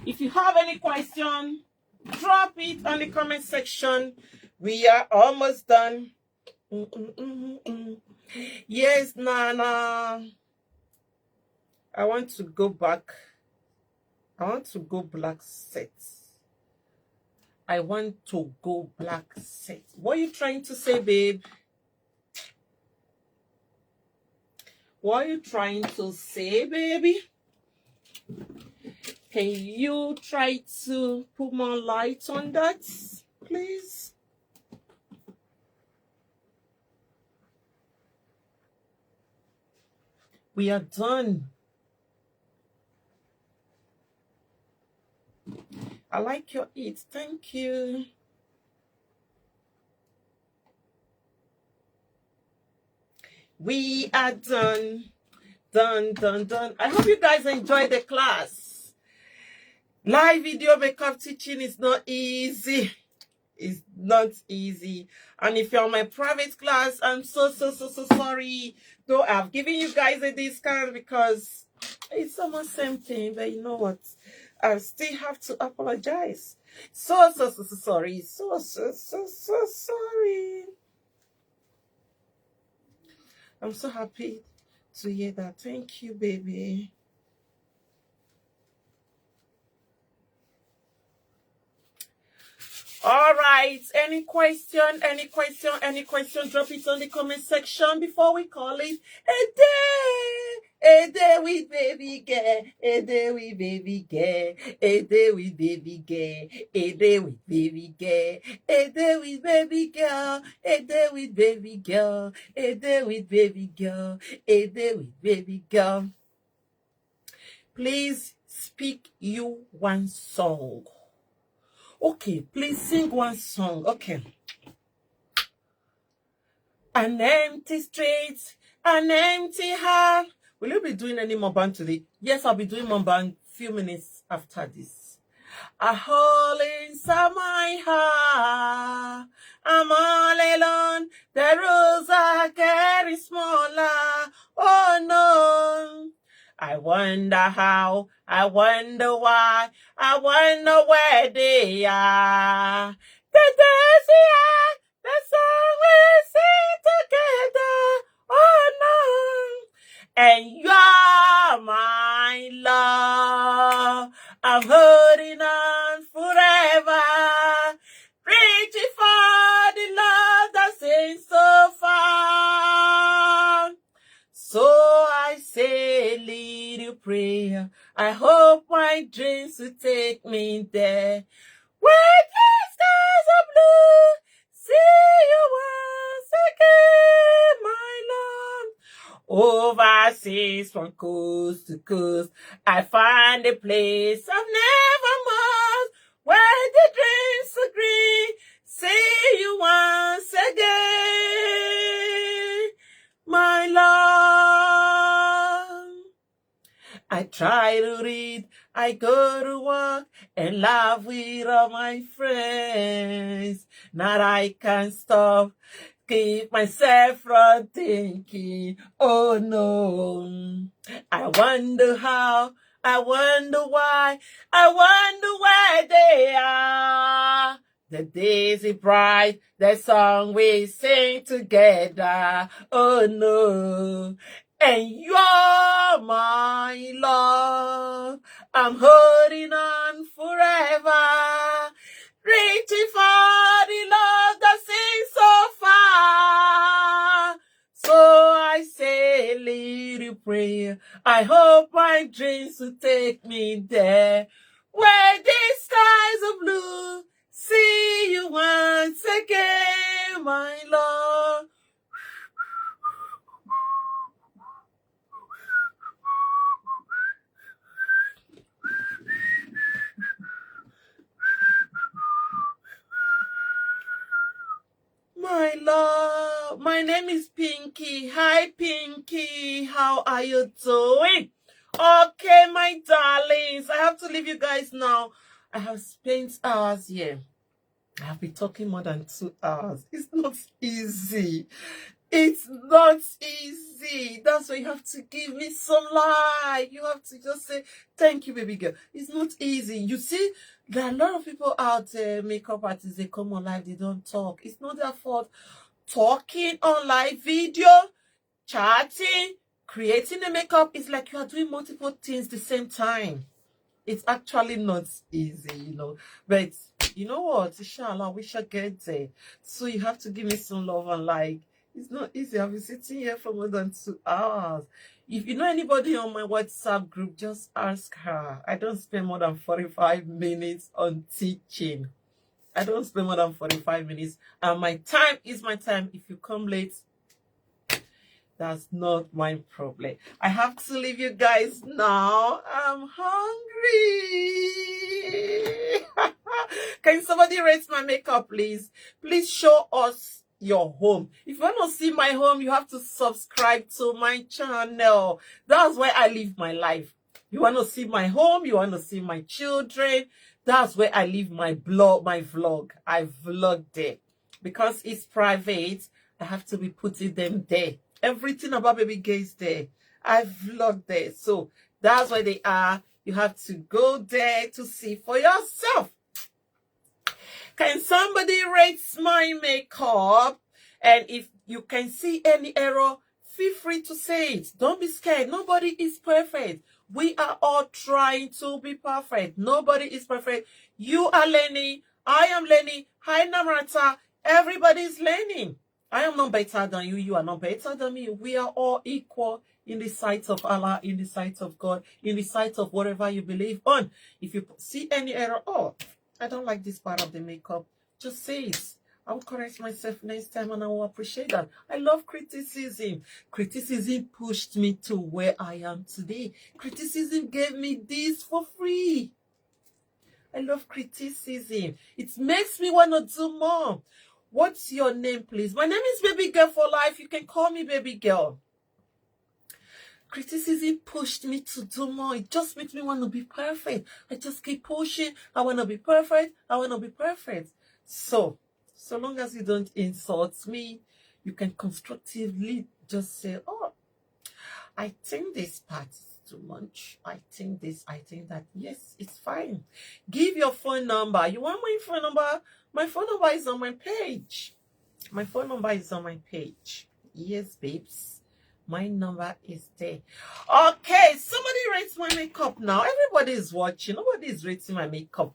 If you have any question, drop it on the comment section. We are almost done. Yes, Nana. I want to go back. I want to go black set. I want to go black set. What are you trying to say, babe? What are you trying to say, baby? Can you try to put more light on that, please? We are done. I like your eat. Thank you. We are done. Done. I hope you guys enjoyed the class. Live video makeup teaching is not easy. It's not easy. And if you're on my private class, I'm so sorry. Though I've given you guys a discount because it's almost same thing. But you know what? I still have to apologize. So sorry. So sorry. I'm so happy to hear that. Thank you, baby. All right. Any question? Drop it on the comment section before we call it a day. A day with baby girl. A day with baby girl. A day with baby girl. A day with baby girl. A day with baby girl. A day with baby girl. A day with baby girl. A day with baby girl. Please speak you one song. Okay, please sing one song. Okay. An empty street, an empty heart. Will you be doing any more band today? Yes, I'll be doing more band few minutes after this. A hole inside my heart. I'm all alone. The rules are getting smaller. Oh no. I wonder how, I wonder why, I wonder where they are. The days we are, the song we sing together. Oh no. And you're my love. I'm holding on forever. Reaching for the love that seems so far. So I say a little prayer. I hope my dreams will take me there. Where the skies are blue, see you once again, my love. Overseas from coast to coast, I find a place I've never lost. Where the dreams agree, see you once again, my love. I try to read, I go to work and laugh with all my friends. Now I can't stop, keep myself from thinking, oh no. I wonder how, I wonder why, I wonder where they are. The days are bright, the song we sing together, oh no. And you're my love, I'm holding on forever, reaching for the love that seems so far. So I say a little prayer, I hope my dreams will take me there, where the skies are blue, see you once again, my love. My love. My name is Pinky. Hi, Pinky. How are you doing? Okay, my darlings. I have to leave you guys now. I have spent hours here. I have been talking more than 2 hours. It's not easy. It's not easy. That's why you have to give me some light. You have to just say, thank you, baby girl. It's not easy. You see, there are a lot of people out there, makeup artists, they come on live, they don't talk. It's not their fault. Talking on live video, chatting, creating the makeup is like you are doing multiple things the same time. It's actually not easy, you know. But you know what? Inshallah, we shall get there. So you have to give me some love and like. It's not easy. I've been sitting here for more than 2 hours. If you know anybody on my WhatsApp group, just ask her. I don't spend more than 45 minutes on teaching. I don't spend more than 45 minutes. And my time is my time. If you come late, that's not my problem. I have to leave you guys now. I'm hungry. Can somebody rate my makeup, please? Please show us your home. If you want to see my home, you have to subscribe to my channel. That's where I live my life. You want to see my home, you want to see my children, that's where I live my vlog. I vlog there. Because it's private, I have to be putting them there. Everything about baby girl is there. I vlog there. So that's where they are. You have to go there to see for yourself. Can somebody rate my makeup? And if you can see any error, feel free to say it. Don't be scared. Nobody is perfect. We are all trying to be perfect. Nobody is perfect. You are learning. I am learning. Hi, Namrata. Everybody is learning. I am not better than you. You are not better than me. We are all equal in the sight of Allah, in the sight of God, in the sight of whatever you believe on. If you see any error, oh, I don't like this part of the makeup, just say it. I will correct myself next time and I will appreciate that. I love criticism. Criticism pushed me to where I am today. Criticism gave me this for free. I love criticism. It makes me want to do more. What's your name, please? My name is Baby Girl for Life. You can call me Baby Girl. Criticism pushed me to do more. It just makes me want to be perfect. I just keep pushing. I want to be perfect. I want to be perfect. So long as you don't insult me, you can constructively just say, oh, I think this part is too much. I think this, I think that. Yes, it's fine. Give your phone number. You want my phone number? My phone number is on my page. My phone number is on my page. Yes, babes. My number is there. Okay, somebody rates my makeup now. Everybody is watching. Nobody is rating my makeup.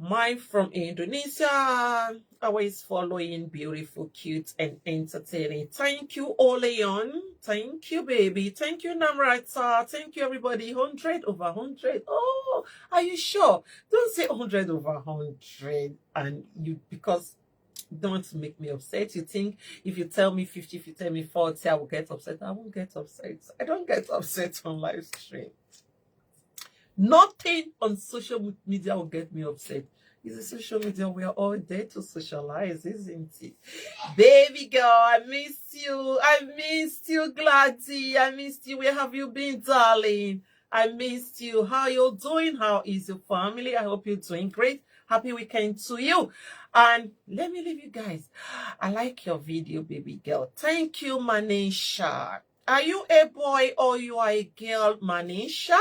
Mine from Indonesia. Always following, beautiful, cute, and entertaining. Thank you, Oleon. Thank you, baby. Thank you, Namrata. Thank you, everybody. 100 over 100. Oh, are you sure? Don't say 100 over 100. And you, because don't make me upset. You think if you tell me 50, if you tell me 40, I will get upset. I won't get upset. I don't get upset on live stream. Nothing on social media will get me upset. It's a social media. We are all there to socialize, isn't it? Baby girl, I missed you. I missed you, Gladys. I missed you. Where have you been, darling? I missed you. How are you doing? How is your family? I hope you're doing great. Happy weekend to you. And let me leave you guys. I like your video, baby girl. Thank you, Manisha. Are you a boy or you are a girl, Manisha?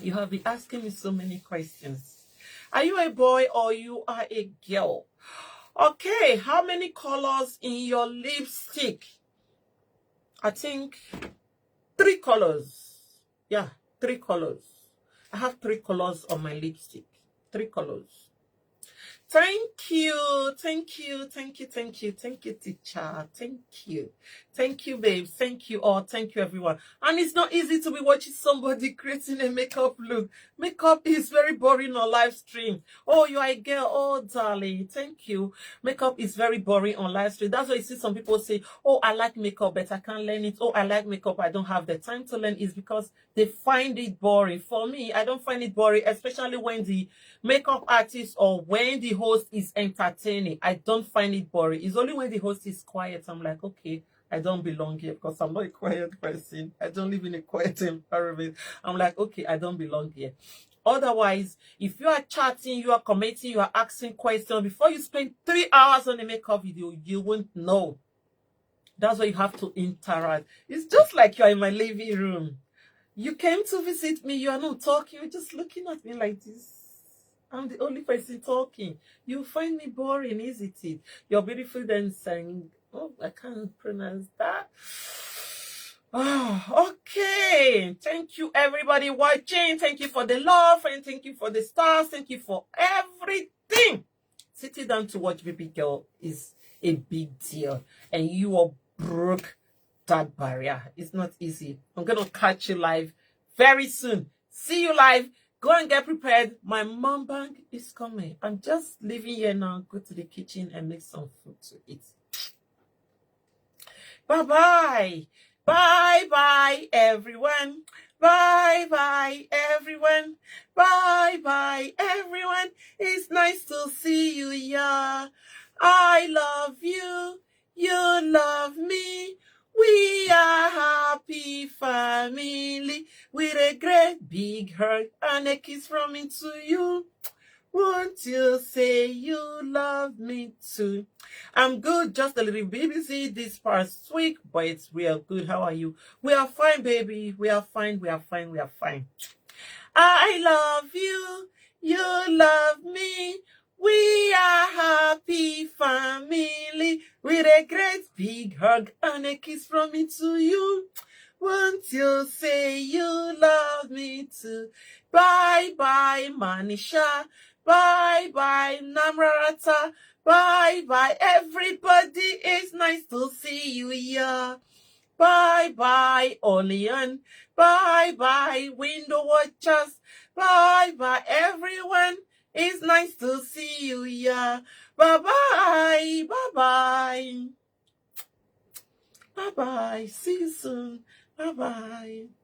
You have been asking me so many questions. Are you a boy or you are a girl? Okay, how many colors in your lipstick? I think 3 colors. Yeah, 3 colors. I have 3 colors on my lipstick. 3 colors. Thank you, thank you, thank you, thank you, thank you, teacher, thank you, babes, thank you all, thank you, everyone. And it's not easy to be watching somebody creating a makeup look. Makeup is very boring on live stream. Oh, you are a girl, oh, darling, thank you. Makeup is very boring on live stream. That's why you see some people say, oh, I like makeup, but I can't learn it. Oh, I like makeup, I don't have the time to learn. It's because they find it boring. For me, I don't find it boring, especially when the makeup artist or when the host is entertaining. entertaining. I don't find it boring. It's only when the host is quiet, I'm like, okay, I don't belong here because I'm not a quiet person. I don't live in a quiet environment. I'm like, okay, I don't belong here. Otherwise, if you are chatting, you are commenting, you are asking questions, before you spend 3 hours on a makeup video, you won't know. That's why you have to interact. It's just like you're in my living room. You came to visit me, you are not talking, you're just looking at me like this. I'm the only person talking. You find me boring, isn't it? You're beautiful then saying, oh, I can't pronounce that. Oh, okay. Thank you, everybody watching. Thank you for the love and thank you for the stars. Thank you for everything. Sitting down to watch Baby Girl is a big deal, and you are broke that barrier. It's not easy. I'm gonna catch you live very soon. See you live. Go and get prepared. My mom bank is coming. I'm just leaving here now. Go to the kitchen and make some food to eat. Bye-bye. Bye-bye, everyone. Bye-bye, everyone. Bye-bye, everyone. It's nice to see you, yeah. I love you. You love me. We are happy family with a great big hug and a kiss from me to you. Won't you say you love me too? I'm good, just a little bit busy this past week, but it's real good. How are you? We are fine, baby. We are fine. We are fine. We are fine. I love you. You love me. We are happy family with a great big hug and a kiss from me to you. Won't you say you love me too? Bye-bye, Manisha. Bye-bye, Namrata. Bye-bye, everybody. It's nice to see you here. Bye-bye, Olean. Bye-bye, window watchers. Bye-bye, everyone. It's nice to see you here. Bye-bye. Bye-bye. Bye-bye. See you soon. Bye-bye.